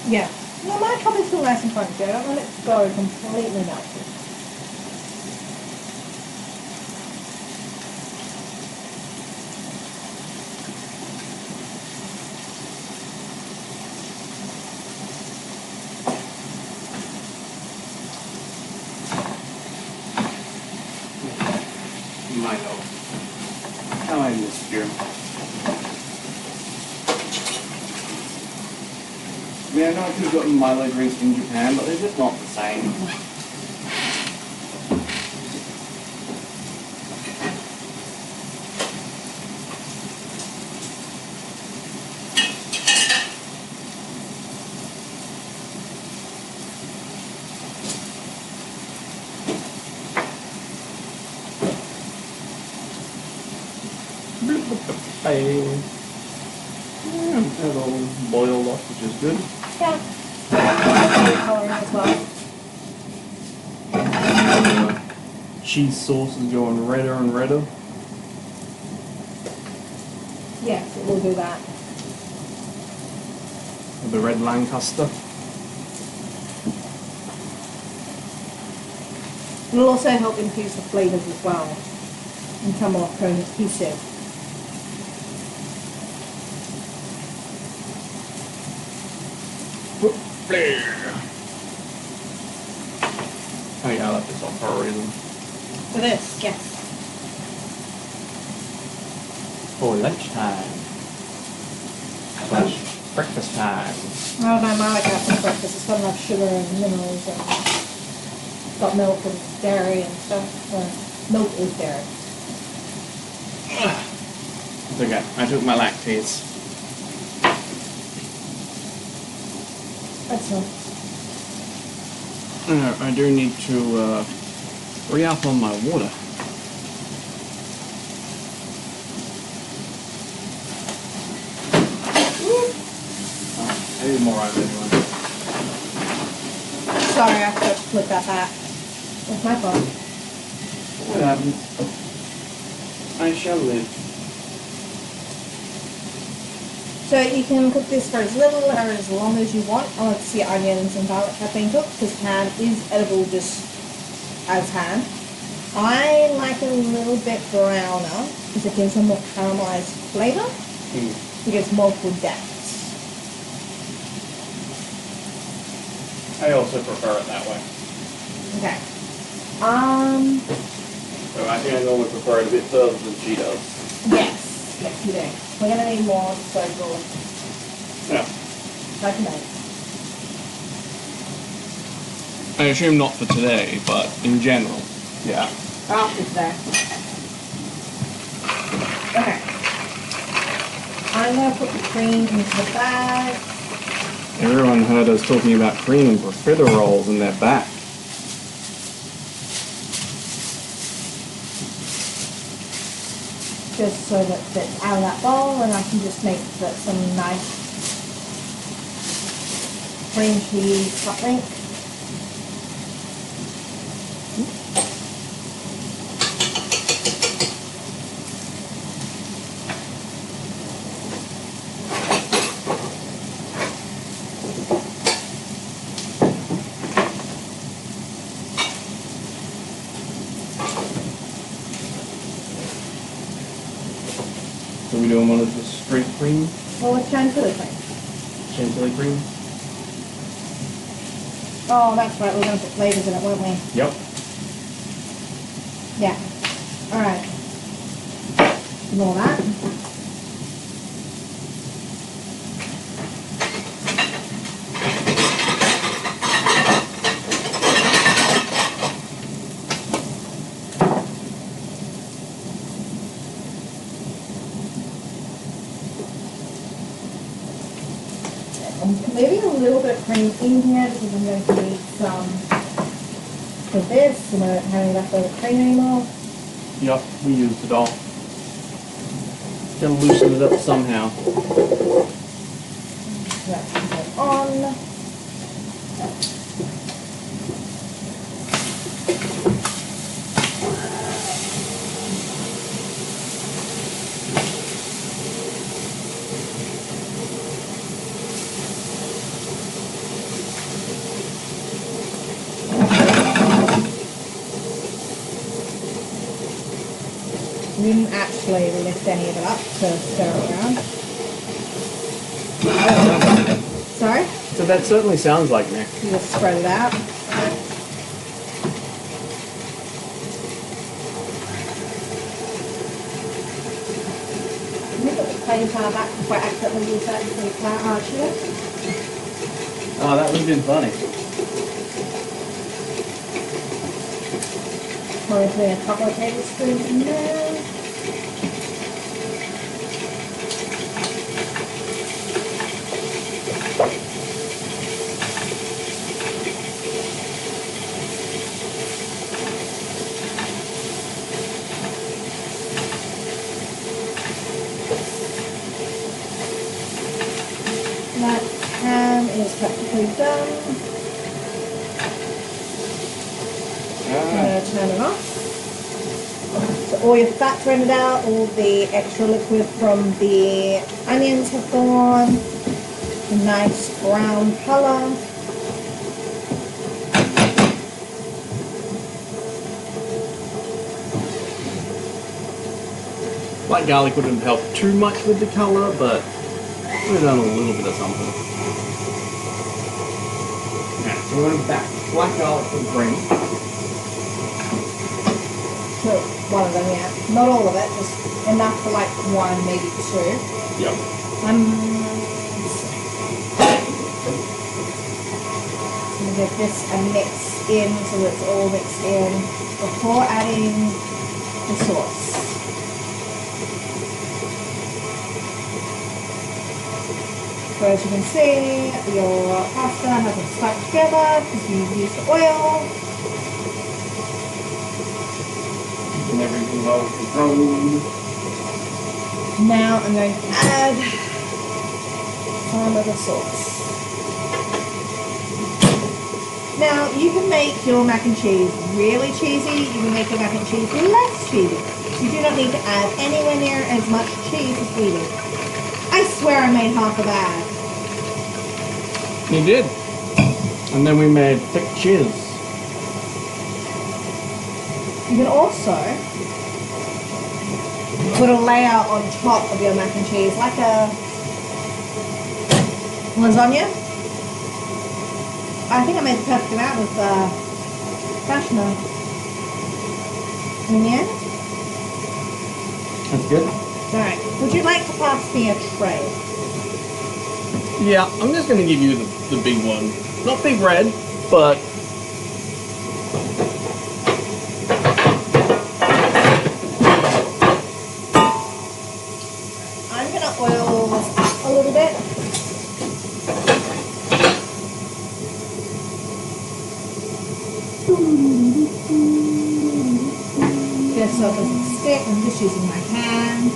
Yeah. No, my top is still nice and crunchy. I don't let it go completely melted. don't know if you've gotten Milo drinks in Japan, but they're just not the same. Yeah, it's all boiled off, which is good. Yeah. Colouring as well. Cheese sauce is going redder and redder. Yes, it will do that. With the red Lancaster. It'll also help infuse the flavours as well and come more cohesive. Oh yeah, I left this on for a reason. For this, yes. For lunchtime. Slash breakfast time. Oh no, I like that for breakfast. It's got enough sugar and minerals and it's got milk and dairy and stuff. Milk is dairy. It's okay. I took my lactase. Excellent. I do need to re-up on my water. I need more iron anyway. Sorry, I forgot to flip that back. It's my fault. What happens? I shall live. So you can cook this for as little or as long as you want. I like to see onions and garlic have been cooked because ham is edible just as ham. I like it a little bit browner because it gives a more caramelized flavour. It gives multiple depths. I also prefer it that way. Okay. So I think I normally prefer it a bit further than she does. Yes. Yes, you do. We're going to need more disposable Yeah. tomatoes. I assume not for today, but in general. Yeah. After today. Okay. I'm going to put the cream into the bag. Everyone heard us talking about cream and profiteroles and they're back. Just so that it's out of that bowl and I can just make some nice cream cheese something. So we doing one of the straight cream? Well, let's chantilly cream. Chantilly cream? Oh, that's right, we're going to put flavours in it, weren't we? Yep. Yeah. Alright. Ignore that. Maybe a little bit of cream in here because I'm going to need some for this and I don't have any leftover cream anymore. Yep, we used it all. Gonna loosen it up somehow. Let's put it on. We didn't actually lift any of it up to stir it around. Sorry? So that certainly sounds like me. You just spread it out. Let me put the plain flour back before I accidentally use that sugar. Oh, that would have been funny. Probably putting a couple of tablespoons in there. That ham is practically done. I'm going to turn it off. So all your fat's rendered out, all the extra liquid from the onions have gone. A nice brown colour. Black garlic wouldn't help too much with the colour, but we've done a little bit of something. Yeah, so we're going to back black garlic for green. So one of them, yeah. Not all of it, just enough for like one, maybe two. Yep. So we get this a mix in so that it's all mixed in before adding the sauce. So as you can see, your pasta hasn't stuck together because you've used the oil. And everything well controlled. Now I'm going to add some of the sauce. Now you can make your mac and cheese really cheesy, you can make your mac and cheese less cheesy. You do not need to add anywhere near as much cheese as we did. I swear I made half a bag. You did. And then we made thick cheese. You can also put a layer on top of your mac and cheese, like a lasagna. I think I made the perfect amount with bechamel in the end. That's good. Alright, would you like to pass me a tray? Yeah, I'm just going to give you the big one. Not big red, but I'm going to oil this up a little bit. Just so it doesn't stick, I'm just using my hand.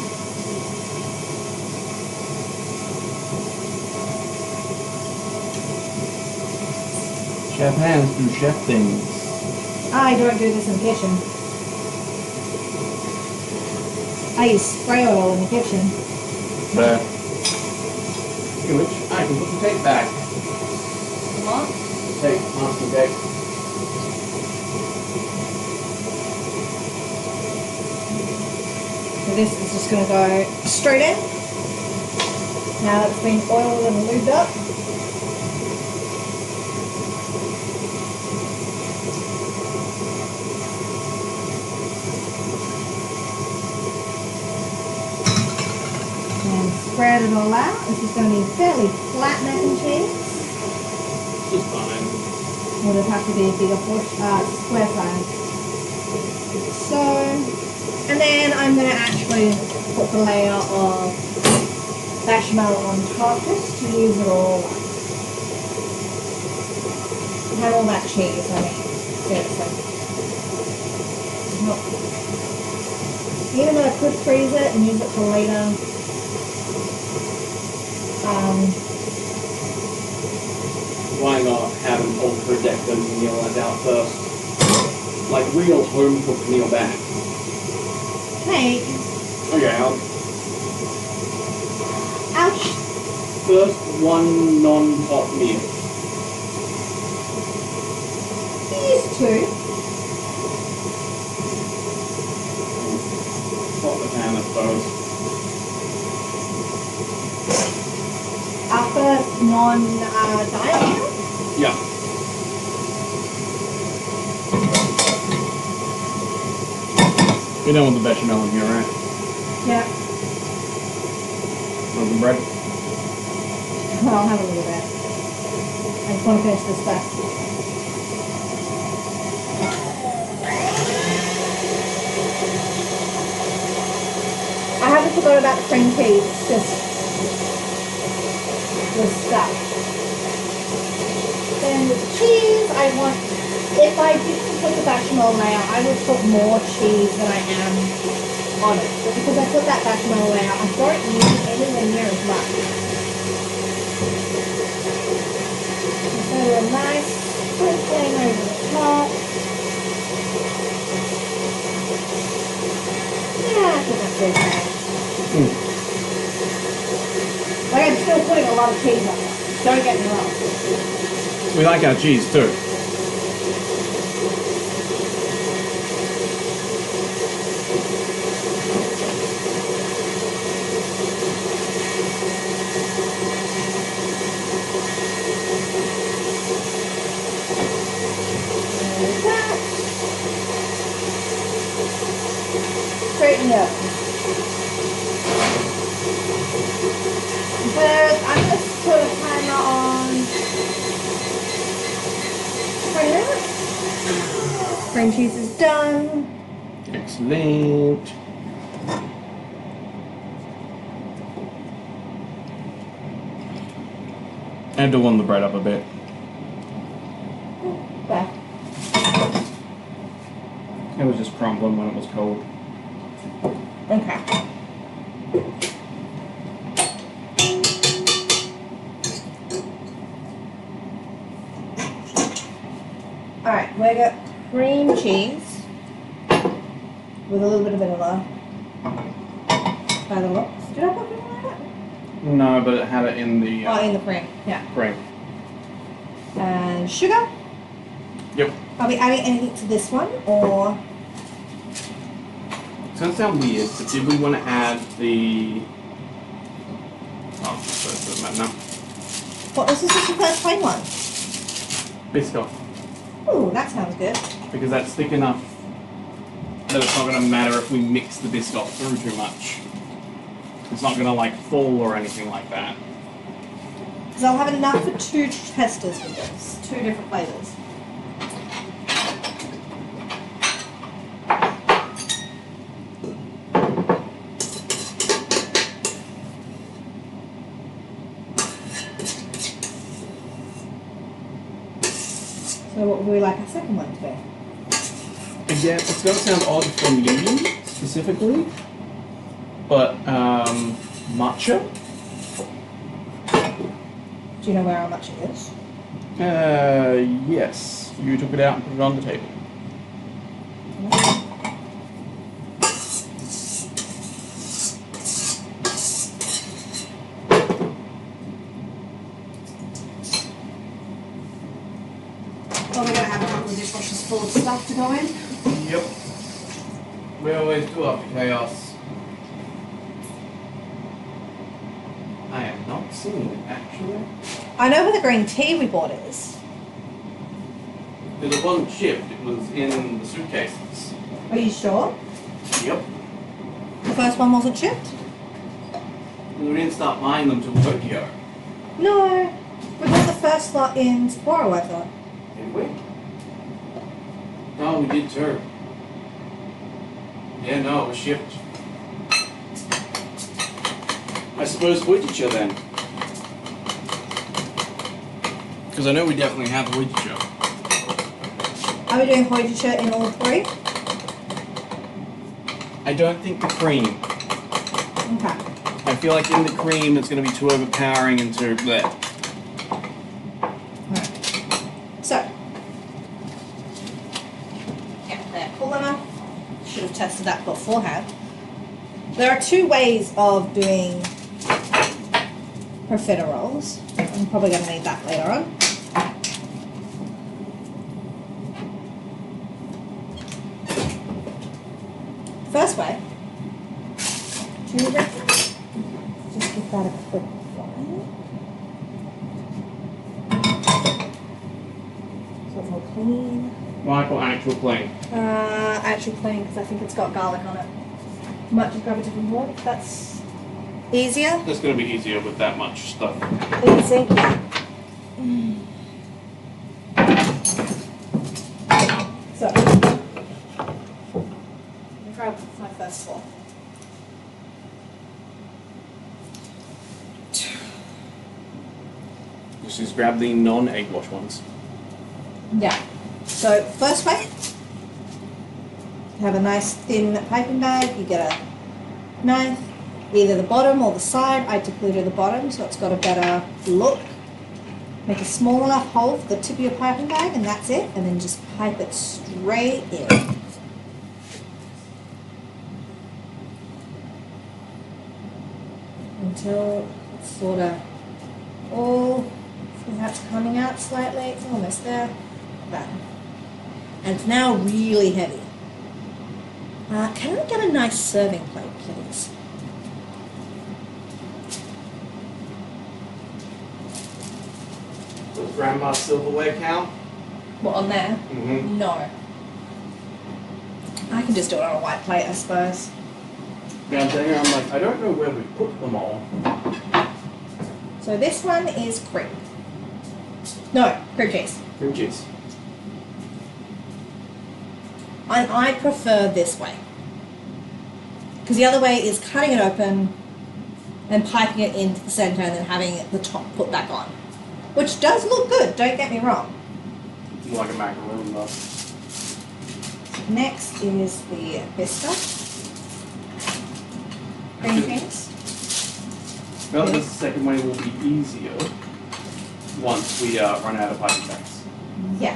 chef hands do chef things. I don't do this in the kitchen. I use spray oil in the kitchen. But in which I can put the tape back. What? Tape, masking tape. So this is just going to go straight in. Now it's been oiled and lubed up. And spread it all out. This is going to be fairly flat mac and cheese. Just fine. Would it have to be a bigger square size? So, and then I'm going to actually put the layer of bechamel on top just to use it all up. And all that cheese, I mean, seriously. Not, even though I could freeze it and use it for later, Why not have an ultra decadent meal as our first, like, real home cooked meal back? hey, Okay, ouch, first one non-pot meal. these two, Pot the pan, I suppose. our first non-diet meal. Yeah. You know with the bechamel in here, right? Yeah, Want some bread? I'll have a little bit. I just want to finish this first. I haven't forgotten about the cream cheese, it's just the stuff. Then with the cheese, I want, if I didn't put the bechamel layer, I would put more cheese than I am on it. But because I put that bechamel layer, I don't need anywhere near as much. So a nice sprinkling over the top. Yeah, I think that's okay. Like I'm still putting a lot of cheese on it. Don't get me wrong. We like our cheese too. Like that. Straighten it up. But I'm going to put a timer on 20 minutes. Cream cheese is done. Excellent. I had to warm the bread up a bit. There. It was just crumbling when it was cold. Okay. Alright, we got cream cheese with a little bit of vanilla. By the looks. Did I put vanilla in it? No, but it had it in the Oh, in the cream, yeah. cream. And sugar. Yep. Are we adding anything to this one, or? It's gonna sound weird, but did we want to add the? Oh, so it doesn't matter now. What, this is just the first plain one? Biscoff, Ooh, that sounds good. because that's thick enough that it's not gonna matter if we mix the Biscoff through too much. It's not gonna like fall or anything like that. Because I'll have enough for 2 testers with this. 2 different flavors. So what would we like our second one to be? Again, it's gonna sound odd for me specifically, but matcha. Do you know where our matcha is? Yes. You took it out and put it on the table. Well, we're going to have a couple of dishwashers full of stuff to go in. Yep. We always do after chaos. I am not seeing it actually. I know where the green tea we bought is. Because it wasn't shipped, it was in the suitcases. Are you sure? Yep. The first one wasn't shipped? We didn't start buying them till Tokyo. No. We bought the first lot in Sapporo, I thought. Did we? No, we did too. Yeah, no, it was shipped. I suppose Wichita then. Because I know we definitely have Wichita. Are we doing hojicha in all 3? I don't think the cream. Okay. I feel like in the cream it's going to be too overpowering and too bleh. Alright. So. Get that cooler. Should have tested that beforehand. There are 2 ways of doing profiteroles. I'm probably going to need that later on. First way, do you reckon? Just give that a quick fry. So it's all clean. Michael, actual plain. Actually clean because I think it's got garlic on it. Might just grab a different board if that's easier. That's going to be easier with that much stuff. Easy. grab my first four. Just grab the non-egg wash ones. Yeah. So first way, have a nice thin piping bag. You get a knife, either the bottom or the side. I typically do the bottom, so it's got a better look. Make a small enough hole for the tip of your piping bag, and that's it. And then just pipe it straight in. Until it's sort of all, see how it's coming out slightly, it's almost there. That. And it's now really heavy. Can I get a nice serving plate, please? Does Grandma's silverware count? What, on there? Mm-hmm. No. I can just do it on a white plate, I suppose. Yeah, I'm saying, I'm like, I don't know where we put them all. So this one is cream. No, cream cheese. Cream cheese. And I prefer this way. Because the other way is cutting it open and piping it into the centre and then having the top put back on. Which does look good, don't get me wrong. More like a macaroon though. Next is the Vista. Cream cheese. Well, the second way will be easier once we run out of piping bags. Yeah.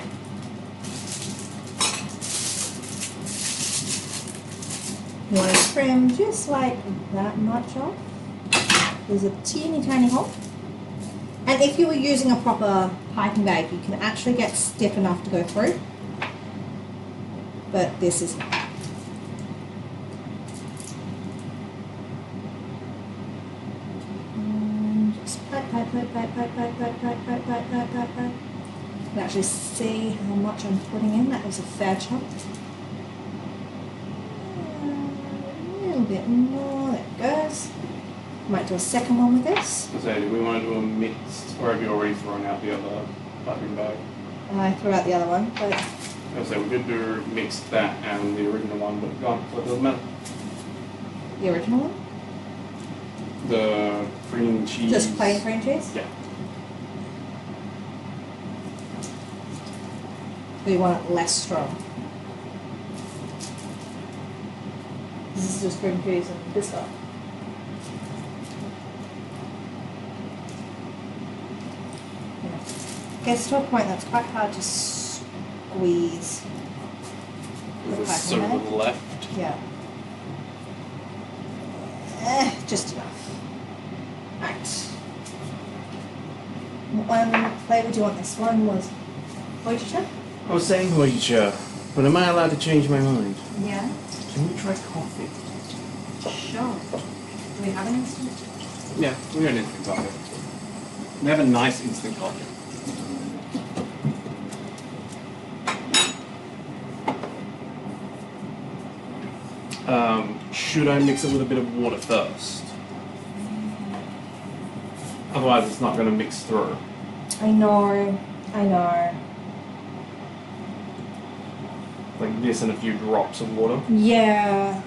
You want to trim just like that much off. There's a teeny tiny hole. And if you were using a proper piping bag, you can actually get stiff enough to go through. But this is not. Just pipe. You can actually see how much I'm putting in. That was a fair chunk. A little bit more. There it goes. Might do a second one with this. So, do we want to do a mixed, or have you already thrown out the other piping bag? I threw out the other one, but I say we could do mix that and the original one, but it's gone, so it doesn't matter. the original one? The cream cheese. Just plain cream cheese? Yeah. We want it less strong. This is just cream cheese and this stuff. Gets to a point that's quite hard to squeeze. Is this sort of to the left? Yeah. Just enough. Right. What flavour do you want? This one was Hojicha? I was saying Hojicha, but am I allowed to change my mind? Yeah. Can we try coffee? Sure. Do we have an instant? Yeah, we got an instant coffee. We have a nice instant coffee. Should I mix it with a bit of water first? Otherwise it's not going to mix through. I know. Like this and a few drops of water. Yeah.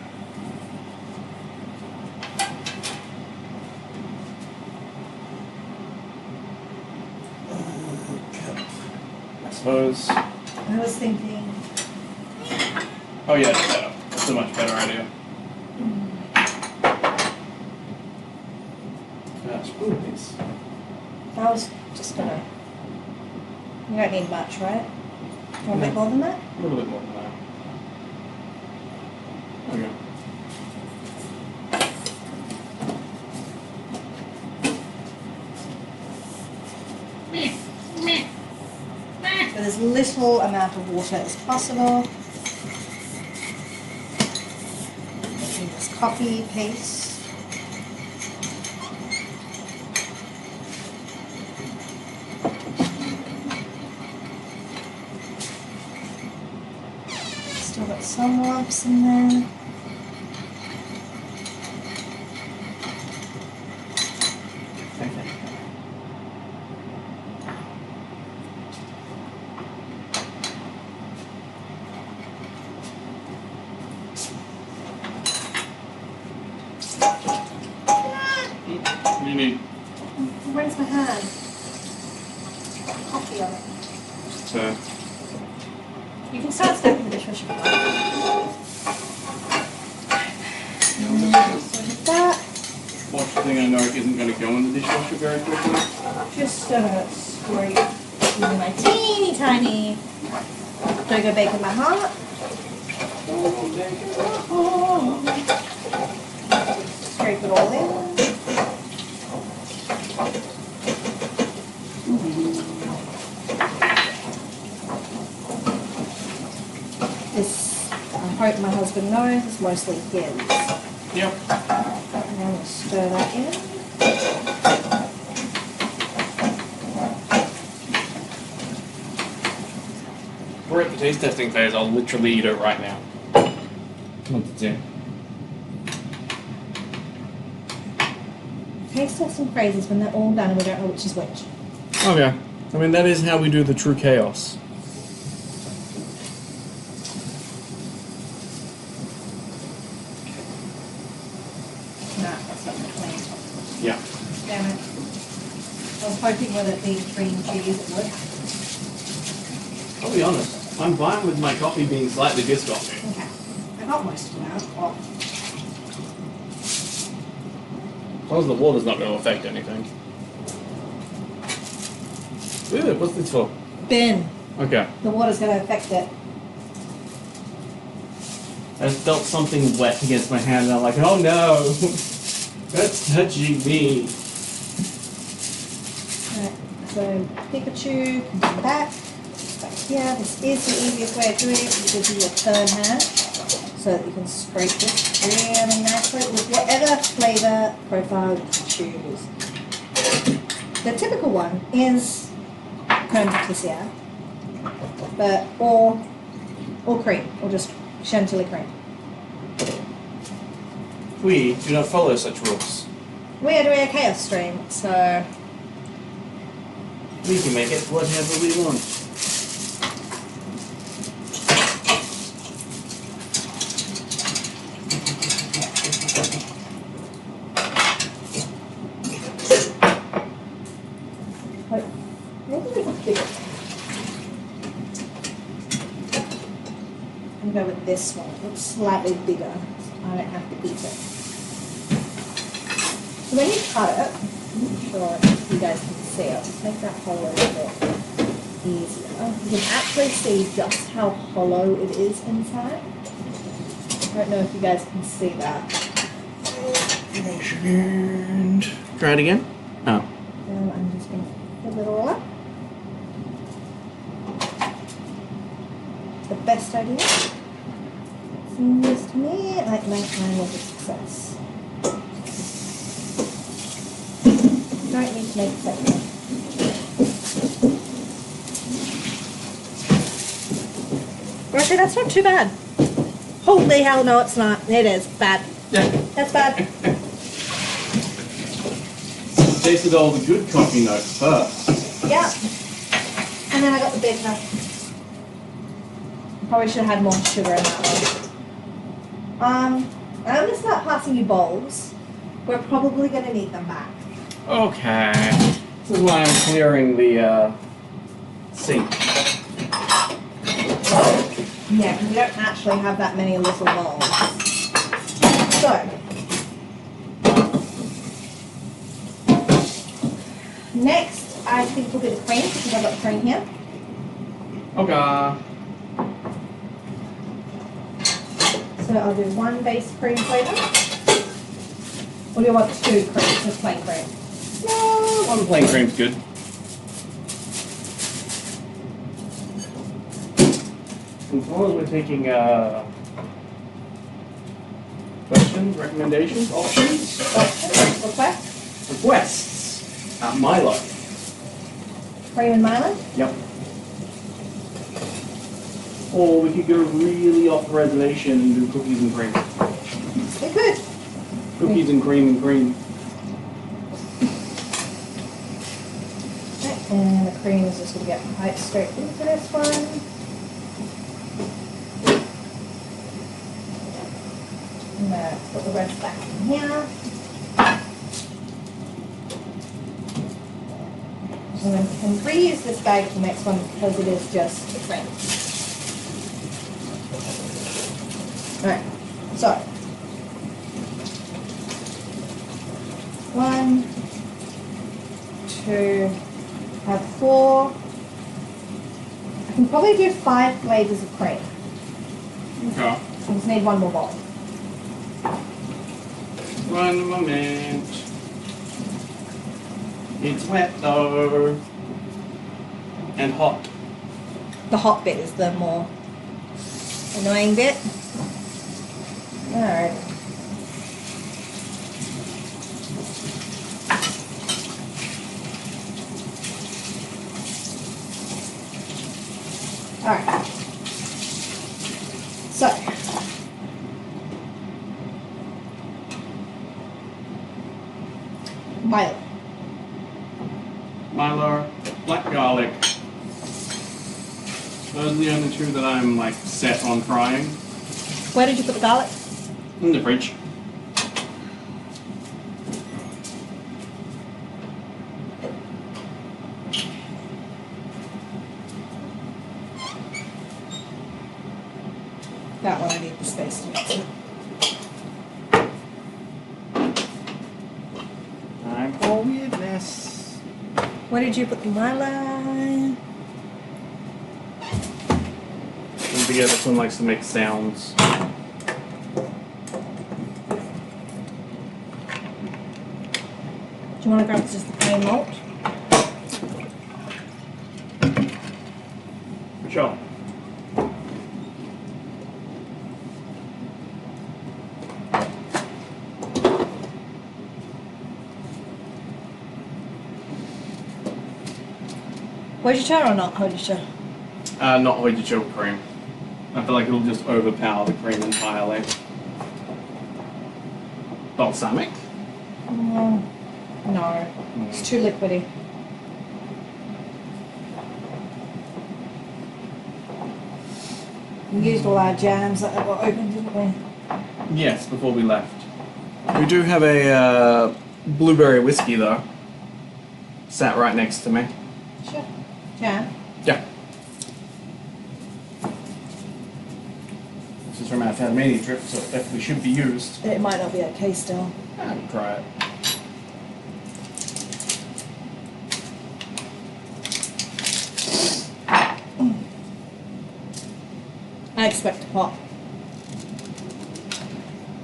I suppose. I was thinking. Oh yeah, that's better. That's a much better idea. Spoon this. I was just gonna. You don't need much, right? You want a bit more than that? A little bit more than that. Okay. With as little amount of water as possible. Making this coffee paste. Still got some lumps in there. you need? Where's my hand? Coffee on it. So, You can start stacking the dishwasher if you like. So that, watch the thing I know isn't going to go in the dishwasher very quickly. just gonna scrape using my teeny tiny Dogo Bacon My Heart. Scrape it all in. This, I hope my husband knows, is mostly his. Yep. And then we'll stir that in. We're at the taste testing phase. I'll literally eat it right now. Once it's in. Taste testing phrases when they're all done and we don't know which is which. Okay. I mean, that is how we do the true chaos. Nah, that's not clean. Yeah. Damn it. I was hoping with it being cream cheese it would. I'll be honest. I'm fine with my coffee being slightly viscous. Okay. I got most of it now. Oh. As long as the water's not going to affect anything. Ooh, what's this for? Bin. Okay. The water's going to affect it. I just felt something wet against my hand and I'm like, oh no! That's touching me. Right. So Pikachu can come back. Back here. This is the easiest way of doing it. You give you your third hand so that you can scrape this really nicely with whatever flavour profile you choose. The typical one is creme patisserie, but or cream, or just chantilly cream. We do not follow such rules. We are doing a chaos stream, so We can make it whatever we want. maybe we can bigger. I'm going to go with this one. It's slightly bigger, so I don't have to eat it. So when you cut it, I'm not sure if you guys can see it. Let's make that hole a little bit easier. You can actually see just how hollow it is inside. I don't know if you guys can see that. And try it again. Oh. And I'm just going to fill it all up. The best idea. Seems to me like my time was a success. Don't need to make a second one. Actually, that's not too bad. Holy hell, no, it's not. It is bad. That's bad. Tasted all the good coffee notes first. Yeah. And then I got the bitter. Probably should have had more sugar in that one. I'm going to start passing you bowls. We're probably going to need them back. Okay. This is why I'm clearing the sink. Yeah, because we don't actually have that many little bowls. So, next I think we'll do the cream because I've got cream here. Okay. So I'll do one base cream flavour. Or do you want two creams, just plain cream? No, one plain cream's good. As long as we're taking questions, recommendations, options, Options, request, requests. Milo. cream and Milo. Yep. Or we could go really off the reservation and do cookies and cream. We could. Cookies and cream and cream. Okay, and the cream is just going to get right straight into this one. And put the rest back in here. And then can reuse this bag for the next one because it is just the cream. Alright, so 1, 2, have 4. I can probably do 5 flavors of cream. Okay. I just need one more bowl. One moment. It's wet though. And hot. The hot bit is the more annoying bit. Alright. Alright. So. Milo. Milo, black garlic. Those are the only two that I'm like set on trying. Where did you put the garlic? In the fridge. That one I need the space to mix it. Time for weirdness. Where did you put the Milo? And together, this one likes to make sounds. Do you want to grab just the plain malt? Sure. Hojicha or not hojicha? Not hojicha cream. I feel like it'll just overpower the cream entirely. Balsamic? No, it's too liquidy. We used all our jams that got open, didn't we? Yes, before we left. We do have a blueberry whiskey though. Sat right next to me. Sure. Jam? Yeah. This is from our Tasmania trip, so it definitely should be used. It might not be okay still. I'll try it. I expect a pot.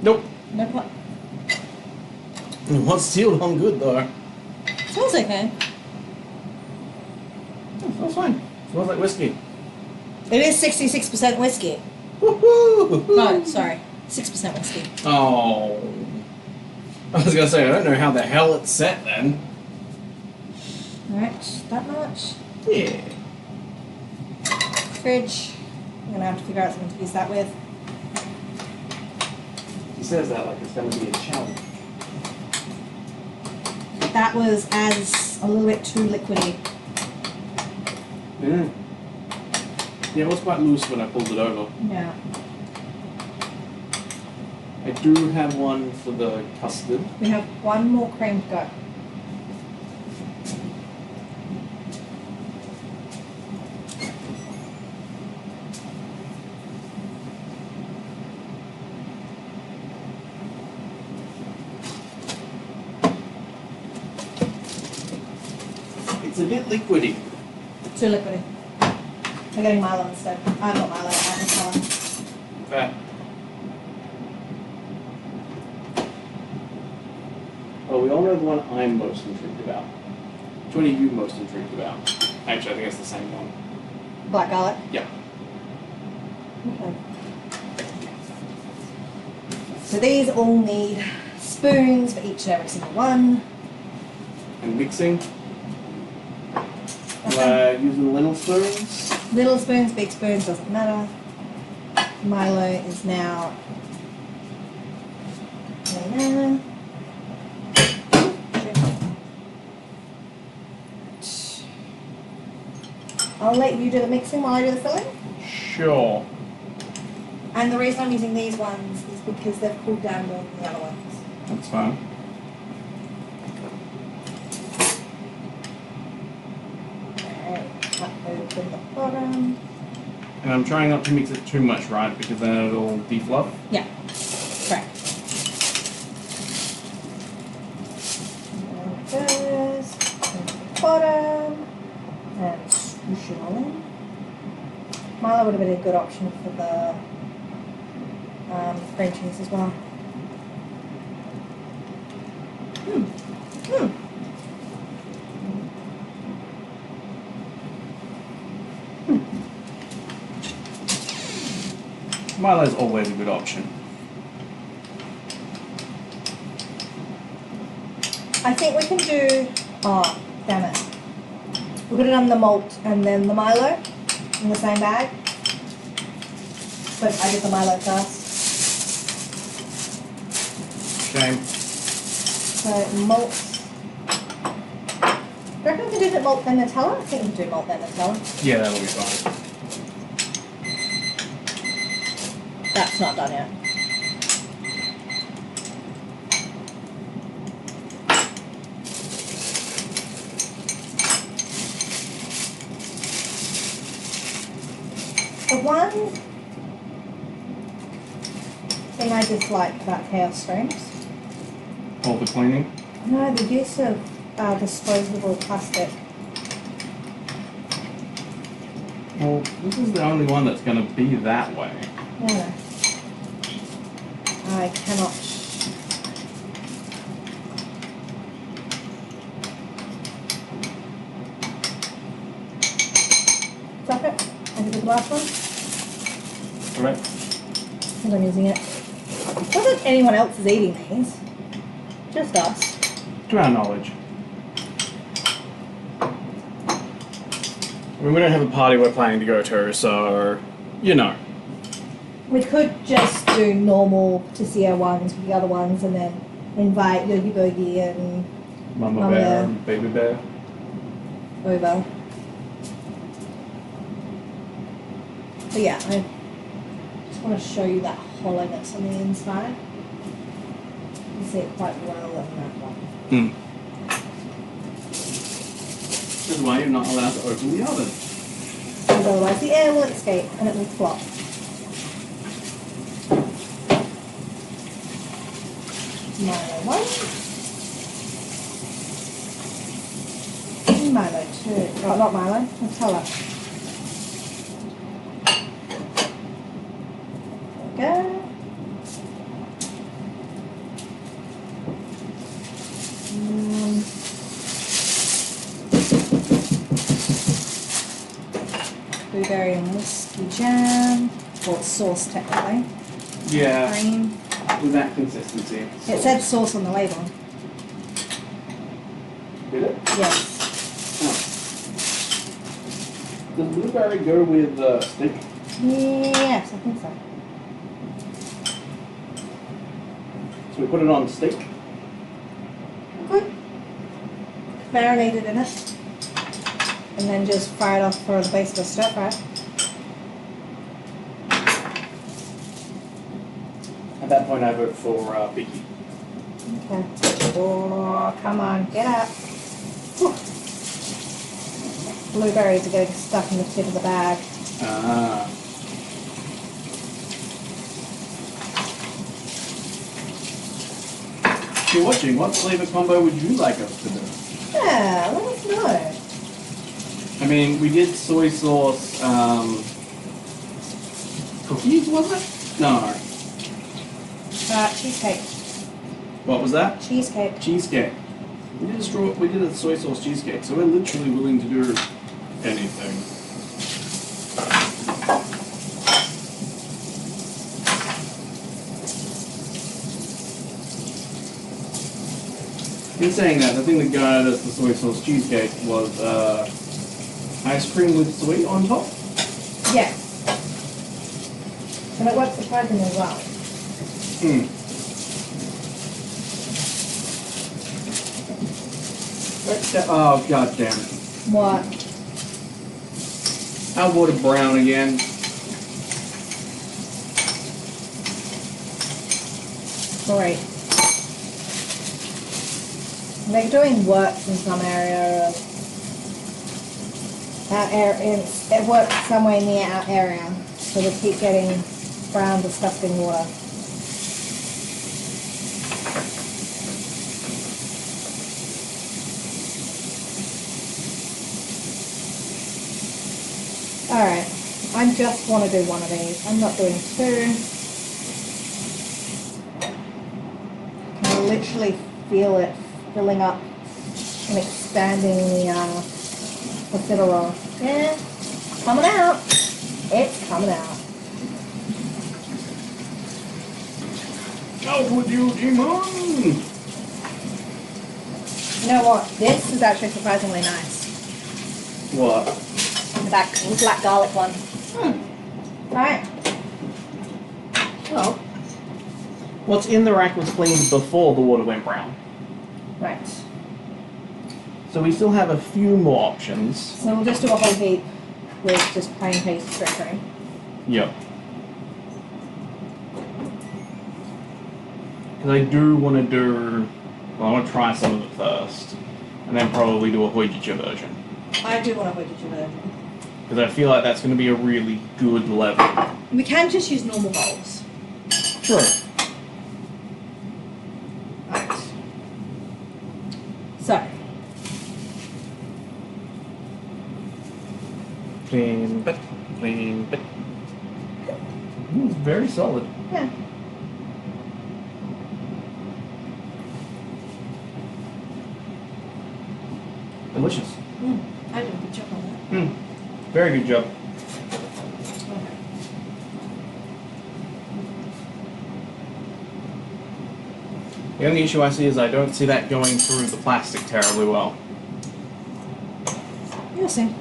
Nope. No pot. What's sealed on good though? Smells okay. Oh, smells fine. Smells like whiskey. It is 66% whiskey. Woohoo! No, sorry. 6% whiskey. Oh. I was gonna say, I don't know how the hell it's set then. Alright, that much. Yeah. Fridge. I'm gonna have to figure out something to use that with. He says that like it's gonna be a challenge. That was as a little bit too liquidy. Yeah. Yeah, it was quite loose when I pulled it over. Yeah. I do have one for the custard. We have one more cream to go. It's a bit liquidy. Too liquidy. I'm getting Milo instead. I'm not Milo, I'm Colin. Fair. Well, we all know the one I'm most intrigued about. Which one are you most intrigued about? Actually, I think it's the same one. Black garlic. Yeah. Okay. So these all need spoons for each and every single one. And mixing. Okay. Using little spoons. Little spoons, big spoons, doesn't matter. Milo is now there. I'll let you do the mixing while I do the filling. Sure. And the reason I'm using these ones is because they've cooled down more than the other ones. That's fine. And I'm trying not to mix it too much, right? Because then it'll defluff. Yeah, correct. There it goes. Into the bottom. And swoosh it all in. Milo would have been a good option for the cream cheese as well. Milo's always a good option. I think we can do. Oh, damn it. We could have done the malt and then the Milo in the same bag. But I did the Milo first. Shame. So malt. Do you reckon we can do the malt then Nutella? I think we can do malt then Nutella. Yeah, that'll be fine. That's not done yet. The one thing I dislike about chaos streams, All the cleaning. no, the use of disposable plastic. Well, this is the only one that's going to be that way. Yeah. I cannot. Stop it. I did the last one. Correct? Because I'm using it. Not that anyone else is eating these. Just us. To our knowledge. I mean, we don't have a party we're planning to go to, so, you know. We could just do normal patisserie ones with the other ones and then invite Yogi Bogi and Mama Mama Bear Bear. and Baby Bear. over. But yeah, I just want to show you that hollowness on the inside. You can see it quite well in that one. This is why you're not allowed to open the oven. Because otherwise the air will escape and it will flop. Milo 1. And Milo 2. Oh, not Milo, Nutella. There we go. Blueberry and whiskey jam, or it's sauce technically. Yeah, Cream. with that consistency. It said sauce on the label. Did it? Yes. Oh. Does blueberry go with steak? Yes, I think so. So we put it on steak? Good. Marinate it in it. And then just fry it off for the base of a stir fry. At that point I vote for Vicky. Okay. Oh, come on, get up. Whew. Blueberries are getting stuck in the tip of the bag. Ah. If you're watching, what flavor combo would you like us to do? Yeah, let us know. I mean, we did soy sauce cookies, was it? No. Cheesecake. What was that? Cheesecake. Cheesecake. We did a soy sauce cheesecake, so we're literally willing to do anything. In saying that, the thing that guided us to soy sauce cheesecake was ice cream with sweet on top. Yes. And it worked surprisingly well. Oh, god damn it. What? I voted brown again. Great. They're doing works in some area of It works somewhere near our area, so we keep getting brown, disgusting water. Alright, I just want to do one of these. I'm not doing two. I literally feel it filling up and expanding the profiterole. Yeah, coming out. It's coming out. Go with you, Jimon! You know what? This is actually surprisingly nice. What? The black garlic one. Alright. Well, what's in the rack was cleaned before the water went brown. Right. So we still have a few more options. So we'll just do a whole heap with just plain pastry. Yep. Because I do want to do... Well, I want to try some of it first. And then probably do a hoijicha version. I do want to hoijicha version. Because I feel like that's going to be a really good level. We can just use normal bowls. Sure. Right. So. Clean bit. Clean bit. It's very solid. Yeah. Delicious. I did a good job on that. Very good job. Okay. The only issue I see is I don't see that going through the plastic terribly well. You'll see.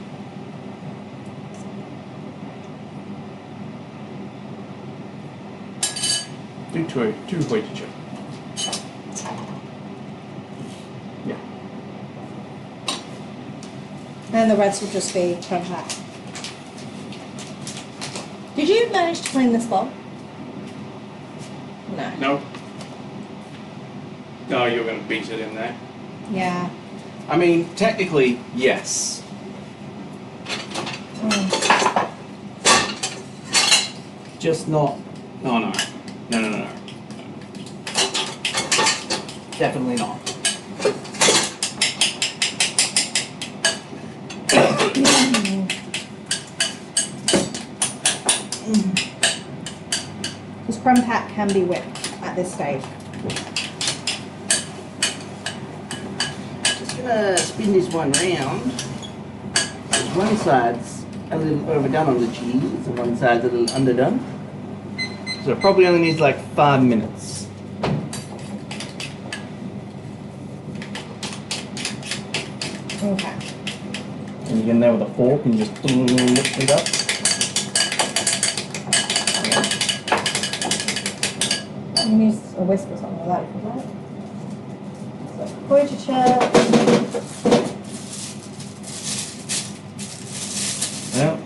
Do two hoijicha. Yeah. And the rest will just be from that. Did you manage to clean this bowl? No. No. No, you're going to beat it in there. Yeah. I mean, technically, yes. Just not... Oh, no. No. Definitely not. This crumb pack can be whipped at this stage. Just gonna spin this one round. One side's a little overdone on the cheese, and one side's a little underdone. So it probably only needs like 5 minutes. Okay. And you get in there with a fork and just lift it up. You can use a whisk or something like that if you like. So, hoijicha. Yeah.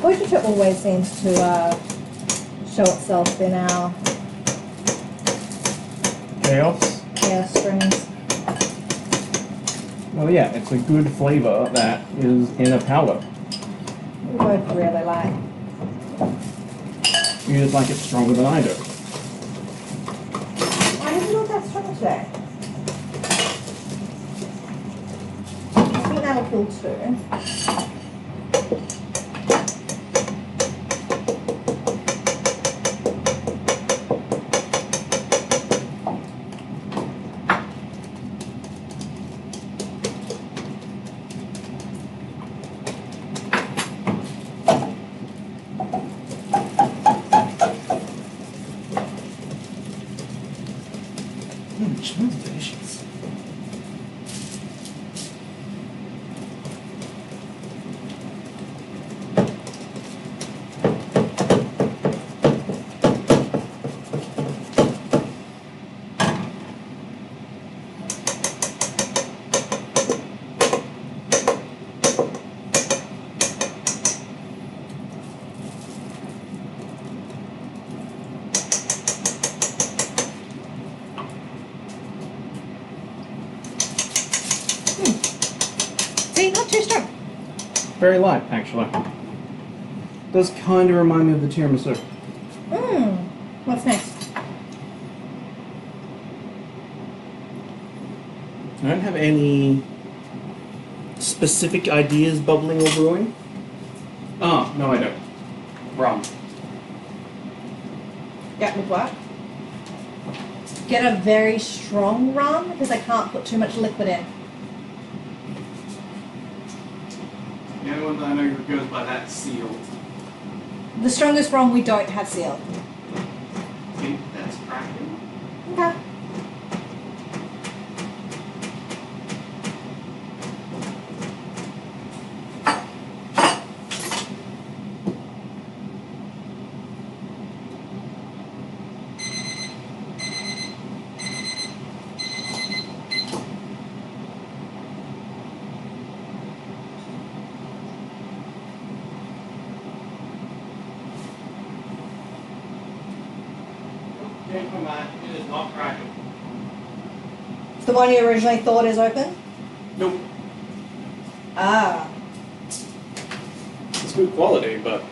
Hoijicha always seems to show itself in our Chaos. strings. Well, yeah, it's a good flavor that is in a powder. We both really like. You just like it stronger than I do. I didn't know that's strong today. I think that'll kill two. It smells delicious. very light, actually. Does kind of remind me of the tiramisu. What's next? I don't have any specific ideas bubbling or brewing. Oh, no I don't. Rum. That would work. Get a very strong rum because I can't put too much liquid in. The only one that I know who goes by that sealed. The strongest rum we don't have sealed. See, that's cracking. Okay. Change my mind, it is not cracking. It's the one you originally thought is open? Nope. Ah. It's good quality, but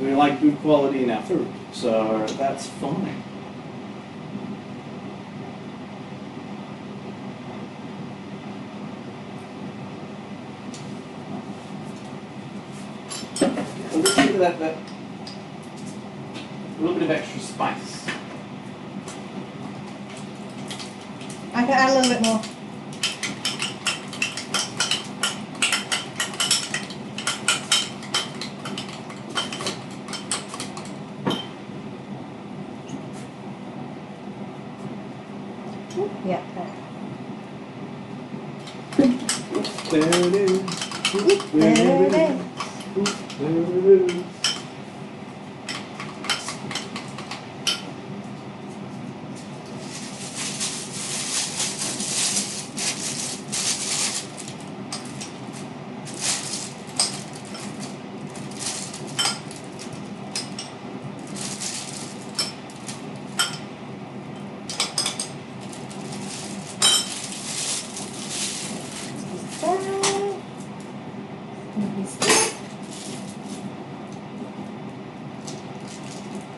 we like good quality in our food, so that's fine. A little bit of that a little bit of extra spice. I can add a little bit more. Yeah. There it is. There it is. There it is.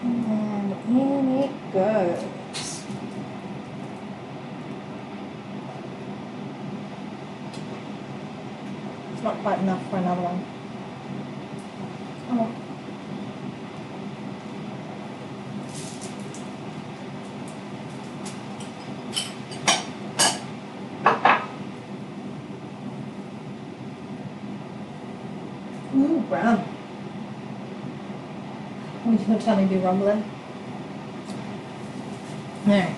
And in it goes. It's not quite enough for another one. Oh. Ooh, brown. What are you going to tell me to be rumbling? Alright.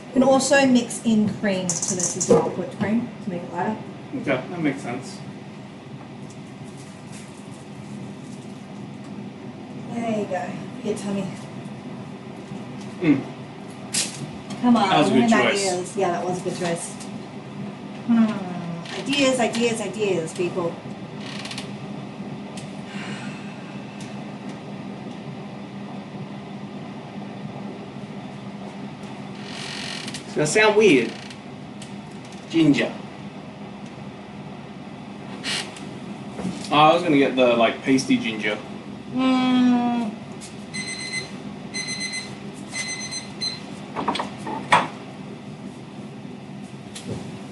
You can also mix in cream to this as well, whipped cream, to make it lighter. Okay, that makes sense. There you go. For your tummy. Mm. Come on, That was a good and choice. ideas. Yeah, that was a good choice. Ideas, ideas, ideas, people. It's gonna sound weird. Ginger. Oh, I was gonna get the like pasty ginger.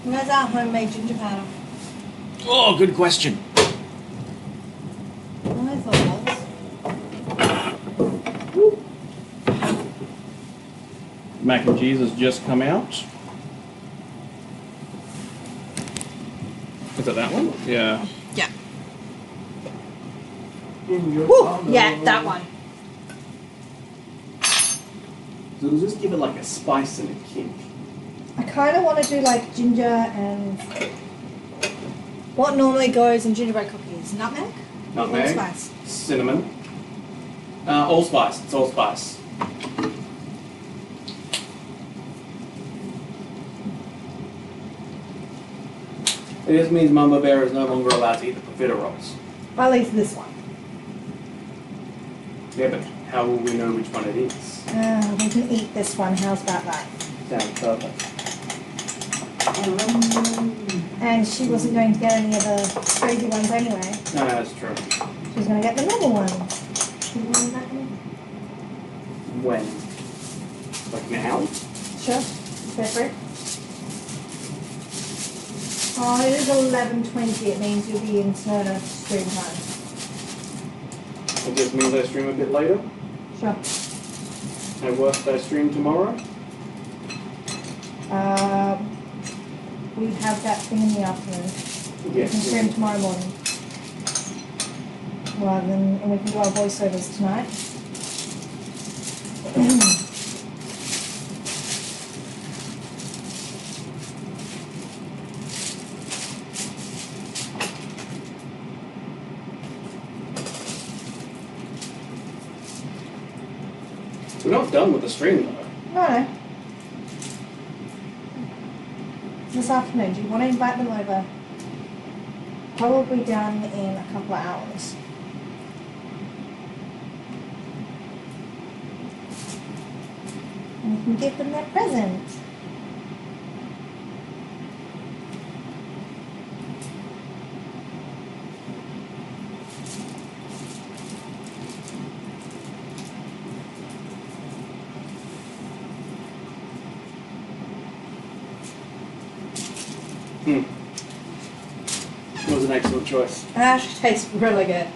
Where's our homemade ginger powder? Oh, good question. Oh, I thought it was. Mac and cheese has just come out. Is it that one? Yeah. Yeah. Woo! Yeah, that one. So it'll just give it like a spice and a kick. I kind of want to do like ginger and what normally goes in gingerbread cookies? Nutmeg? Nutmeg. Allspice. Cinnamon. Allspice. It's allspice. It just means Mama Bear is no longer allowed to eat the profiteroles. At least this one. Yeah, but how will we know which one it is? We can eat this one. How's about that? Sounds perfect. And she wasn't going to get any of the crazy ones anyway. No, that's true. She was going to get the normal ones. Do you want that one? When? Like now? Sure. Feel free. Oh, it is 11:20. It means you'll be into stream time. It just means I stream a bit later. Sure. At worst, I stream tomorrow. We have that thing in the afternoon. We can stream tomorrow morning. Rather than, and we can do our voiceovers tonight. We're not done with the stream though. No. This afternoon, do you want to invite them over? Probably done in a couple of hours. And you can give them their present. It was an excellent choice. It actually tastes really good.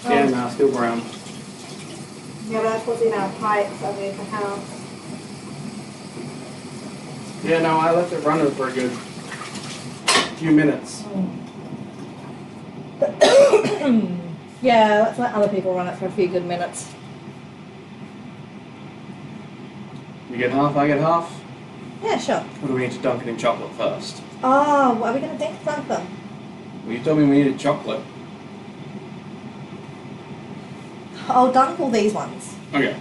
Yeah, no, still brown. Yeah, but that's what's in our pipes underneath the house. Yeah, no, I left it running for a good few minutes. Yeah, let's let other people run it for a few good minutes. You get half, I get half. Yeah, sure. Or do we need to dunk it in chocolate first? Oh, what are we going to dunk them? Well, you told me we needed chocolate. I'll dunk all these ones. Okay.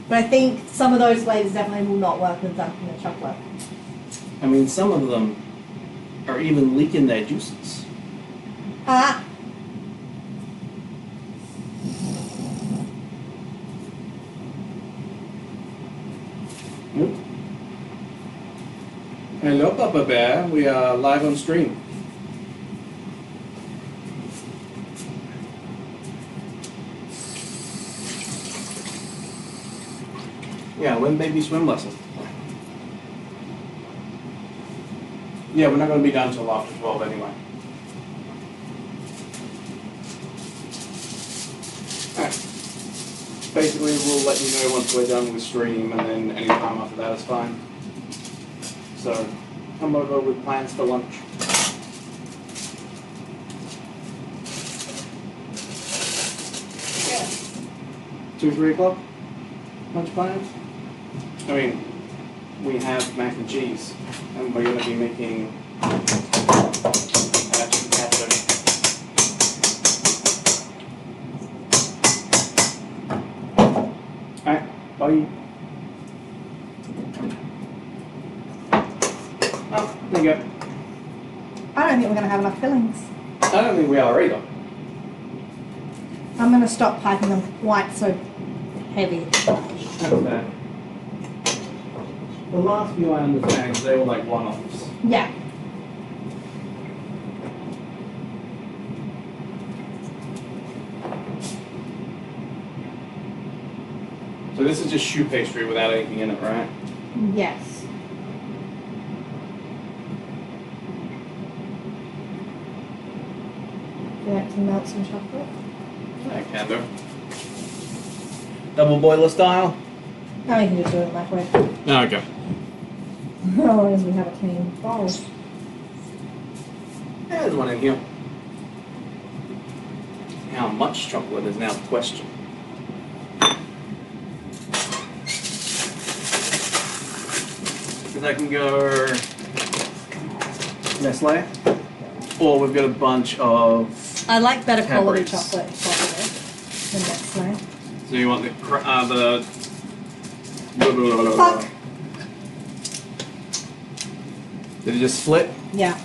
But I think some of those flavors definitely will not work with dunking the chocolate. I mean, some of them are even leaking their juices. Ah! Hello, Papa Bear. We are live on stream. Yeah, when baby swim lesson? Yeah, we're not going to be done till after 12 anyway. Alright. Basically, we'll let you know once we're done with stream, and then any time after that is fine. So, come over with plans for lunch. Yeah. 2, 3 o'clock? Lunch plans? I mean, we have mac and cheese, and we're going to be making chicken katsu. Alright, bye. Oh, there you go. I don't think we're going to have enough fillings. I don't think we are either. I'm going to stop piping them quite so heavy. That's fair. The last few I understand, they were like one-offs. Yeah. So this is just choux pastry without anything in it, right? Yes. Do you like to melt some chocolate? I can do. Double boiler style? No, you can just do it in the microwave. Okay. As long as we have a clean bowl. There's one in here. How much chocolate is now the question. Because I can go Nestle, or we've got a bunch of. I like better quality Cadbury's. chocolate if possible than Nestle. So you want the Fuck. Did it just split? Yeah.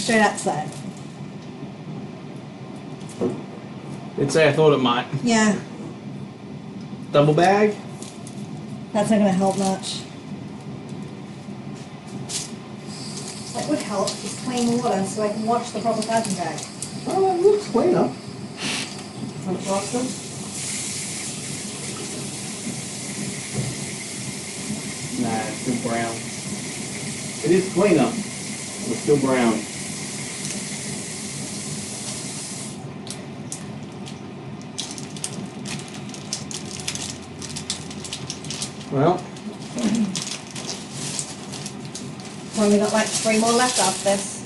straight outside. Did say I thought it might. Yeah, Double bag? that's not going to help much. What would help is clean water so I can wash the proper plastic bag. Oh, it looks cleaner. Want to wash them? Nah, it's still brown. It is cleaner. It's still brown. Well, We've only got like 3 more left after this.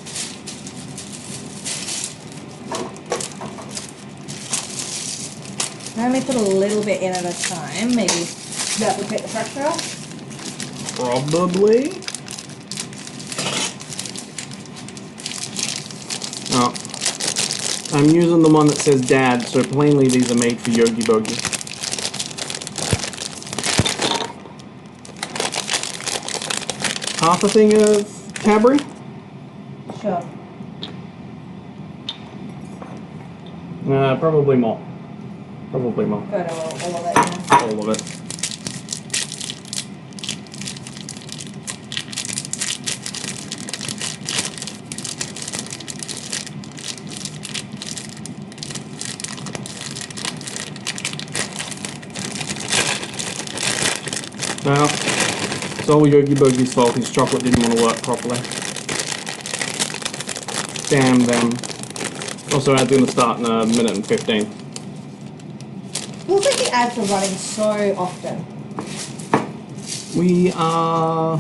I only put a little bit in at a time, maybe that would take the pressure off. probably. Oh. I'm using the one that says Dad, so plainly these are made for Yogi Bogi. Half a thing of Cadbury? Sure. Probably more. Probably more. Go to all of it, yeah. All of it. Well, it's all Yogi Bogi's fault. His chocolate didn't want to work properly. Damn them. Also, ads going to start in a minute and 15. Feels like the ads are running so often. We are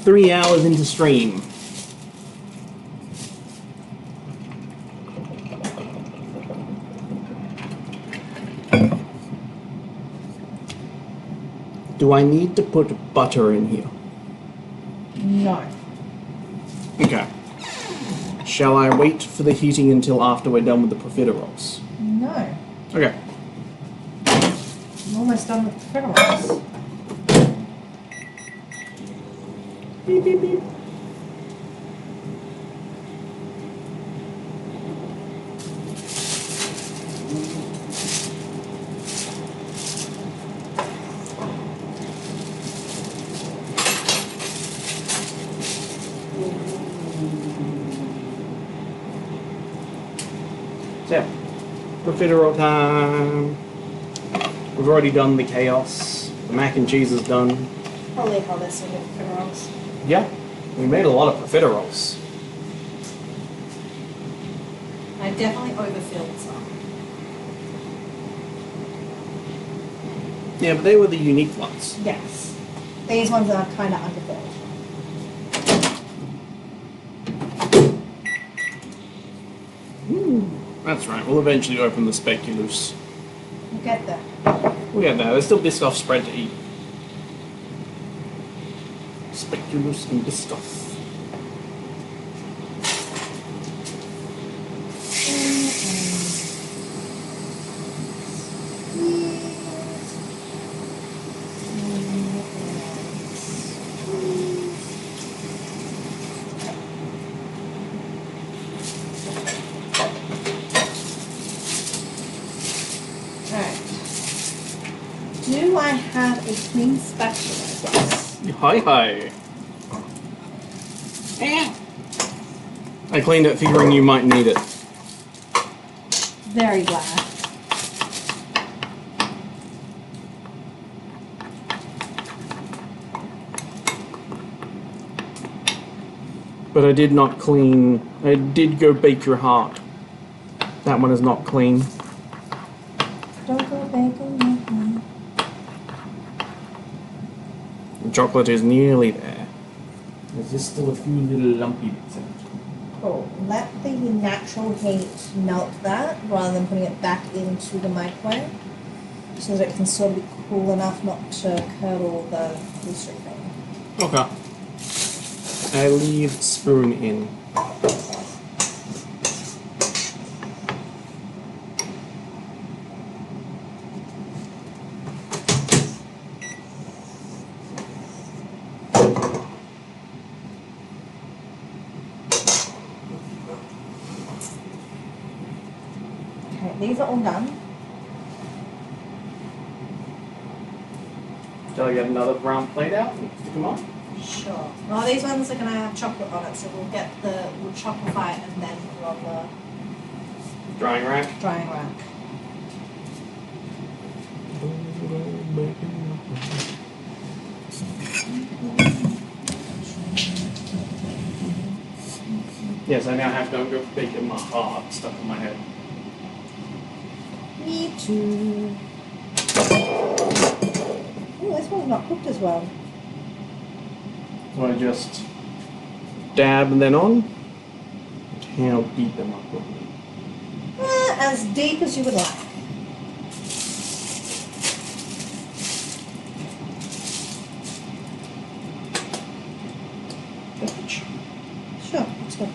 3 hours into stream. Do I need to put butter in here? No. Okay. Shall I wait for the heating until after we're done with the profiteroles? No. Okay. I'm almost done with the fritter rolls. Beep, beep, beep. So, profiterole time. We've already done the chaos. The mac and cheese is done. Holy hell, there's so many fritter rolls. Yeah, we made a lot of profiteroles. I definitely overfilled some. Yeah, but they were the unique ones. Yes. These ones are kind of underfilled. That's right, we'll eventually open the speculoos. We'll get there. We'll get there, there's still Biscoff spread to eat. Speculoos and Biscoff. Do I have a clean spatula? Yes. Hi hi. I cleaned it figuring you might need it. Very glad. But I did not clean. I did go bake your heart. That one is not clean. Don't go baking with me. The chocolate is nearly there. There's just still a few little lumpy bits in it. Cool. Let the natural heat melt that rather than putting it back into the microwave so that it can sort of be cool enough not to curdle the pastry thing. Okay. I leave spoon in. Okay, these are all done. Shall I get another brown plate out and stick them on? Sure. Well, these ones are going to have chocolate on it, so we'll chocolify it and then put it on the Drying rack. drying rack. Yes, I now have to go bacon my heart stuck in my head. Me too. Oh, this one's not cooked as well. So I just dab and then on. How deep am I cooking? As deep as you would like. Sure, that's good.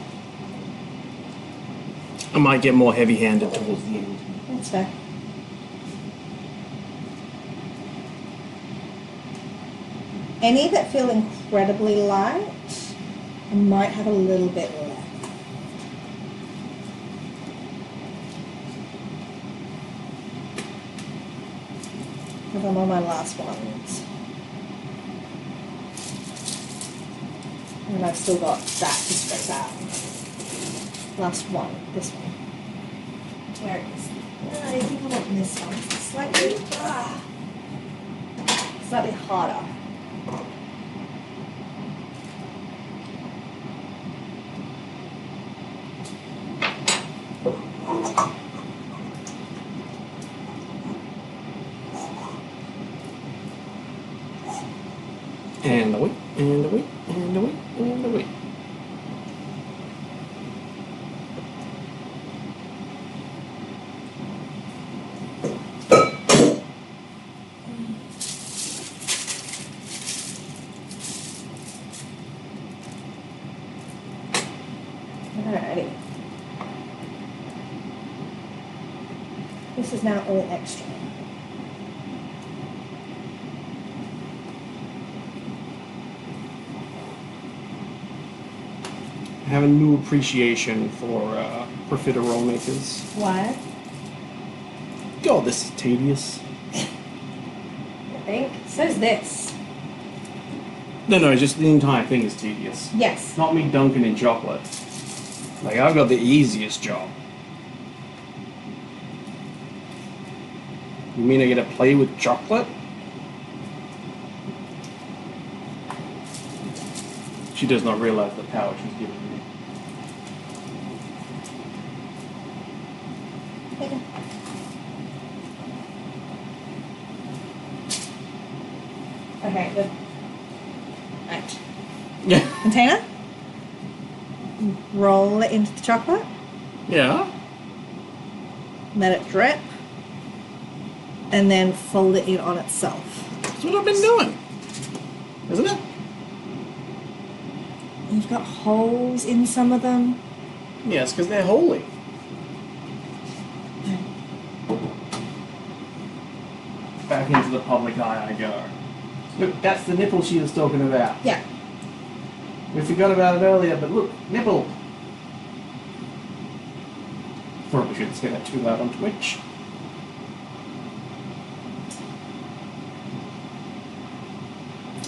I might get more heavy-handed towards the end. That's fair. Any that feel incredibly light, I might have a little bit left. Because I'm on my last ones. And I've still got that to scrape out. Last one, this one. Where it is. I think I want this one. Slightly harder. And away, and away, and away, and away. Alrighty. This is now all extra. I have a new appreciation for profiterole makers. Why? God, this is tedious. I think. So's this. No, just the entire thing is tedious. Yes. It's not me dunking in chocolate. Like, I've got the easiest job. You mean I get to play with chocolate? She does not realize the power she's giving me. Okay. Okay, good. Right. Yeah. Container. Roll it into the chocolate. Yeah. Let it drip. And then fold it in on itself. That's what I've been doing. Isn't it? You've got holes in some of them. Yes, because they're holy. Back into the public eye I go. Look, that's the nipple she was talking about. Yeah. We forgot about it earlier, but look, nipple. Probably shouldn't say that too loud on Twitch.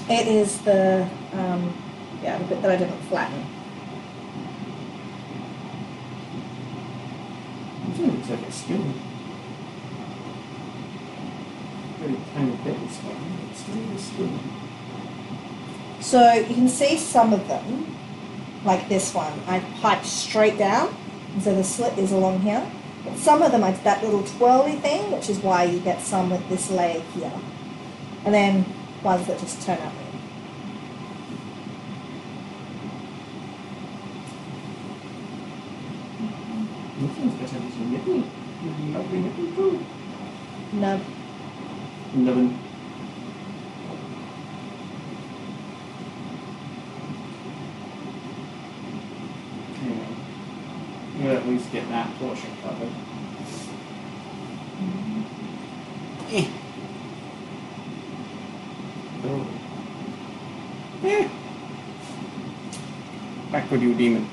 It is the bit that I didn't flatten. It looks like a skin. Very tiny bit of skin. It's still a skin. So you can see some of them, like this one, I piped straight down, so the slit is along here. But some of them, I did that little twirly thing, which is why you get some with this layer here. And then ones that just turn out weird. This one's got some nipple. Lovely nipple too. No. Nubbin. We'll at least get that portion covered. Eh. Oh. Eh. Back with you, demon.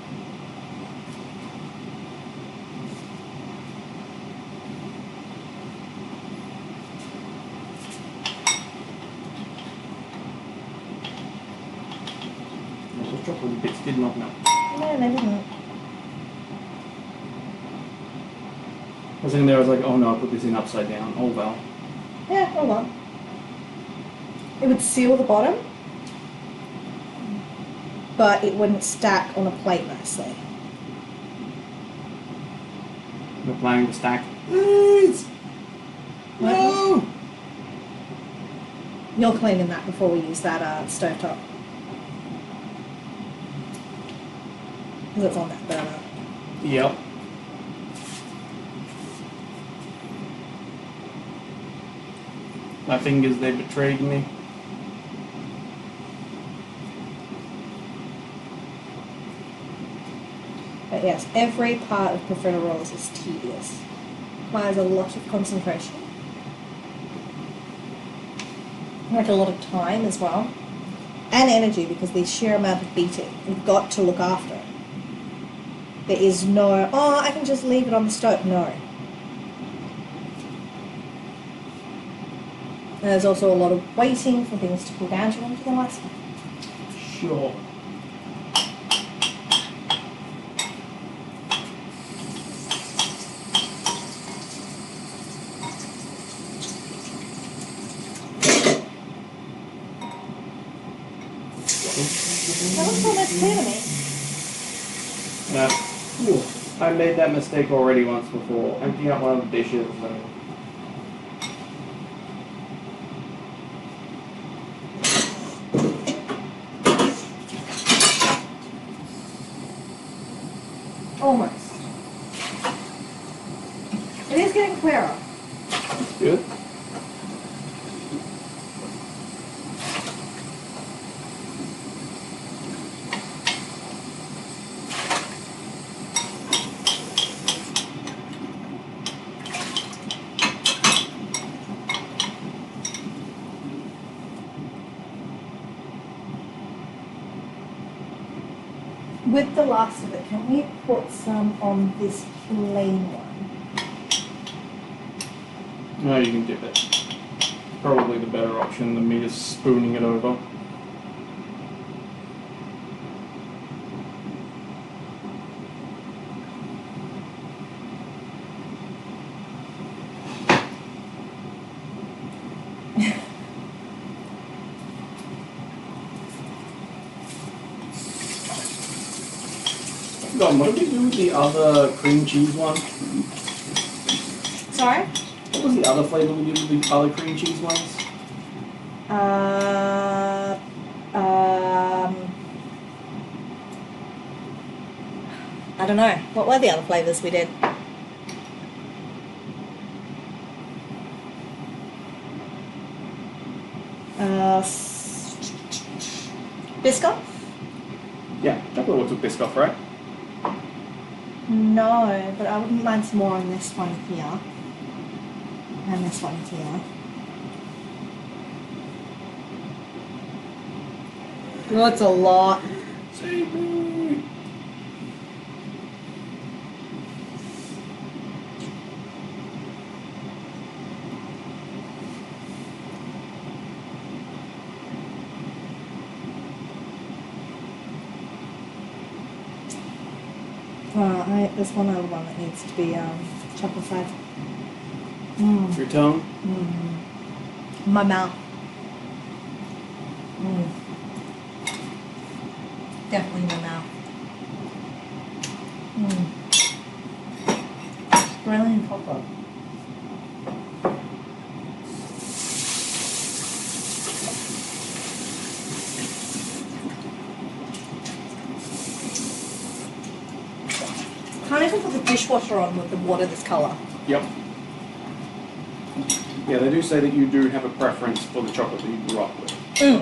when the bits did not melt. No, they didn't. I was sitting there, I was like, oh no, I put this in upside down. Oh well. Yeah, oh well. It would seal the bottom, but it wouldn't stack on a plate nicely. We're planning to stack. Please! No! You're cleaning that before we use that stovetop. Because it's on that burner. Yep. My fingers, they betrayed me. But yes, every part of profiteroles is tedious. Requires a lot of concentration. Like a lot of time as well. And energy, because the sheer amount of beating. You've got to look after it. There is no, oh, I can just leave it on the stove. No. And there's also a lot of waiting for things to cool down to into the last one. Sure. That looks almost clear to me. I made that mistake already once before, emptying out one of the dishes and Almost. It is getting clearer. good. With the last of it, can we put some on this plain one? No, you can dip it. Probably the better option than me just spooning it over. God, what did we do with the other cream cheese one? Sorry? What was the other flavour we did with the other cream cheese ones? I don't know. What were the other flavours we did? Biscoff? Yeah, chocolate wood took Biscoff, right? No, but I wouldn't mind some more on this one here. And this one here. Oh, it's a lot. Save me! There's one other one that needs to be chocolated. Your tongue? My mouth. Definitely my mouth. Brilliant chocolate. Can't even put the dishwasher on with the water this colour. Yep. Yeah, they do say that you do have a preference for the chocolate that you grew up with. So.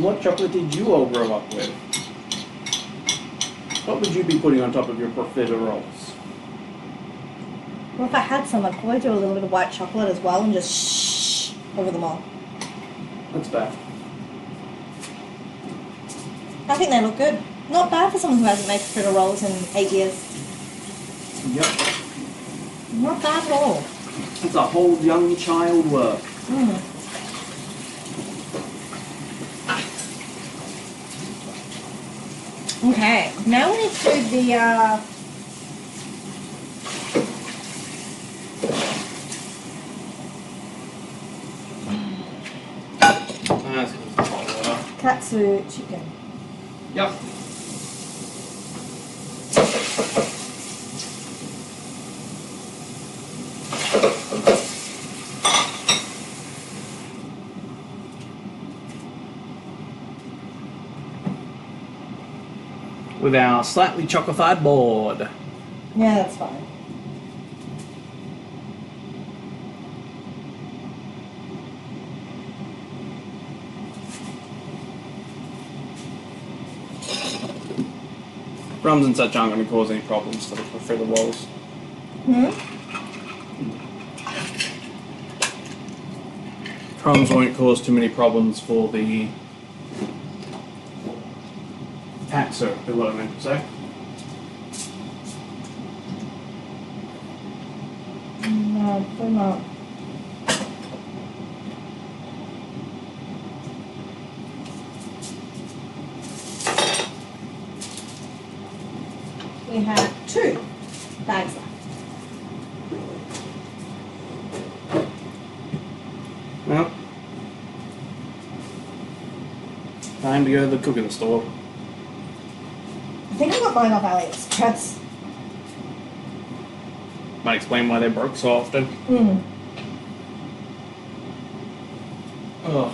What chocolate did you all grow up with? What would you be putting on top of your profiteroles? Well, if I had some, I'd probably do a little bit of white chocolate as well and just shh over them all. That's bad. I think they look good. Not bad for someone who hasn't made profiteroles in 8 years. Yep. Not bad at all. It's a whole young child work. Okay, now we need to do the That's because it's hot water. katsu chicken. Yep. With our slightly chocolated board. Yeah, that's fine. Crumbs and such aren't going to cause any problems for the profiteroles. Crumbs won't cause too many problems for the katsu, is what I meant to say. No, we're not. We have 2 bags left. Well, time to go to the cooking store. I think I got mine off AliExpress. Might explain why they broke so often. Oh.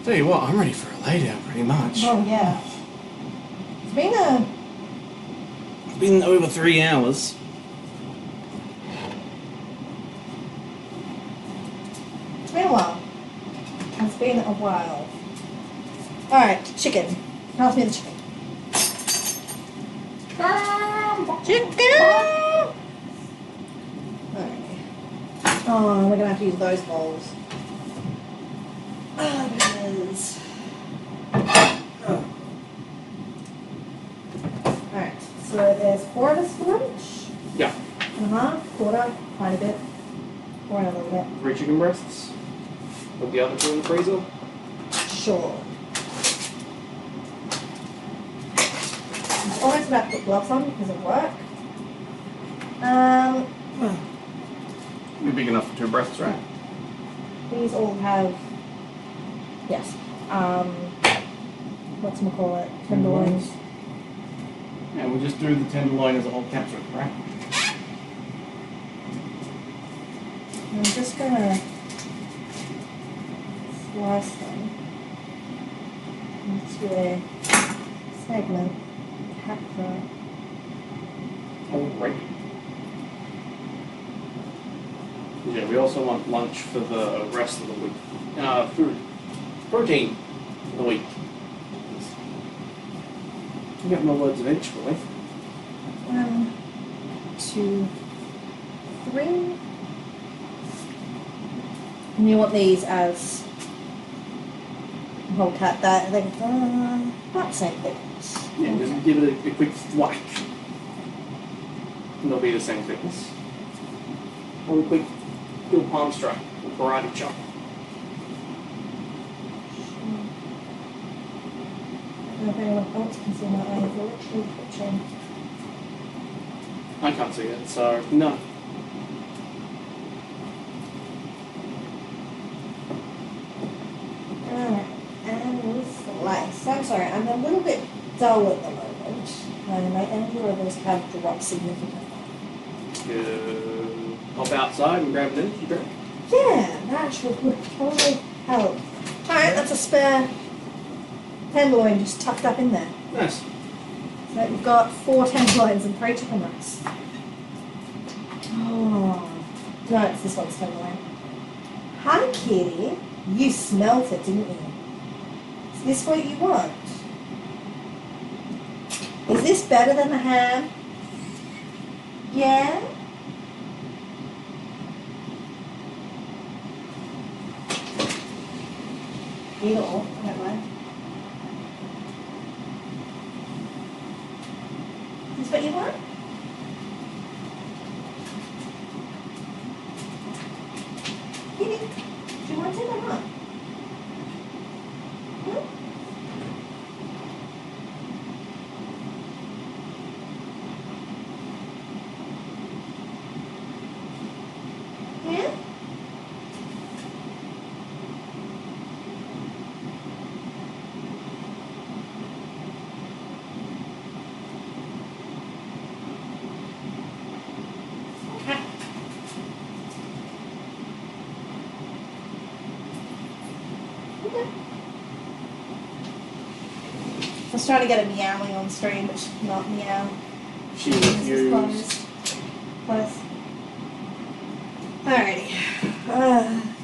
Tell you what, I'm ready for a lay down pretty much. Oh yeah. It's been over 3 hours. It's been a while. It's been a while. Alright, chicken. Pass me the chicken. Chicken! Alright. Oh, we're gonna have to use those bowls. Because... Alright, so there's 4 of us for lunch. Yeah. Quarter, quite a bit. Or a little bit. 3 chicken breasts. Put the other 2 in the freezer. Sure. I'm almost about to put gloves on because of work. Be big enough for 2 breasts, right? These all have, yes, whatchamacallit, tenderloins. Yeah, we'll just do the tenderloin as a whole capsule, right? I'm just gonna slice them into a segment, hack them. Alright. Yeah, we also want lunch for the rest of the week. Food. Protein for the week. You got no loads eventually. 1, 2, 3. And you want these as whole cut that, I think, about the same thickness. Yeah, just give it a quick thwack. And they'll be the same thickness. Or a quick little palm strike or karate chop. I don't know if anyone else can see my eyes, they're literally twitching. I can't see it, so no. Alright, and we slice. I'm sorry, I'm a little bit dull at the moment. My energy levels have dropped significantly. Hop outside and grab an energy drink. Yeah, that would totally help. Alright, that's a spare tenderloin just tucked up in there. Nice. So you've got 4 tenderloins and 3 chicken breasts. Oh, no, it's this one's tenderloin. Hi, kitty. You smelt it, didn't you? Is this what you want? Is this better than the ham? Yeah? Either or, I don't mind. Is this what you want? Okay. I was trying to get a meowing on stream, but she's not meow. She This is refused. closed. Close. Alrighty.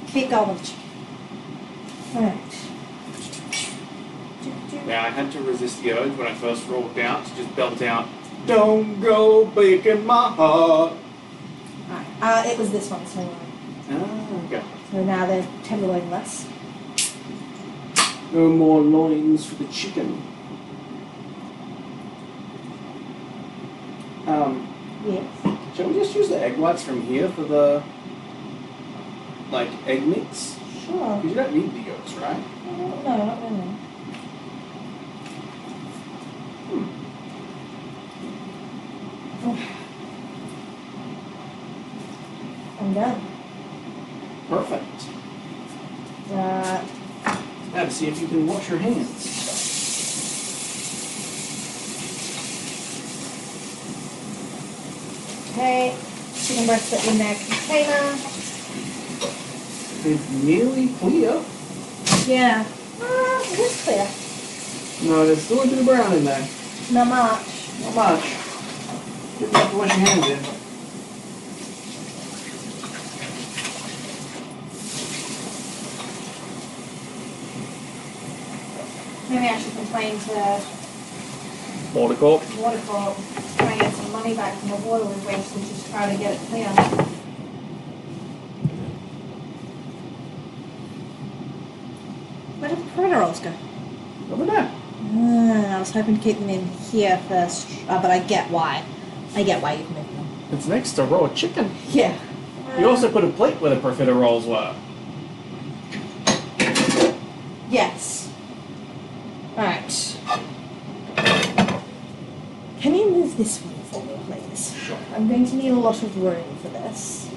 Keep going with the chicken. Alright. Now I had to resist the urge when I first rolled out to just belt out, "Don't go breaking my heart." Alright. It was this one, so Okay. so now they're tenderloin less. No more loins for the chicken. Yes. Shall we just use the egg whites from here for the, like, egg mix? Sure. Because you don't need the yolks, right? No, not really. I'm done. Perfect. Uh, Now to see if you can wash your hands. okay. Chicken breasts are in their container. It's nearly clear. Yeah. It is clear. No, there's still a bit of brown in there. Not much. Not much. You have to wash your hands in. Maybe I should complain to Water corp. Water Corp. Try and get some money back from the water we wasted just trying to get it clear. Where did the profiteroles go? Over there. I was hoping to keep them in here first, but I get why. I get why you've moved them. It's next to raw chicken. Yeah. You also put a plate where the profiteroles were. Yes. Alright. Can you move this one for me, please? Sure. I'm going to need a lot of room for this.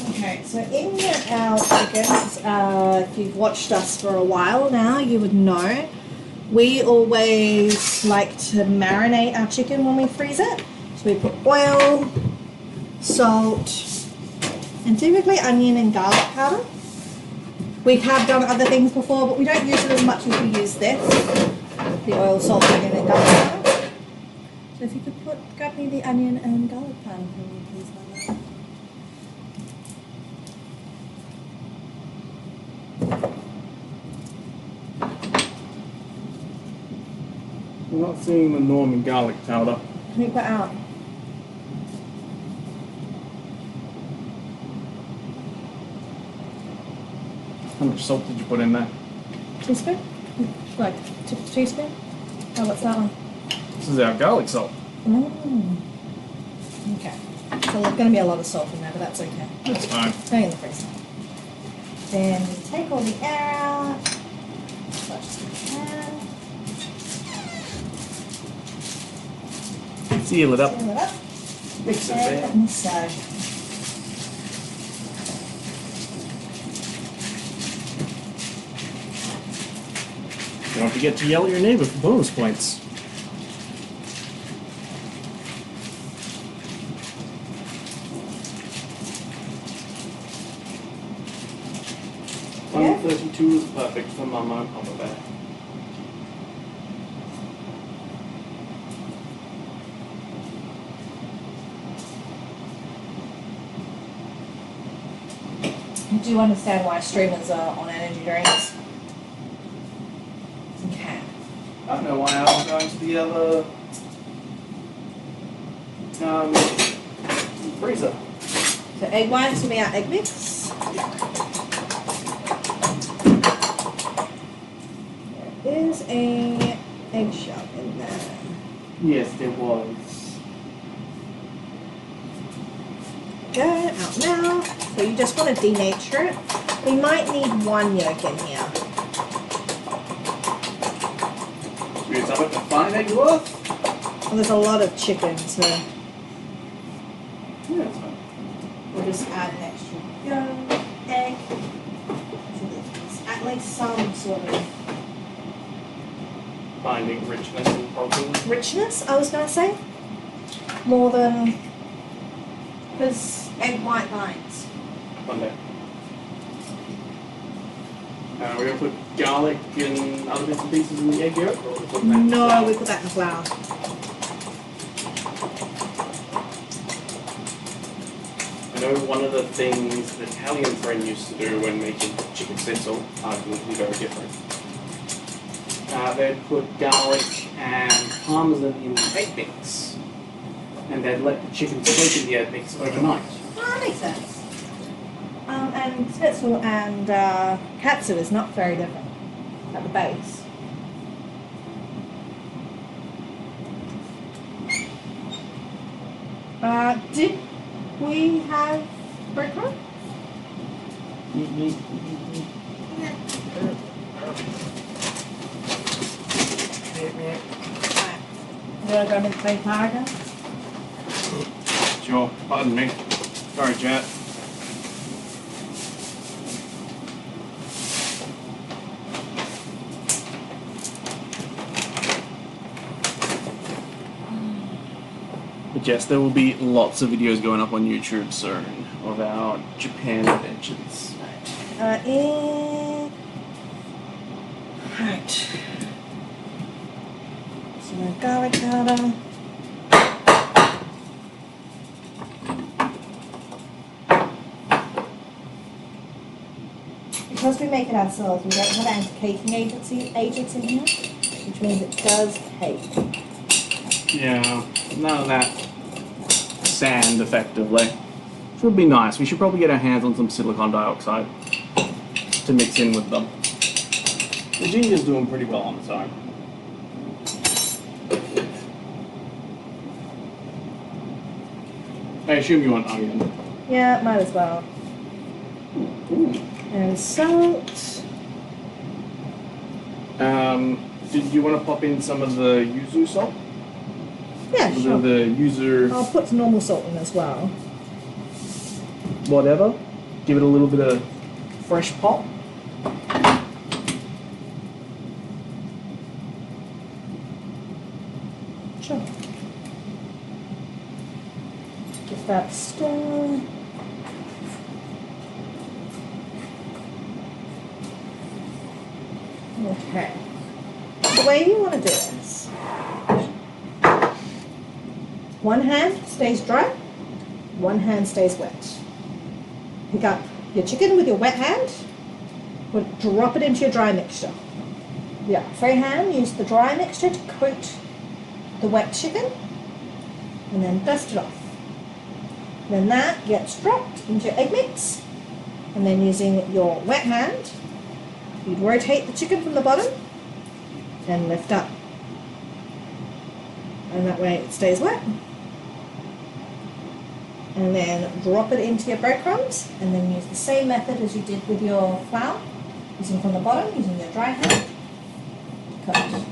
Okay, so in our chickens, if you've watched us for a while now, you would know we always like to marinate our chicken when we freeze it. So we put oil, salt, and typically onion and garlic powder. We have done other things before, but we don't use it as much as we use this. The oil, salt, onion and garlic powder. So if you could grab me the onion and garlic powder for me, please, Mama. I'm not seeing the Norman garlic powder. Can you put out? How much salt did you put in there? Teaspoon? Like tip of a teaspoon? Oh, what's that one? This is our garlic salt. Okay. So there's going to be a lot of salt in there, but that's okay. That's fine. Stay in the freezer. Then we take all the air out. As much as we can. Seal it up. Seal it up. Mix it there. And so. Don't forget to yell at your neighbor for bonus points. Yeah. 132 is perfect for Mama and Papa Bear. You do understand why streamers are on energy drinks? Okay. I don't know why I was going to the other freezer. So egg whites will be our egg mix. There is a eggshell in there. Yes, there was. Go out now. So you just want to denature it. We might need one yolk in here. Should we start with the 5 egg worth? Well, there's a lot of chicken, so Yeah, that's fine. we'll just add an extra egg. So there's at least some sort of Finding richness and protein. richness, I was going to say. More than... because egg white binds. One day. We're going to put garlic and other bits and pieces in the egg yolk? Or we're putting that in No, flour? we put that in the flour. I know one of the things the Italian friend used to do when making chicken schnitzel, arguably very different. They'd put garlic and parmesan in the egg mix, and they'd let the chicken soak in the egg mix overnight. Oh, that makes sense. And schnitzel and katsu is not very different at the base. Did we have breadcrumb? You want to grab it by powder? Sure, pardon me. Sorry, Jet. But yes, there will be lots of videos going up on YouTube soon of our Japan adventures. Right. So garlic powder. Because we make it ourselves, we don't have anti-caking agents in here, which means it does cake. Yeah, none of that sand effectively. Which would be nice. We should probably get our hands on some silicon dioxide to mix in with them. The ginger's doing pretty well on its own. I assume you want onion. Yeah, might as well. And salt. Did you want to pop in some of the yuzu salt? Yeah, sure. The yuzu, I'll put some normal salt in as well. whatever. Give it a little bit of fresh pop. Sure. Give that a stir. Okay. The way you want to do this, one hand stays dry, one hand stays wet. Pick up your chicken with your wet hand, drop it into your dry mixture. Yeah, free hand, use the dry mixture to coat the wet chicken, and then dust it off. Then that gets dropped into your egg mix, and then using your wet hand, you'd rotate the chicken from the bottom and lift up. And that way it stays wet. And then drop it into your breadcrumbs, and then use the same method as you did with your flour, using from the bottom, using your dry hand, coat.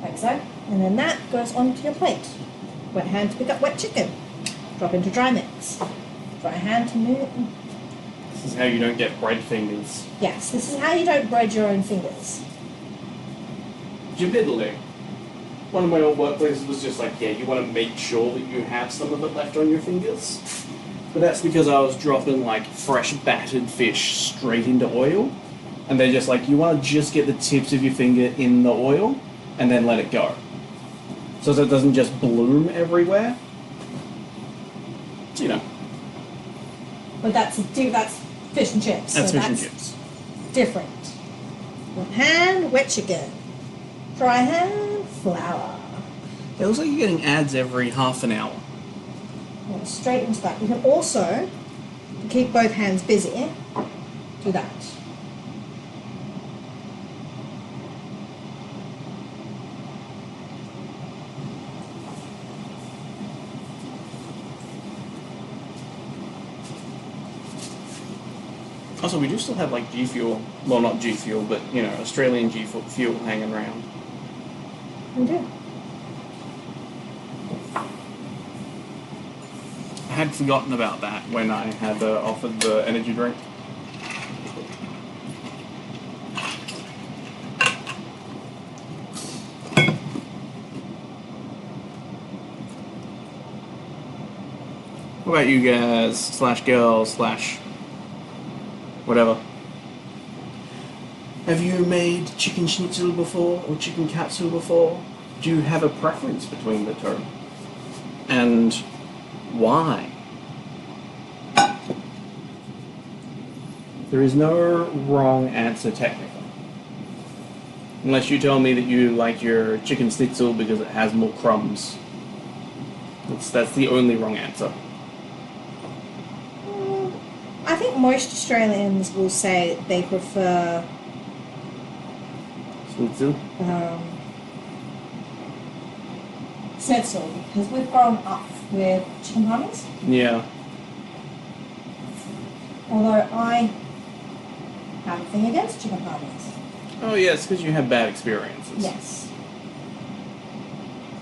Like so. And then that goes onto your plate. Wet hand to pick up wet chicken. Drop into dry mix. Dry hand to move. This is how you don't get bread fingers. Yes, this is how you don't bread your own fingers. Admittedly, one of my old workplaces was just like, yeah, you want to make sure that you have some of it left on your fingers. But that's because I was dropping like fresh battered fish straight into oil. And they're just like, you want to just get the tips of your finger in the oil and then let it go. So that it doesn't just bloom everywhere. So, you know. But that's fish and chips. That's so fish and that's chips. different. Wet hand, wet chicken. Dry hand, flour. It looks like you're getting ads every half an hour. And straight into that. You can also keep both hands busy. Do that. Also, we do still have like G Fuel. Well, not G Fuel, but you know, Australian G Fuel hanging around. We do. I had forgotten about that when I had offered the energy drink. What about you guys, slash girls, slash whatever? Have you made chicken schnitzel before or chicken katsu before? Do you have a preference between the two? And why? There is no wrong answer technically. Unless you tell me that you like your chicken schnitzel because it has more crumbs. That's the only wrong answer. I think most Australians will say they prefer Schnitzel? schnitzel because we've grown up with chicken parmies. Yeah. Although I have a thing against chicken parmies. Oh yes, because you have bad experiences. Yes.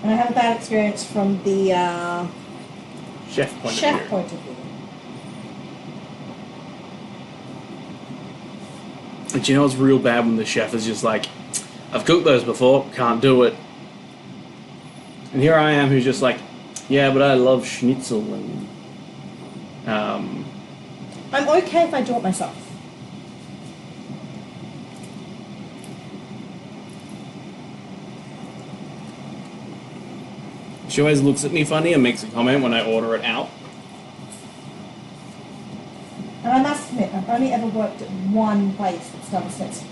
And I have a bad experience from the Chef point of chef view. point of view. But you know it's real bad when the chef is just like, I've cooked those before, can't do it. And here I am who's just like, yeah, but I love schnitzel and I'm okay if I do it myself. she always looks at me funny and makes a comment when I order it out. And I must admit, I've only ever worked at one place that's done schnitzel.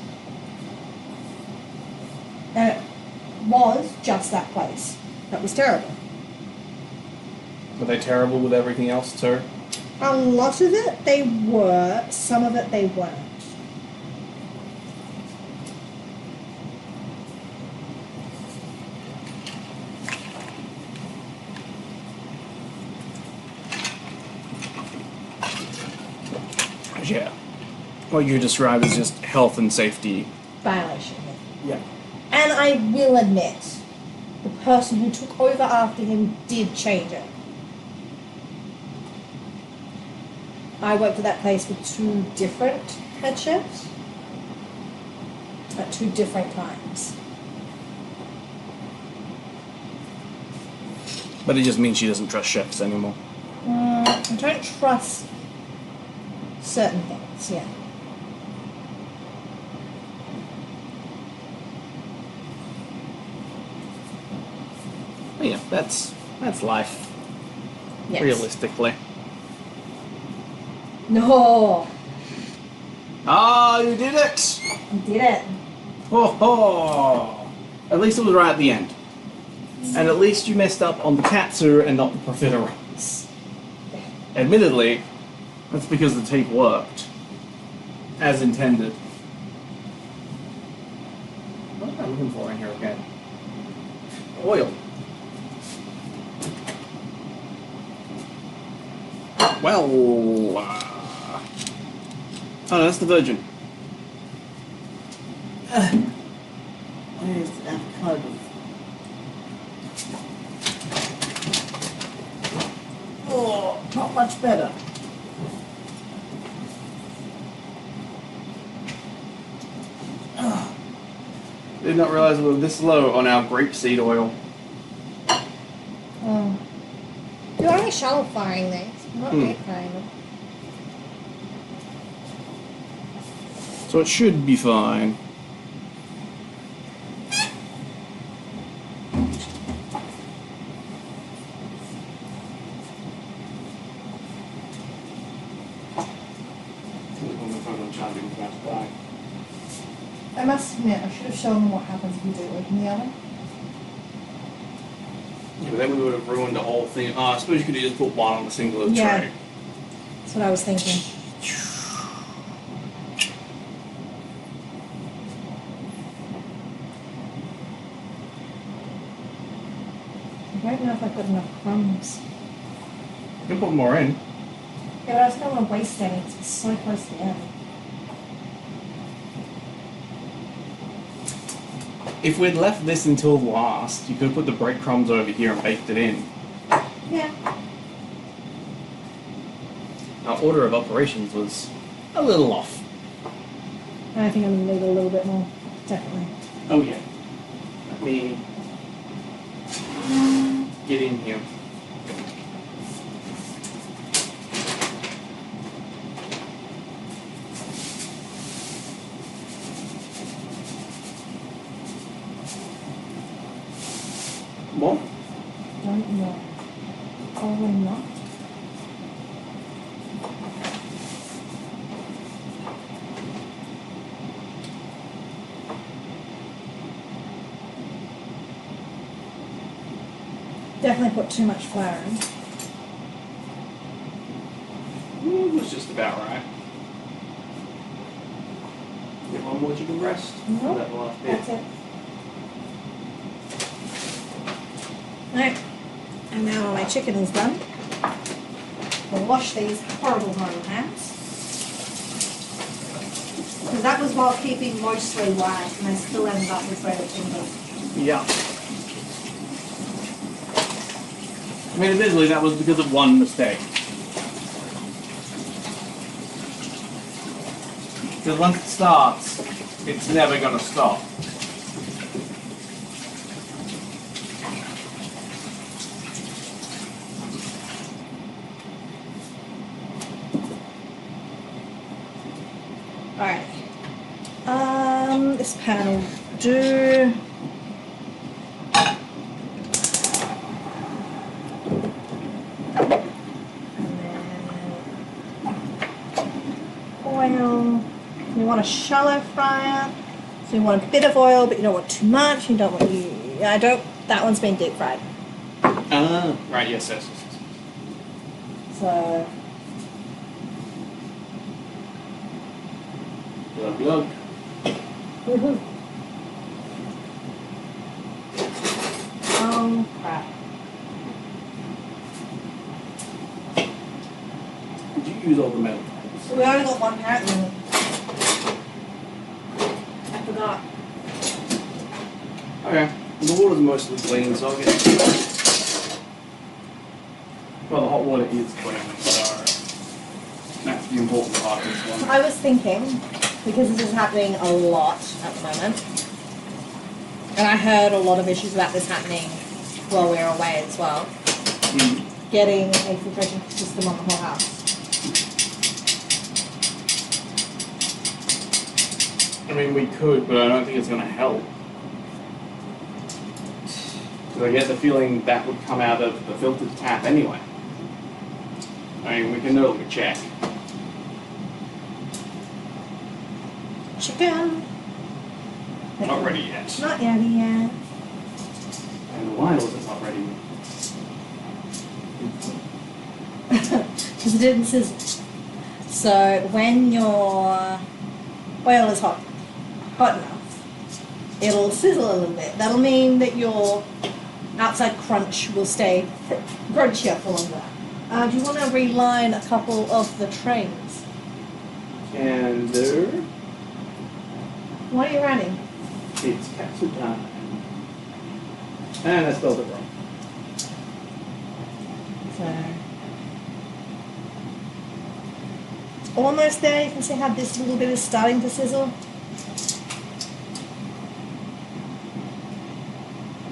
And it was just that place. That was terrible. Were they terrible with everything else too? A lot of it they were, some of it they weren't. Yeah. What you described is just health and safety. Violation. Yeah. And I will admit, the person who took over after him did change it. I worked at that place with 2 different head chefs at 2 different times. But it just means she doesn't trust chefs anymore. I don't trust certain things, yeah. But yeah, that's life. Yes. Realistically. No, Ah, you did it! I did it. Ho ho! At least it was right at the end. And at least you messed up on the katsu and not the profiteroles. Admittedly, that's because the tape worked. As intended. What am I looking for in here again? Oil. Well, oh no, that's the virgin. Where's the avocado? Oh, not much better. Did not realize we were this low on our grapeseed oil. You're only shallow frying these, not deep frying them. So it should be fine. I must admit, I should have shown them what happens if you do it in the oven. Yeah, but then we would have ruined the whole thing. I suppose you could have just put one on a single Yeah. tray. That's what I was thinking. I don't know if I've got enough crumbs. You can put more in. Yeah, but I just don't want to waste any because it's so close to the end. If we'd left this until last, you could have put the breadcrumbs over here and baked it in. Yeah. Our order of operations was a little off. I think I'm going to need a little bit more. Definitely. Oh yeah. Let me get in here. What? Don't know. Probably not. Definitely put too much flour in. It was just about right. Get one more chicken breast? No, Or that the last bit? that's it. Right. And now all my chicken is done. We'll wash these horrible hands. Because that was while keeping mostly white, and I still ended up with breaded fingers. Yeah. I mean, admittedly, that was because of one mistake. Because once it starts, it's never going to stop. Alright. This pan will do. Oil. You want a shallow fryer, so you want a bit of oil, but you don't want too much. You don't want I don't. That one's been deep fried. Ah, right. Yes, yes, yes. So Glug, glug. oh crap! Did you use all the metal? So we only got one carrot. I forgot. Okay. The water's mostly clean, so I'll get. Well, the hot water is clean, so that's the important part of this one. I was thinking, because this is happening a lot at the moment, and I heard a lot of issues about this happening while we were away as well, getting a filtration system on the whole house. I mean, we could, but I don't think it's going to help. Because I get the feeling that would come out of the filtered tap anyway. I mean, we can no longer check. Chicken. Not ready yet. Not ready yet. And why was it not ready? Because it didn't sizzle. So when your oil is hot enough, it'll sizzle a little bit. That'll mean that your outside crunch will stay crunchier for longer. Do you want to reline a couple of the trays? And there, What are you running? it's katsu time. And I spelled it wrong. So almost there. You can see how this little bit is starting to sizzle.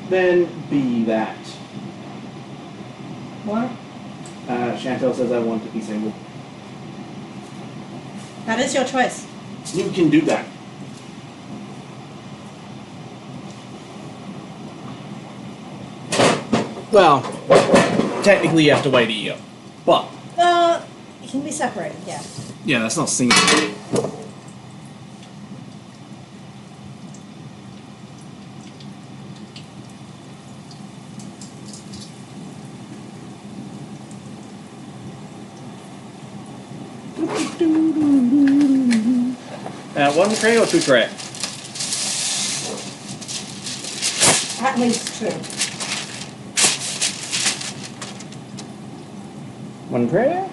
Then be that. What? Chantel says I want to be single. That is your choice. You can do that. Well, technically you have to wait a year. But It can be separated, yeah. yeah, that's not single. One tray or two tray? At least two. One tray?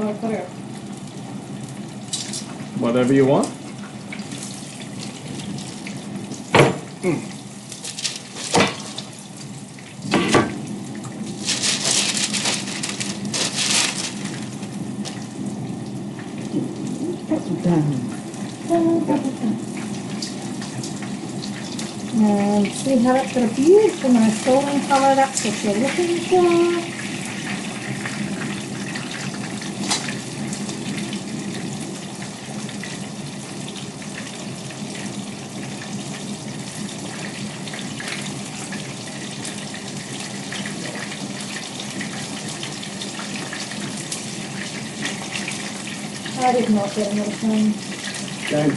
do I put it? Whatever you want. And see how that's got a beautiful nice golden colour, that's what you're looking for. I did not get another phone. Okay.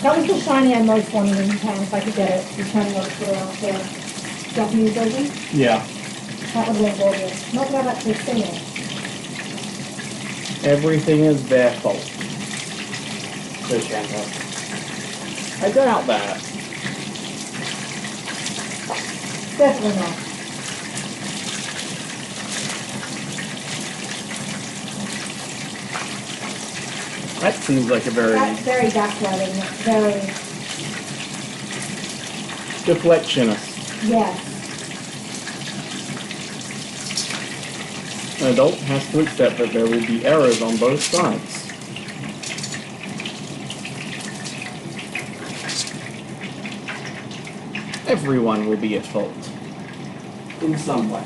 That was the shiny I most wanted in town if I could get it. The shiny I was put around for Japanese version. Yeah. That would have been gorgeous. Not that I've actually seen it. Everything is their fault. Says Chantal. I doubt that. Definitely not. That seems like a very That's very gaslighting. That's very, deflectionist. yes. An adult has to accept that there will be errors on both sides. Everyone will be at fault. In some way.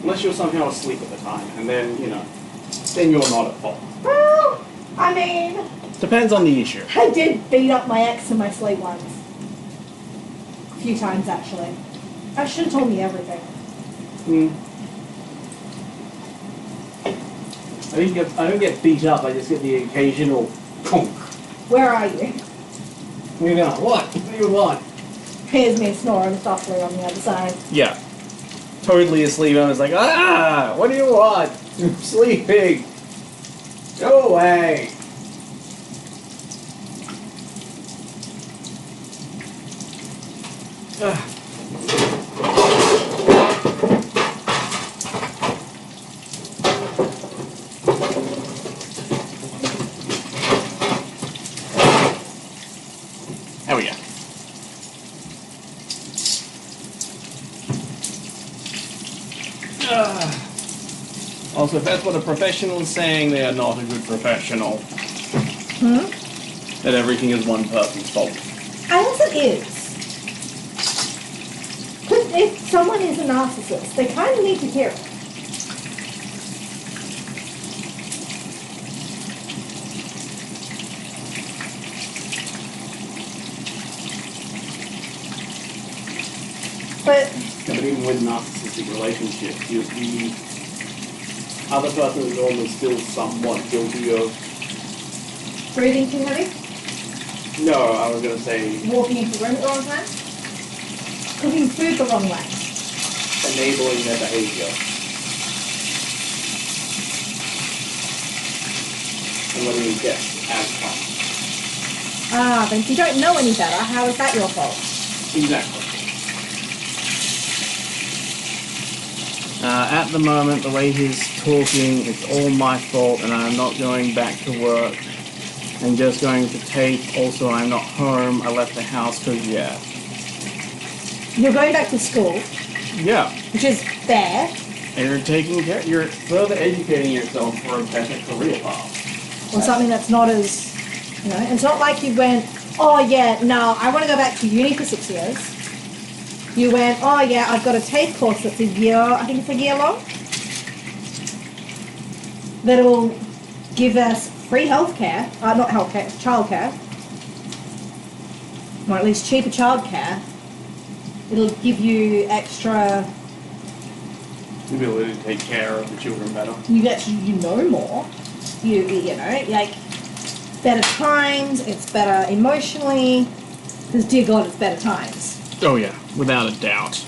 Unless you're somehow asleep at the time, and then, then you're not at fault. Well, I mean, Depends on the issue. I did beat up my ex in my sleep once. A few times, actually. I should have told me everything. I don't get beat up, I just get the occasional conk. Where are you? What? What do you want? Here's me snoring softly on the other side. Yeah. Totally asleep. I was like, what do you want? I'm sleeping. Go away. There we go. Also, if that's what a professional is saying, they are not a good professional. That everything is one person's fault. I guess it is. Because if someone is a narcissist, they kind of need to hear it. But Yeah, but even with narcissistic relationships, the other person is normally still somewhat guilty of. breathing too heavy, No, I was going to say walking into the room at the wrong time, cooking food the wrong way. enabling their behavior. And letting you get outcomes. Ah, but if you don't know any better, how is that your fault? Exactly. At the moment, the way he's talking, it's all my fault, and I'm not going back to work. I'm just going to take. Also, I'm not home. I left the house because, yeah. You're going back to school, Yeah. which is fair. And you're taking care. You're Further educating yourself for a better career path. Or something that's not as, it's not like you went, oh yeah, no, I want to go back to uni for 6 years. You went, oh yeah, I've got a TAFE course that's a year, I think it's a year long, that'll give us free healthcare, not healthcare, childcare, or at least cheaper childcare. It'll give you extra, The ability to take care of the children better. you know more. You know, like, better times, it's better emotionally, because dear God, it's better times. Oh yeah, without a doubt.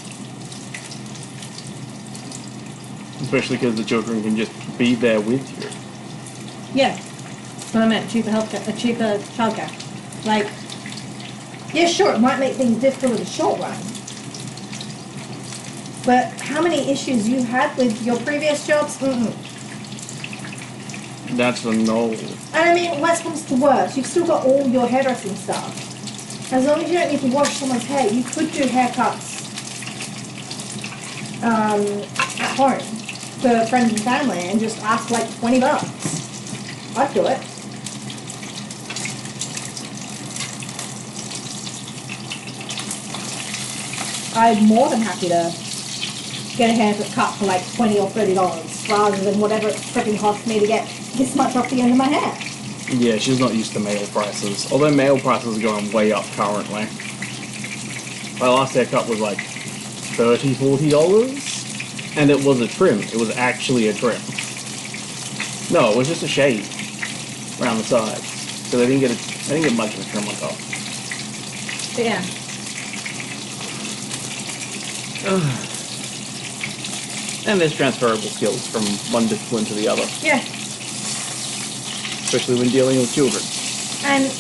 Especially because the children can just be there with you. Yeah, that's what I meant, cheaper healthcare, cheaper childcare. Like, yeah, sure, it might make things difficult in the short run, But how many issues you had with your previous jobs? That's a no. And I mean, worst comes to worst, you've still got all your hairdressing stuff. As long as you don't need to wash someone's hair, you could do haircuts at home for friends and family and just ask like $20. I'd do it. I'm more than happy to get a haircut cut for like $20 or $30 rather than whatever it freaking costs me to get this much off the end of my hair. Yeah, she's not used to male prices. Although male prices are going way up currently. My last haircut was like $30, $40. And it was a trim. It was actually a trim. No, it was just a shave around the sides. So I didn't get much of a trim on top. But yeah. And there's transferable skills from one discipline to the other. Yeah. Especially when dealing with children. And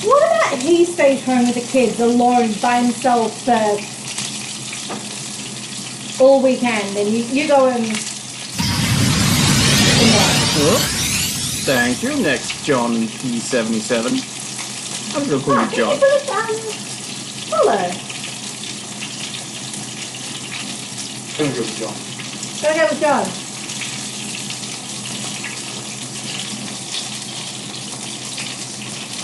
what about he stays home with the kids alone by himself for all weekend and you go and Oh, thank you. Next, John P77. I'm going to call you John. Hello. Gonna go with John. Gotta go with John.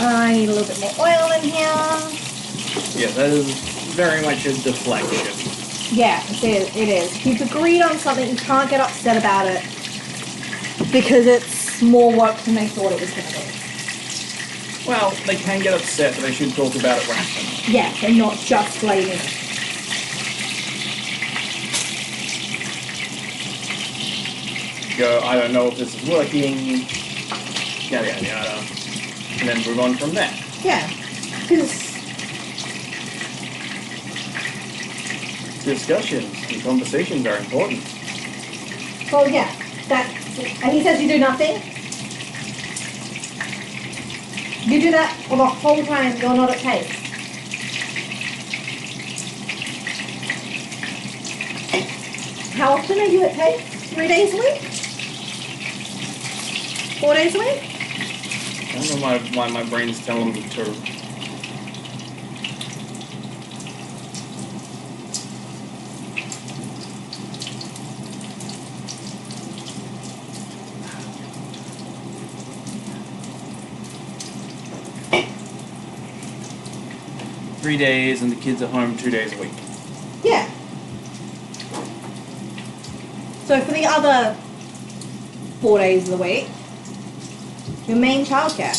I need a little bit more oil in here. Yeah, that is very much a deflection. Yeah, it is. If you've agreed on something, you can't get upset about it because it's more work than they thought it was going to be. Well, they can get upset, but they should talk about it rationally. Yeah, and not just blaming it. Go, I don't know if this is working, yada yada yada, and then move on from there. Yeah, because Discussions and conversations are important. well, yeah, that. And he says you do nothing. You do that for the whole time you're not at pace. How often are you at pace? 3 days a week? 4 days a week? I don't know why my brain's telling me to. Three days, and the kids are home 2 days a week. Yeah. So for the other 4 days of the week, your main childcare.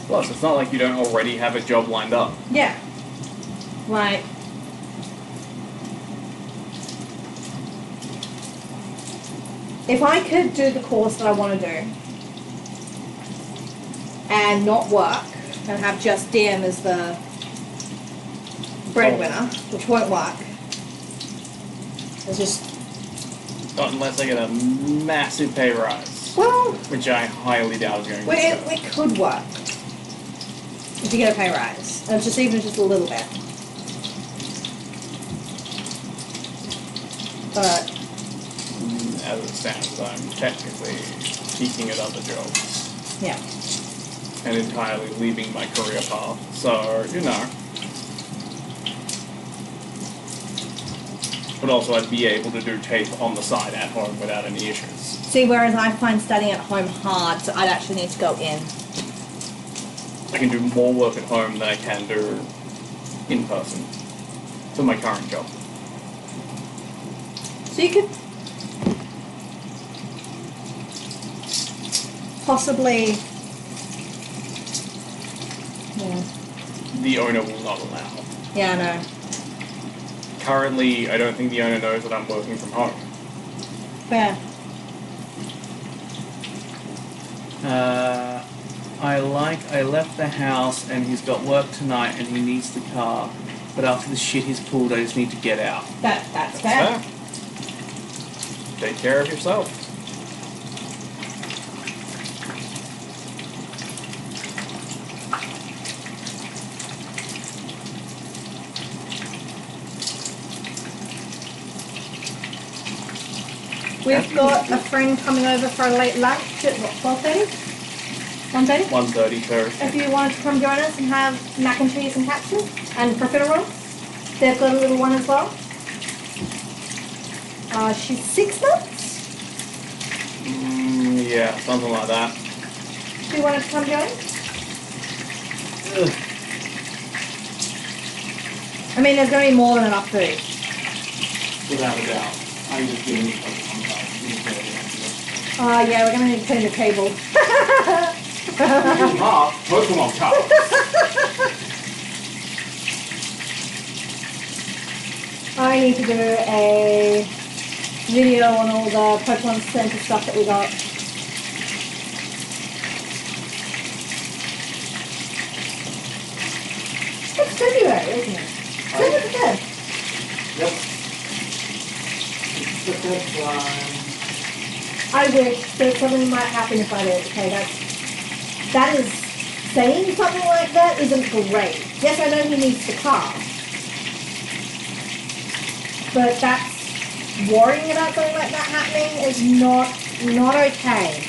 Plus, it's not like you don't already have a job lined up. Yeah. Like, if I could do the course that I want to do and not work and have just DM as the breadwinner, which won't work. It's just, Not unless I get a massive pay rise, well, which I highly doubt is going to it could work if you get a pay rise. And it's just even just a little bit. But As it stands, I'm technically peaking at other jobs yeah. and entirely leaving my career path. So, you know. But also I'd be able to do tape on the side at home without any issues. See, whereas I find studying at home hard, so I'd actually need to go in. I can do more work at home than I can do in person for my current job. So you could possibly, yeah, The owner will not allow. yeah, I know. Currently, I don't think the owner knows that I'm working from home. Fair. I left the house and he's got work tonight and he needs the car. But after the shit he's pulled, I just need to get out. That's fair. Take care of yourself. We've got a friend coming over for a late lunch at what, 12:30? 1:30? 1:30 Thursday. If you wanted to come join us and have mac and cheese and katsu and profiteroles, they've got a little one as well. She's 6 months. Yeah, something like that. Do you want us to come join? Ugh. I mean, there's going to be more than enough food. Without a doubt. I'm just giving you Pokemon Yeah, we're going to need to clean the table. Pokemon cards. I need to do a video on all the Pokemon Center stuff that we got. It's February, isn't it? February the 3rd. Yep. It's the deadline. I wish that something might happen if I did. Okay, that is saying something like that isn't great. Yes, I know he needs the car, but that's worrying about something like that happening is not okay.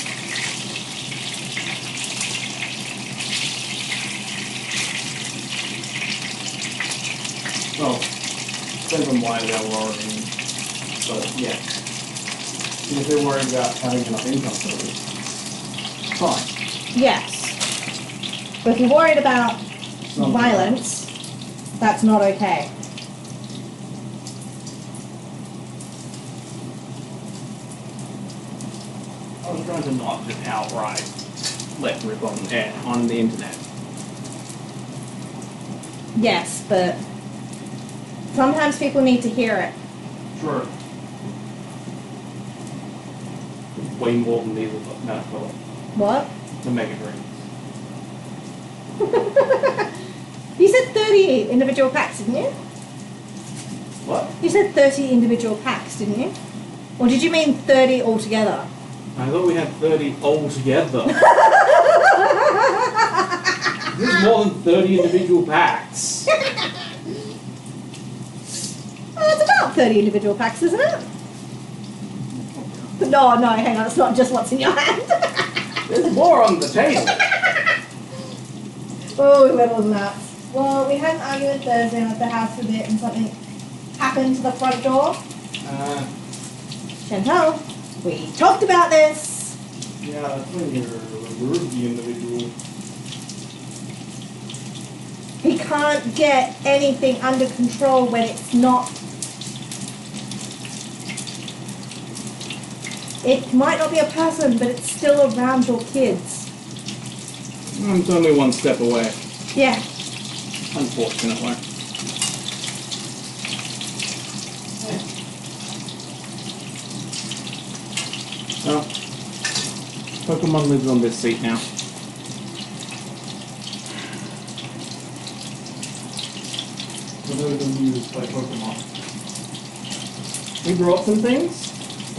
Well, depends on why they're worrying. But yeah. If they're worried about having enough income for it, fine. Yes, but if you're worried about violence, that's not okay. I was trying to not just outright let rip on the internet. Yes, but sometimes people need to hear it. Sure. Way more than these metaphor. What? The mega dreams. You said 30 individual packs, didn't you? What? You said 30 individual packs, didn't you? Or did you mean 30 altogether? I thought we had 30 altogether. This is more than 30 individual packs. It's about 30 individual packs, isn't it? No, hang on, it's not just what's in your hand. There's more on the table. Oh, we went all nuts. Well, we had an argument Thursday at the house a bit and something happened to the front door. Chantal, we talked about this. Yeah, that's when you remove the individual. He can't get anything under control when it's not. It might not be a person, but it's still around your kids. It's only one step away, Yeah. unfortunately. Well, Pokemon lives on this seat now. For those amused by Pokemon. We brought some things.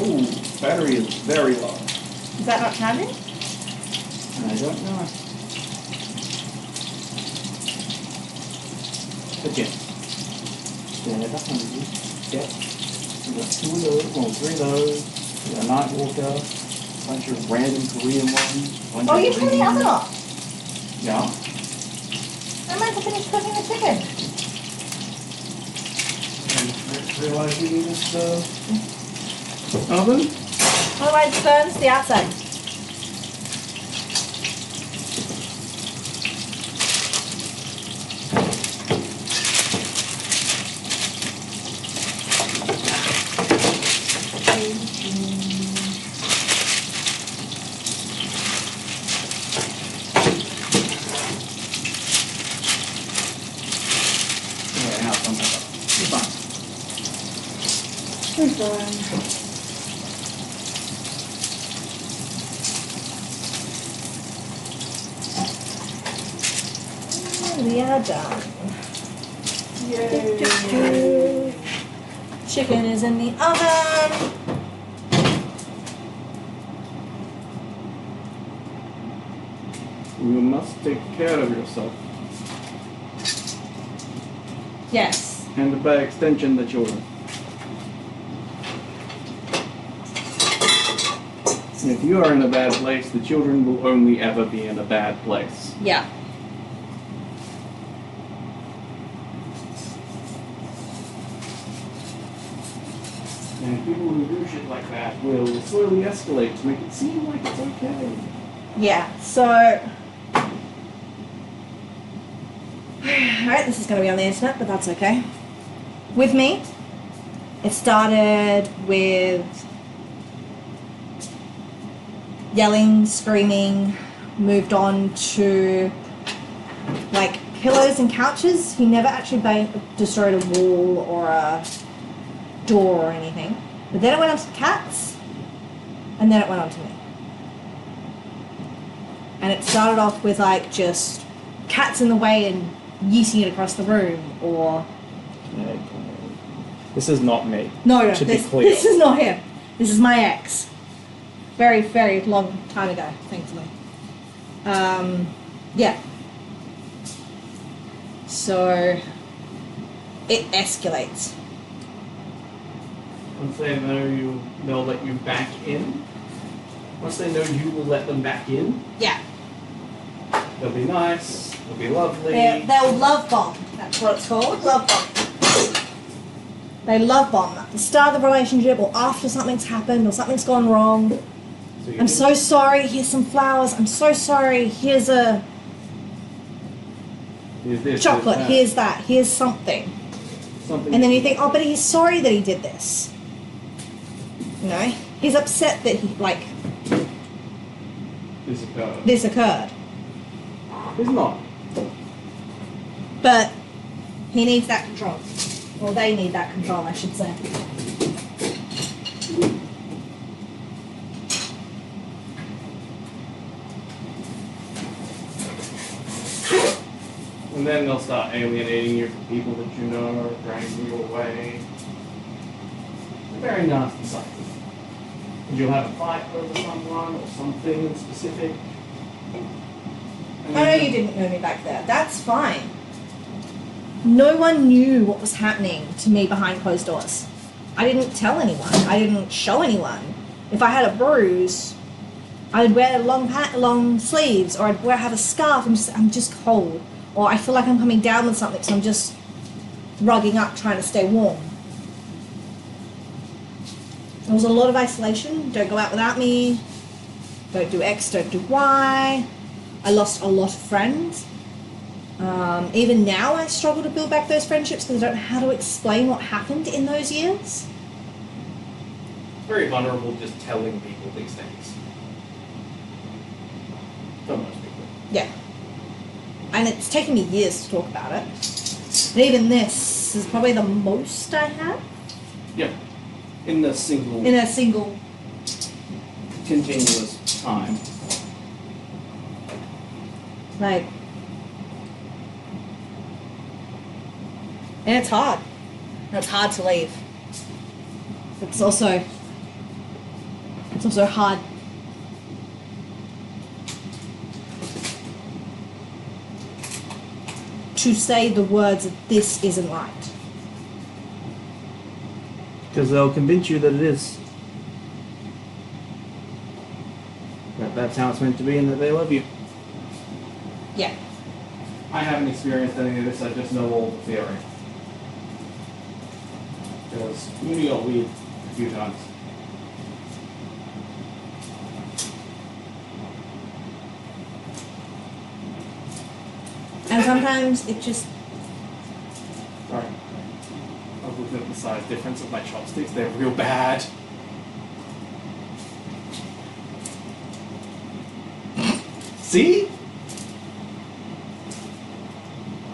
Ooh, battery is very low. Is that not charging? I don't know. But yeah. Yeah, that's one of these. Yep. We got 2 of those, well, 3 of those. We got a Nightwalker, a bunch of random Korean ones. Bunch Oh, of you turned the oven off. Yeah. I might have finished cooking the chicken. And realize you need this oven? Otherwise it burns the outside. Yeah, now it's on top. It's fine. It's fine. We are done. Yay. Chicken is in the oven. You must take care of yourself. Yes. And by extension, the children. If you are in a bad place, the children will only ever be in a bad place. Yeah. And people who do shit like that will slowly escalate to make it seem like it's okay. Yeah, so... Alright, this is going to be on the internet, but that's okay. With me, it started with yelling, screaming, moved on to like pillows and couches. He never actually destroyed a wall or a door or anything. But then it went on to the cats, and then it went on to me. And it started off with like just cats in the way and yeeting it across the room, or... This is not me. No, to be clear. this is not him. This is my ex. Very, very long time ago, thankfully. Yeah. So, it escalates. Once they know they'll let you back in. Once they know you will let them back in, Yeah. they'll be nice, they'll be lovely. They'll love bomb. That's what it's called. Love bomb. They love bomb at the start of the relationship or after something's happened or something's gone wrong. So you I'm can- so sorry, here's some flowers. I'm so sorry, here's a Here's this, chocolate, here's here's that, here's something. something. And then you think, oh, but he's sorry that he did this. You know? He's upset that This occurred. this occurred. He's not. But he needs that control. Or they need that control, I should say. And then they'll start alienating you from people that you know, dragging you away. It's a very nasty cycle. And you'll have a fight over someone or something in specific. And I know you didn't know me back there. That's fine. No one knew what was happening to me behind closed doors. I didn't tell anyone. I didn't show anyone. If I had a bruise, I would wear long sleeves, or I'd have a scarf. I'm just cold, or I feel like I'm coming down with something, so I'm just rugging up, trying to stay warm. There was a lot of isolation. Don't go out without me. Don't do X. Don't do Y. I lost a lot of friends. Even now I struggle to build back those friendships because I don't know how to explain what happened in those years. It's very vulnerable just telling people these things. For most people. Yeah. And it's taken me years to talk about it. And even this is probably the most I have Yeah. In a single in a single... continuous time. Like... And it's hard. And it's hard to leave. It's also hard to say the words that this isn't right. Because they'll convince you that it is. That that's how it's meant to be and that they love you. Yeah. I haven't experienced any of this, I just know all the theory. Because you got weed a few times. And sometimes it just... Sorry. I was looking at the size difference of my chopsticks, they're real bad. See?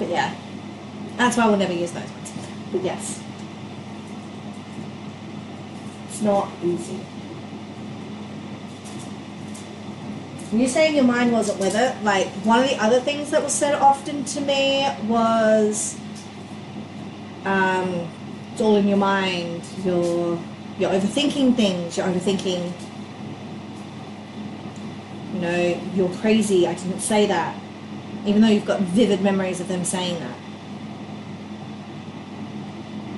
But yeah. That's why we'll never use those ones. But yes. It's not easy. When you're saying your mind wasn't with it, like, one of the other things that was said often to me was, It's all in your mind. You're overthinking things. You're overthinking. You know, you're crazy. I didn't say that. Even though you've got vivid memories of them saying that.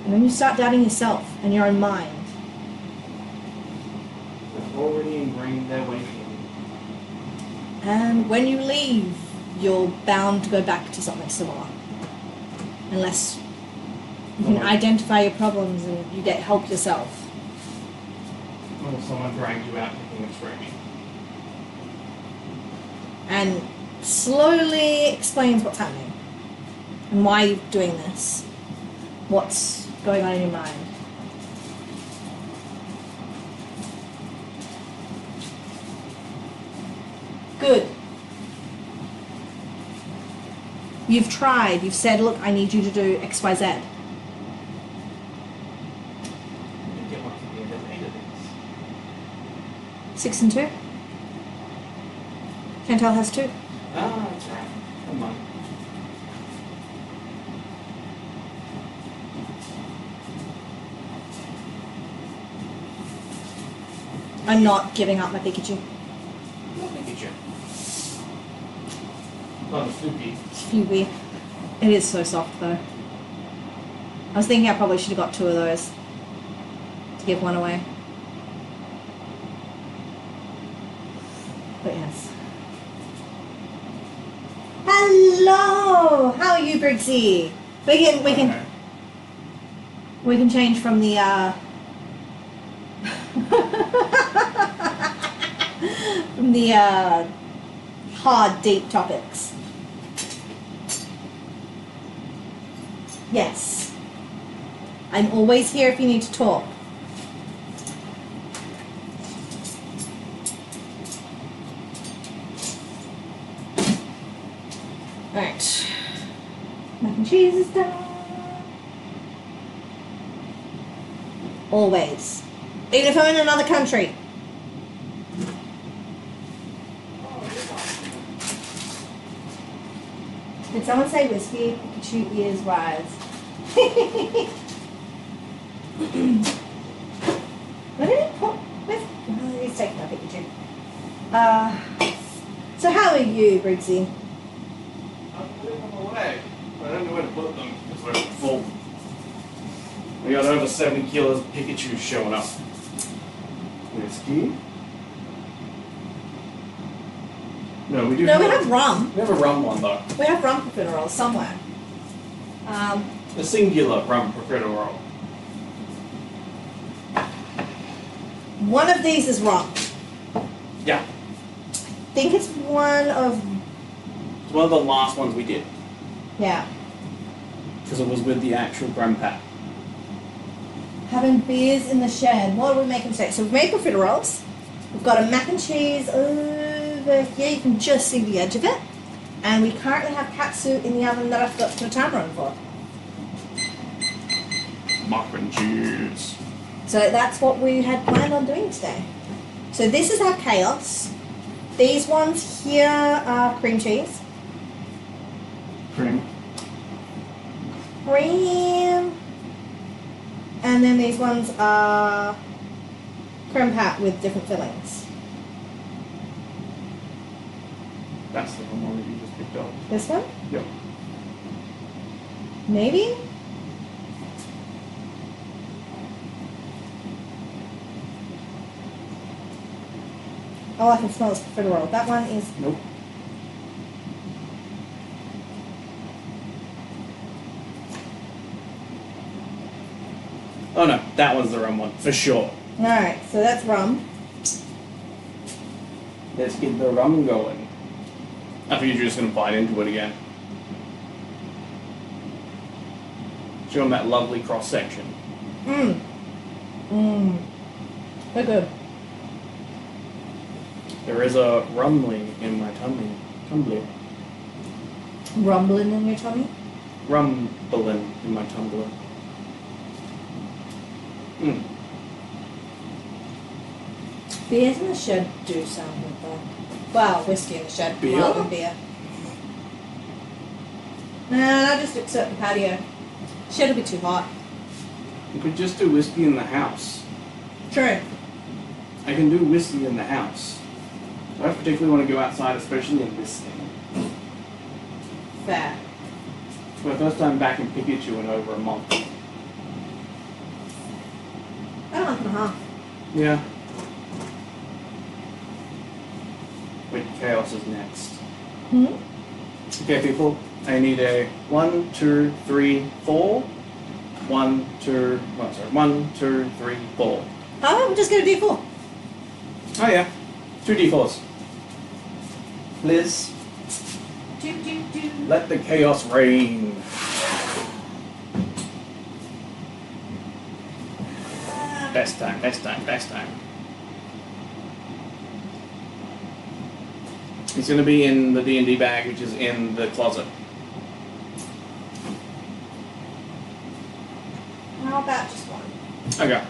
And then you start doubting yourself and your own mind. It's already ingrained their way in. And when you leave, you're bound to go back to something similar. Unless you can identify your problems and you get help yourself. Or someone dragged you out picking a tree. And slowly explains what's happening. And why you're doing this. What's going on in your mind. Good. You've tried. You've said, look, I need you to do X, Y, Z. You get one from the end of 8 of these. 6 and 2. Chantal has 2. Ah, that's right. Come on. I'm not giving up my Pikachu. Look at you. Not a floopy. Fluey. It is so soft though. I was thinking I probably should have got 2 of those to give one away. But yes. Hello! How are you, Briggsy? We can change from the from the hard, deep topics. Yes. I'm always here if you need to talk. Alright. Mac and cheese is done. Always. Even if I'm in another country. Did someone say whiskey? Pikachu ears rise. What did it put with? Oh, he's taking my Pikachu. So how are you, Briggsy? I'm putting them away. I don't know where to put them because they're full. We got over 70 kilos of Pikachu showing up. Whiskey? No, we do. No, we have rum. We have a rum one though. We have rum profiteroles somewhere. A singular rum profiterole. One of these is rum. Yeah. I think it's one of, It's one of the last ones we did yeah. because it was with the actual grandpa. Having beers in the shed. What are we making today? So we've made profiteroles. We've got a mac and cheese over here. You can just see the edge of it. And we currently have katsu in the oven that I forgot to put a timer on for. Mac and cheese. So that's what we had planned on doing today. So this is our chaos. These ones here are cream cheese. Cream. Cream. And then these ones are creme pat with different fillings. That's the one that you just picked up. This one? Yep. Maybe? Oh, I can smell this profiterole. That one is... Nope. Oh no, that one's the rum one, for sure. Alright, so that's rum. Let's get the rum going. I think you're just going to bite into it again. Show them that lovely cross section. Mmm. Mmm. They're good. There is a rumbling in my tummy. Tumbler. Rumbling in your tummy? Rumbling in my tumbler. Mm. Beers in the shed do sound good though. Well, whiskey in the shed Beer? rather than beer. Nah, I just accept the patio. Shed will be too hot. You could just do whiskey in the house. True. I can do whiskey in the house. I don't particularly want to go outside, especially in this thing. Fair. It's my first time back in Pikachu in over a month. A month and a half. Yeah. Wait, Chaos is next. Hmm? Okay, people. I need a 1, 2, 3, 4. 1, 2, 1, 2, 3, 4. Oh, I'm just gonna do 4. Oh yeah. 2 D4s. Liz, let the chaos reign. Best time, best time, best time. It's going to be in the D&D bag, which is in the closet. How about just one? Okay.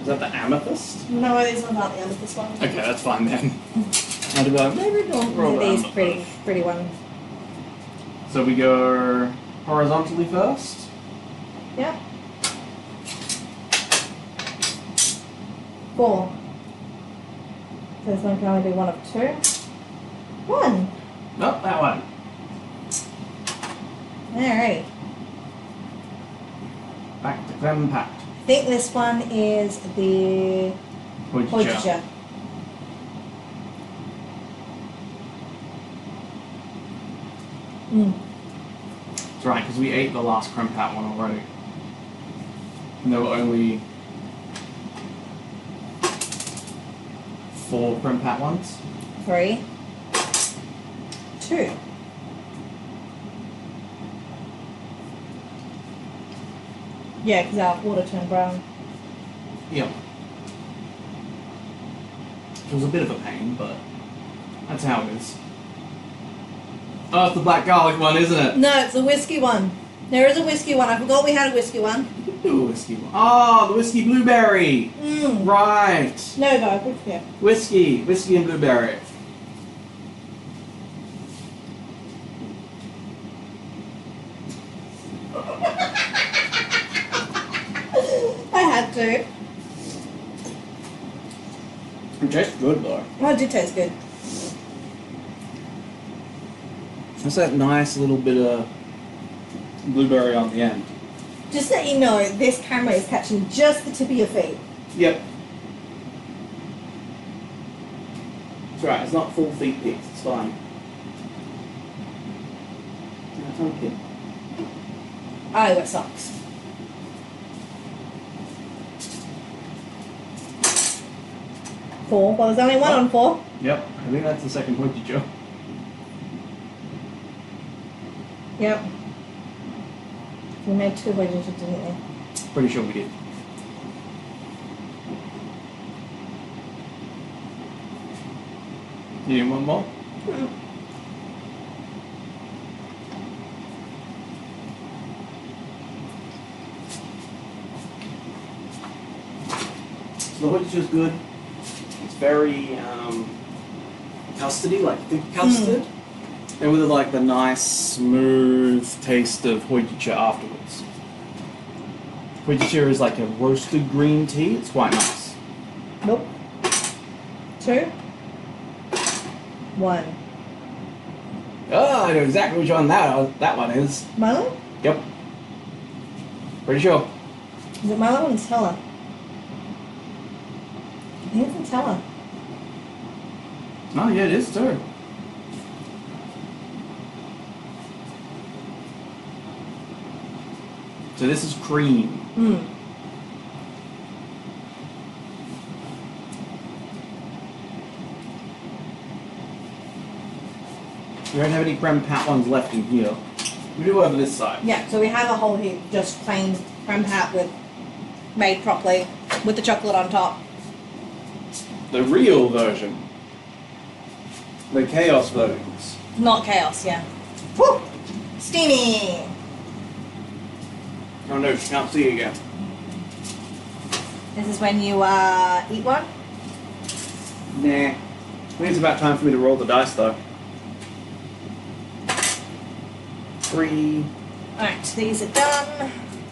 Is that the amethyst? No, these ones aren't the amethyst one. Okay, that's fine then. I'd be like, maybe don't roll These amethyst. pretty ones. So we go horizontally first. Yep. 4. So this one can only be one of 2. 1. Nope, that one. Alright. Back to Clem Pact. I think this one is the Hojicha. That's right, because we ate the last Krempat one already. And there were only 4 Krempat ones. 3. 2. Yeah, because our water turned brown. Yep. It was a bit of a pain, but that's how it is. Oh, it's the black garlic one, isn't it? No, it's the whiskey one. There is a whiskey one. I forgot we had a whiskey one. Do a whiskey one. Oh, the whiskey blueberry. Right. No, no, good for you. Whiskey and blueberry. I had to. It tastes good though. Oh, it did taste good. It's that nice little bit of blueberry on the end. Just so you know, this camera is catching just the tip of your feet. Yep. It's right, it's not full feet pics, it's fine. That's okay. I wear socks. Four. Well, there's only one on 4. Yep, I think that's the second point you Joe. Yep. We made 2 wedges, didn't we? Pretty sure we did. You need one more? So the which is good. It's very custardy, like thick custard. And with like the nice smooth taste of hojicha afterwards. Hojicha is like a roasted green tea. It's quite nice. Nope. 2. 1. Oh, I know exactly which one that one is. Milo? Yep. Pretty sure. Is it Milo or Nutella? I think it's Nutella. Oh yeah, it is too. So this is cream. We don't have any creme pat ones left in here. We do over this side. Yeah, so we have a whole heap just plain creme pat with made properly with the chocolate on top. The real version. The chaos versions. Not chaos, yeah. Woo! Steamy! Oh no, she can't see again. This is when you eat one. Nah. I think it's about time for me to roll the dice though. 3, Alright, these are done.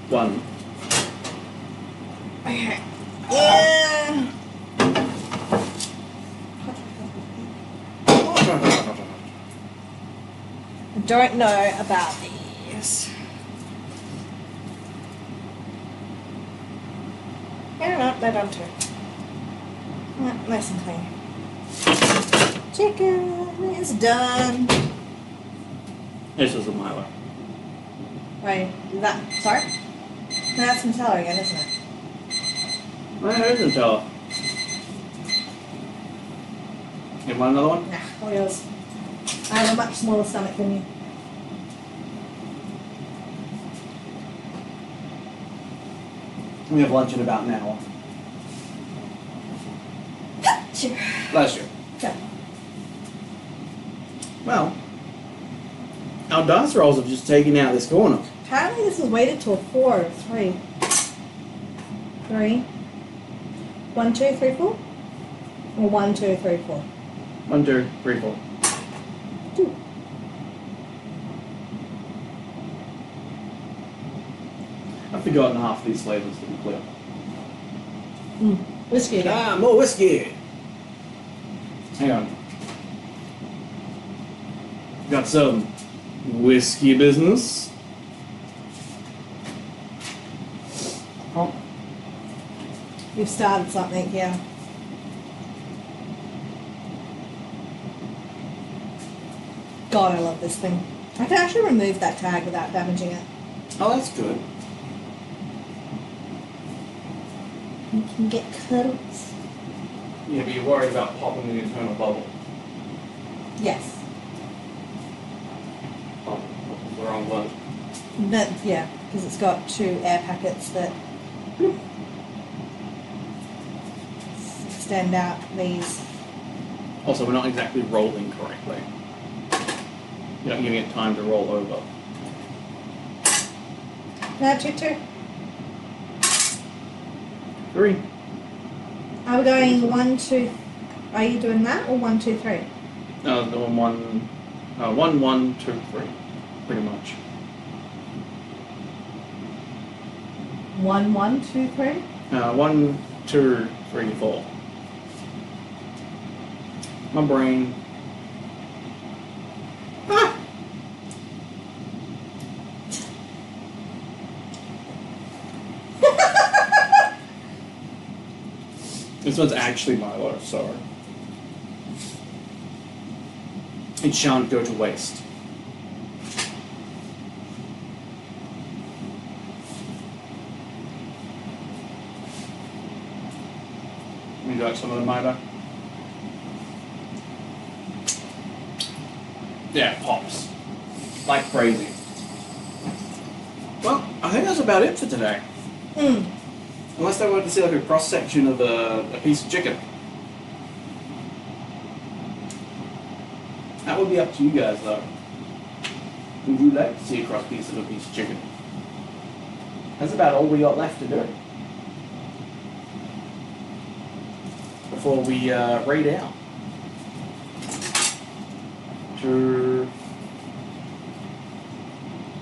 One. Okay. Yeah. I don't know about these. Yeah, no, they're done too. Right, nice and clean. Chicken is done. This is a Milo. Wait, is that, sorry? No, that's Nutella again, isn't it? No, it isn't Nutella. You want another one? Nah, all yours. I have a much smaller stomach than you. We have lunch in about an hour. Sure. Bless you. Go. Well, our dice rolls have just taken out this corner. Apparently this was weighted to a 4 or 3. 3. 1, 2, 3, 4? Or 1, 2, 3, 4? 1, 2, 3, 4. 2. I've forgotten half these flavors to be clear. Whiskey again. Ah, more whiskey! Hang on. Got some whiskey business. Oh, You've started something here. God, I love this thing. I can actually remove that tag without damaging it. oh, that's good. You can get cuddles. Yeah, but you're worried about popping the internal bubble. Yes. Oh, the wrong one. But, yeah, because it's got 2 air packets that extend out these. Also, we're not exactly rolling correctly. You're not giving it time to roll over. No, 2, 2. 3. Are we going 1, 2? Are you doing that or 1, 2, 3? No, doing 1, 1, 1, 2, 3. Pretty much. 1, 1, 2, 3? 1, 2, 3, 4. My brain. Ah! This one's actually Milo, so it shan't go to waste. Would you like some of the Milo? Yeah, it pops. Like crazy. Well, I think that's about it for today. Unless they wanted to see like a cross section of a piece of chicken. That would be up to you guys though. Would you like to see a cross piece of a piece of chicken? That's about all we got left to do. Before we raid out. To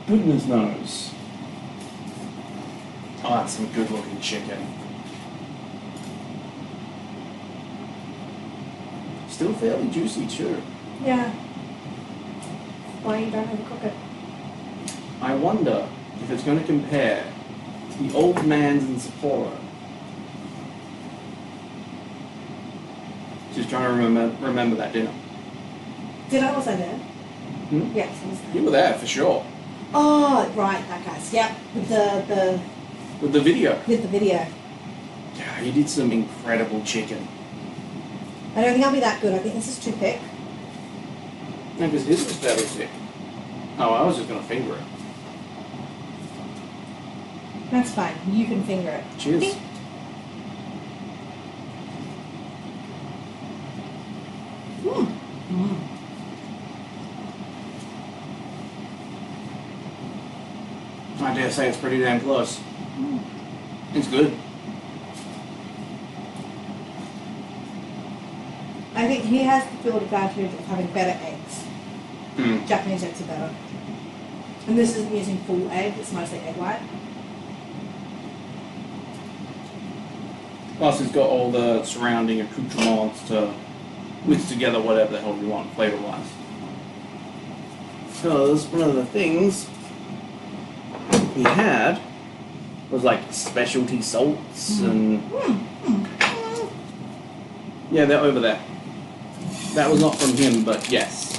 goodness knows. Oh, that's some good looking chicken. Still fairly juicy too. Yeah. Why you don't overcook it? I wonder if it's going to compare to the old man's in Sapporo. Just trying to remember that dinner. Was I there? Hmm? Yes, I was there. You were there for sure. Oh, right, that guy's. Yep, with the With the video. video. Yeah, he did some incredible chicken. I don't think I'll be that good. I think this is too thick. No, because his was fairly thick. Oh, I was just going to finger it. That's fine. You can finger it. Cheers. I dare say it's pretty damn close. It's good. I think he has the field advantage of having better eggs. Mm. Japanese eggs are better. And this isn't using full egg, it's mostly egg white. Plus, it's got all the surrounding accoutrements to mix together whatever the hell you want, flavor-wise. Because one of the things we had was like specialty salts and yeah, they're over there. That was not from him, but yes.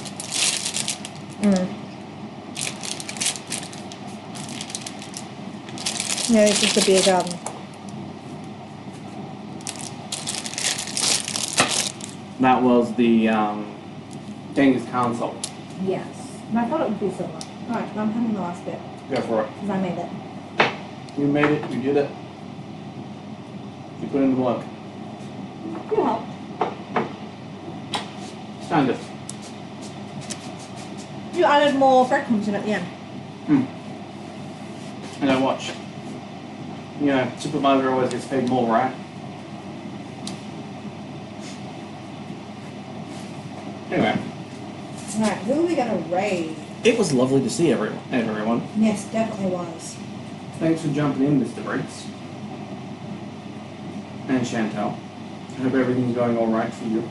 Yeah, it's just a beer garden. That was the Genghis Khan salt. Yes. And I thought it would be similar. Alright, I'm having the last bit. Go for it. Because I made it. You made it, you did it. You put in the work. You helped. Kind of. You added more breadcrumbs in at the end. And I watch. You know, supervisor always gets paid more, right? Anyway. Alright, who are we going to raid? It was lovely to see everyone. Yes, definitely was. Thanks for jumping in, Mr. Briggs. And Chantal. I hope everything's going alright for you.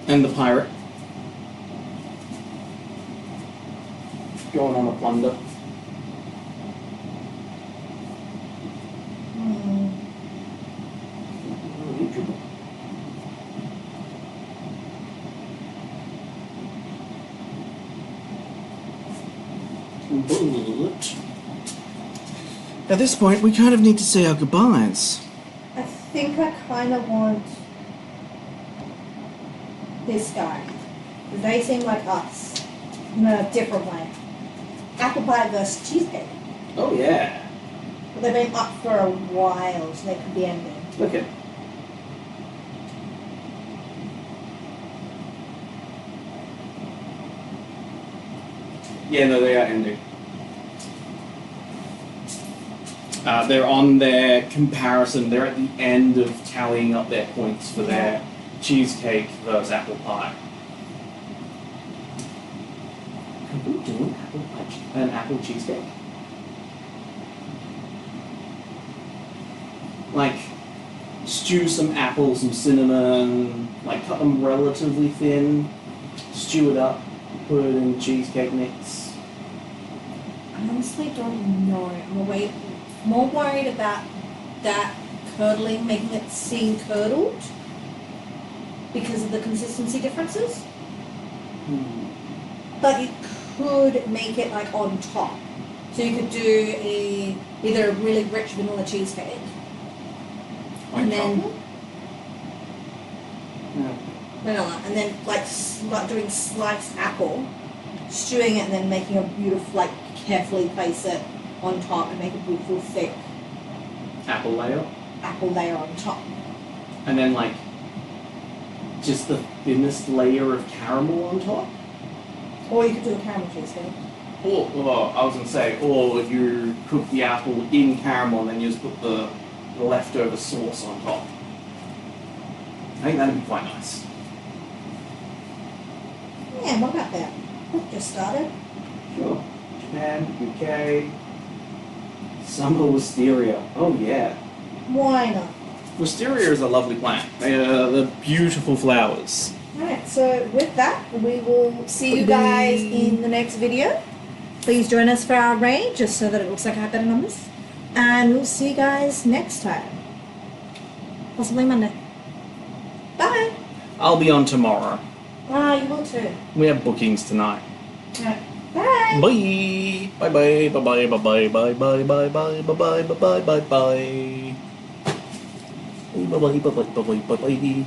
And the pirate. Going on a plunder. But at this point, we kind of need to say our goodbyes. I think I kind of want this guy. They seem like us in a different way. Apple pie versus cheesecake. Oh yeah. But they've been up for a while, so they could be ending. Look at. Yeah, no, they are ending. They're on their comparison. They're at the end of tallying up their points for their cheesecake versus apple pie. Can we do an apple cheesecake? Like, stew some apples, some cinnamon, like cut them relatively thin, stew it up, put it in cheesecake mix. I honestly don't know. I'm more worried about that curdling, making it seem curdled because of the consistency differences. But you could make it like on top. So you could do either a really rich vanilla cheesecake and then vanilla, and then like doing sliced apple, stewing it, and then making a beautiful, like carefully place it on top and make a beautiful thick Apple layer. On top. And then like just the thinnest layer of caramel on top. Or you could do a caramel cheesecake. Or I was gonna say, or if you cook the apple in caramel and then you just put the leftover sauce on top. I think that'd be quite nice. Yeah, what about that? Just started. Sure. Japan, UK, summer wisteria. Oh yeah. Why not? Wisteria is a lovely plant. They're beautiful flowers. Alright, so with that, we will see you guys in the next video. Please join us for our raid, just so that it looks like I have better numbers. And we'll see you guys next time. Possibly Monday. Bye! I'll be on tomorrow. Ah, you will too. We have bookings tonight. Alright, bye! Bye. Bye bye. Bye bye. Bye bye. Bye bye. Bye bye. Bye bye. Bye bye. Bye bye. Bye bye. Bye bye. Bye bye. Bye bye.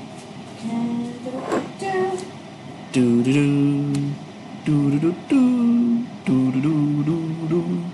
Do do do do do do do do do do do.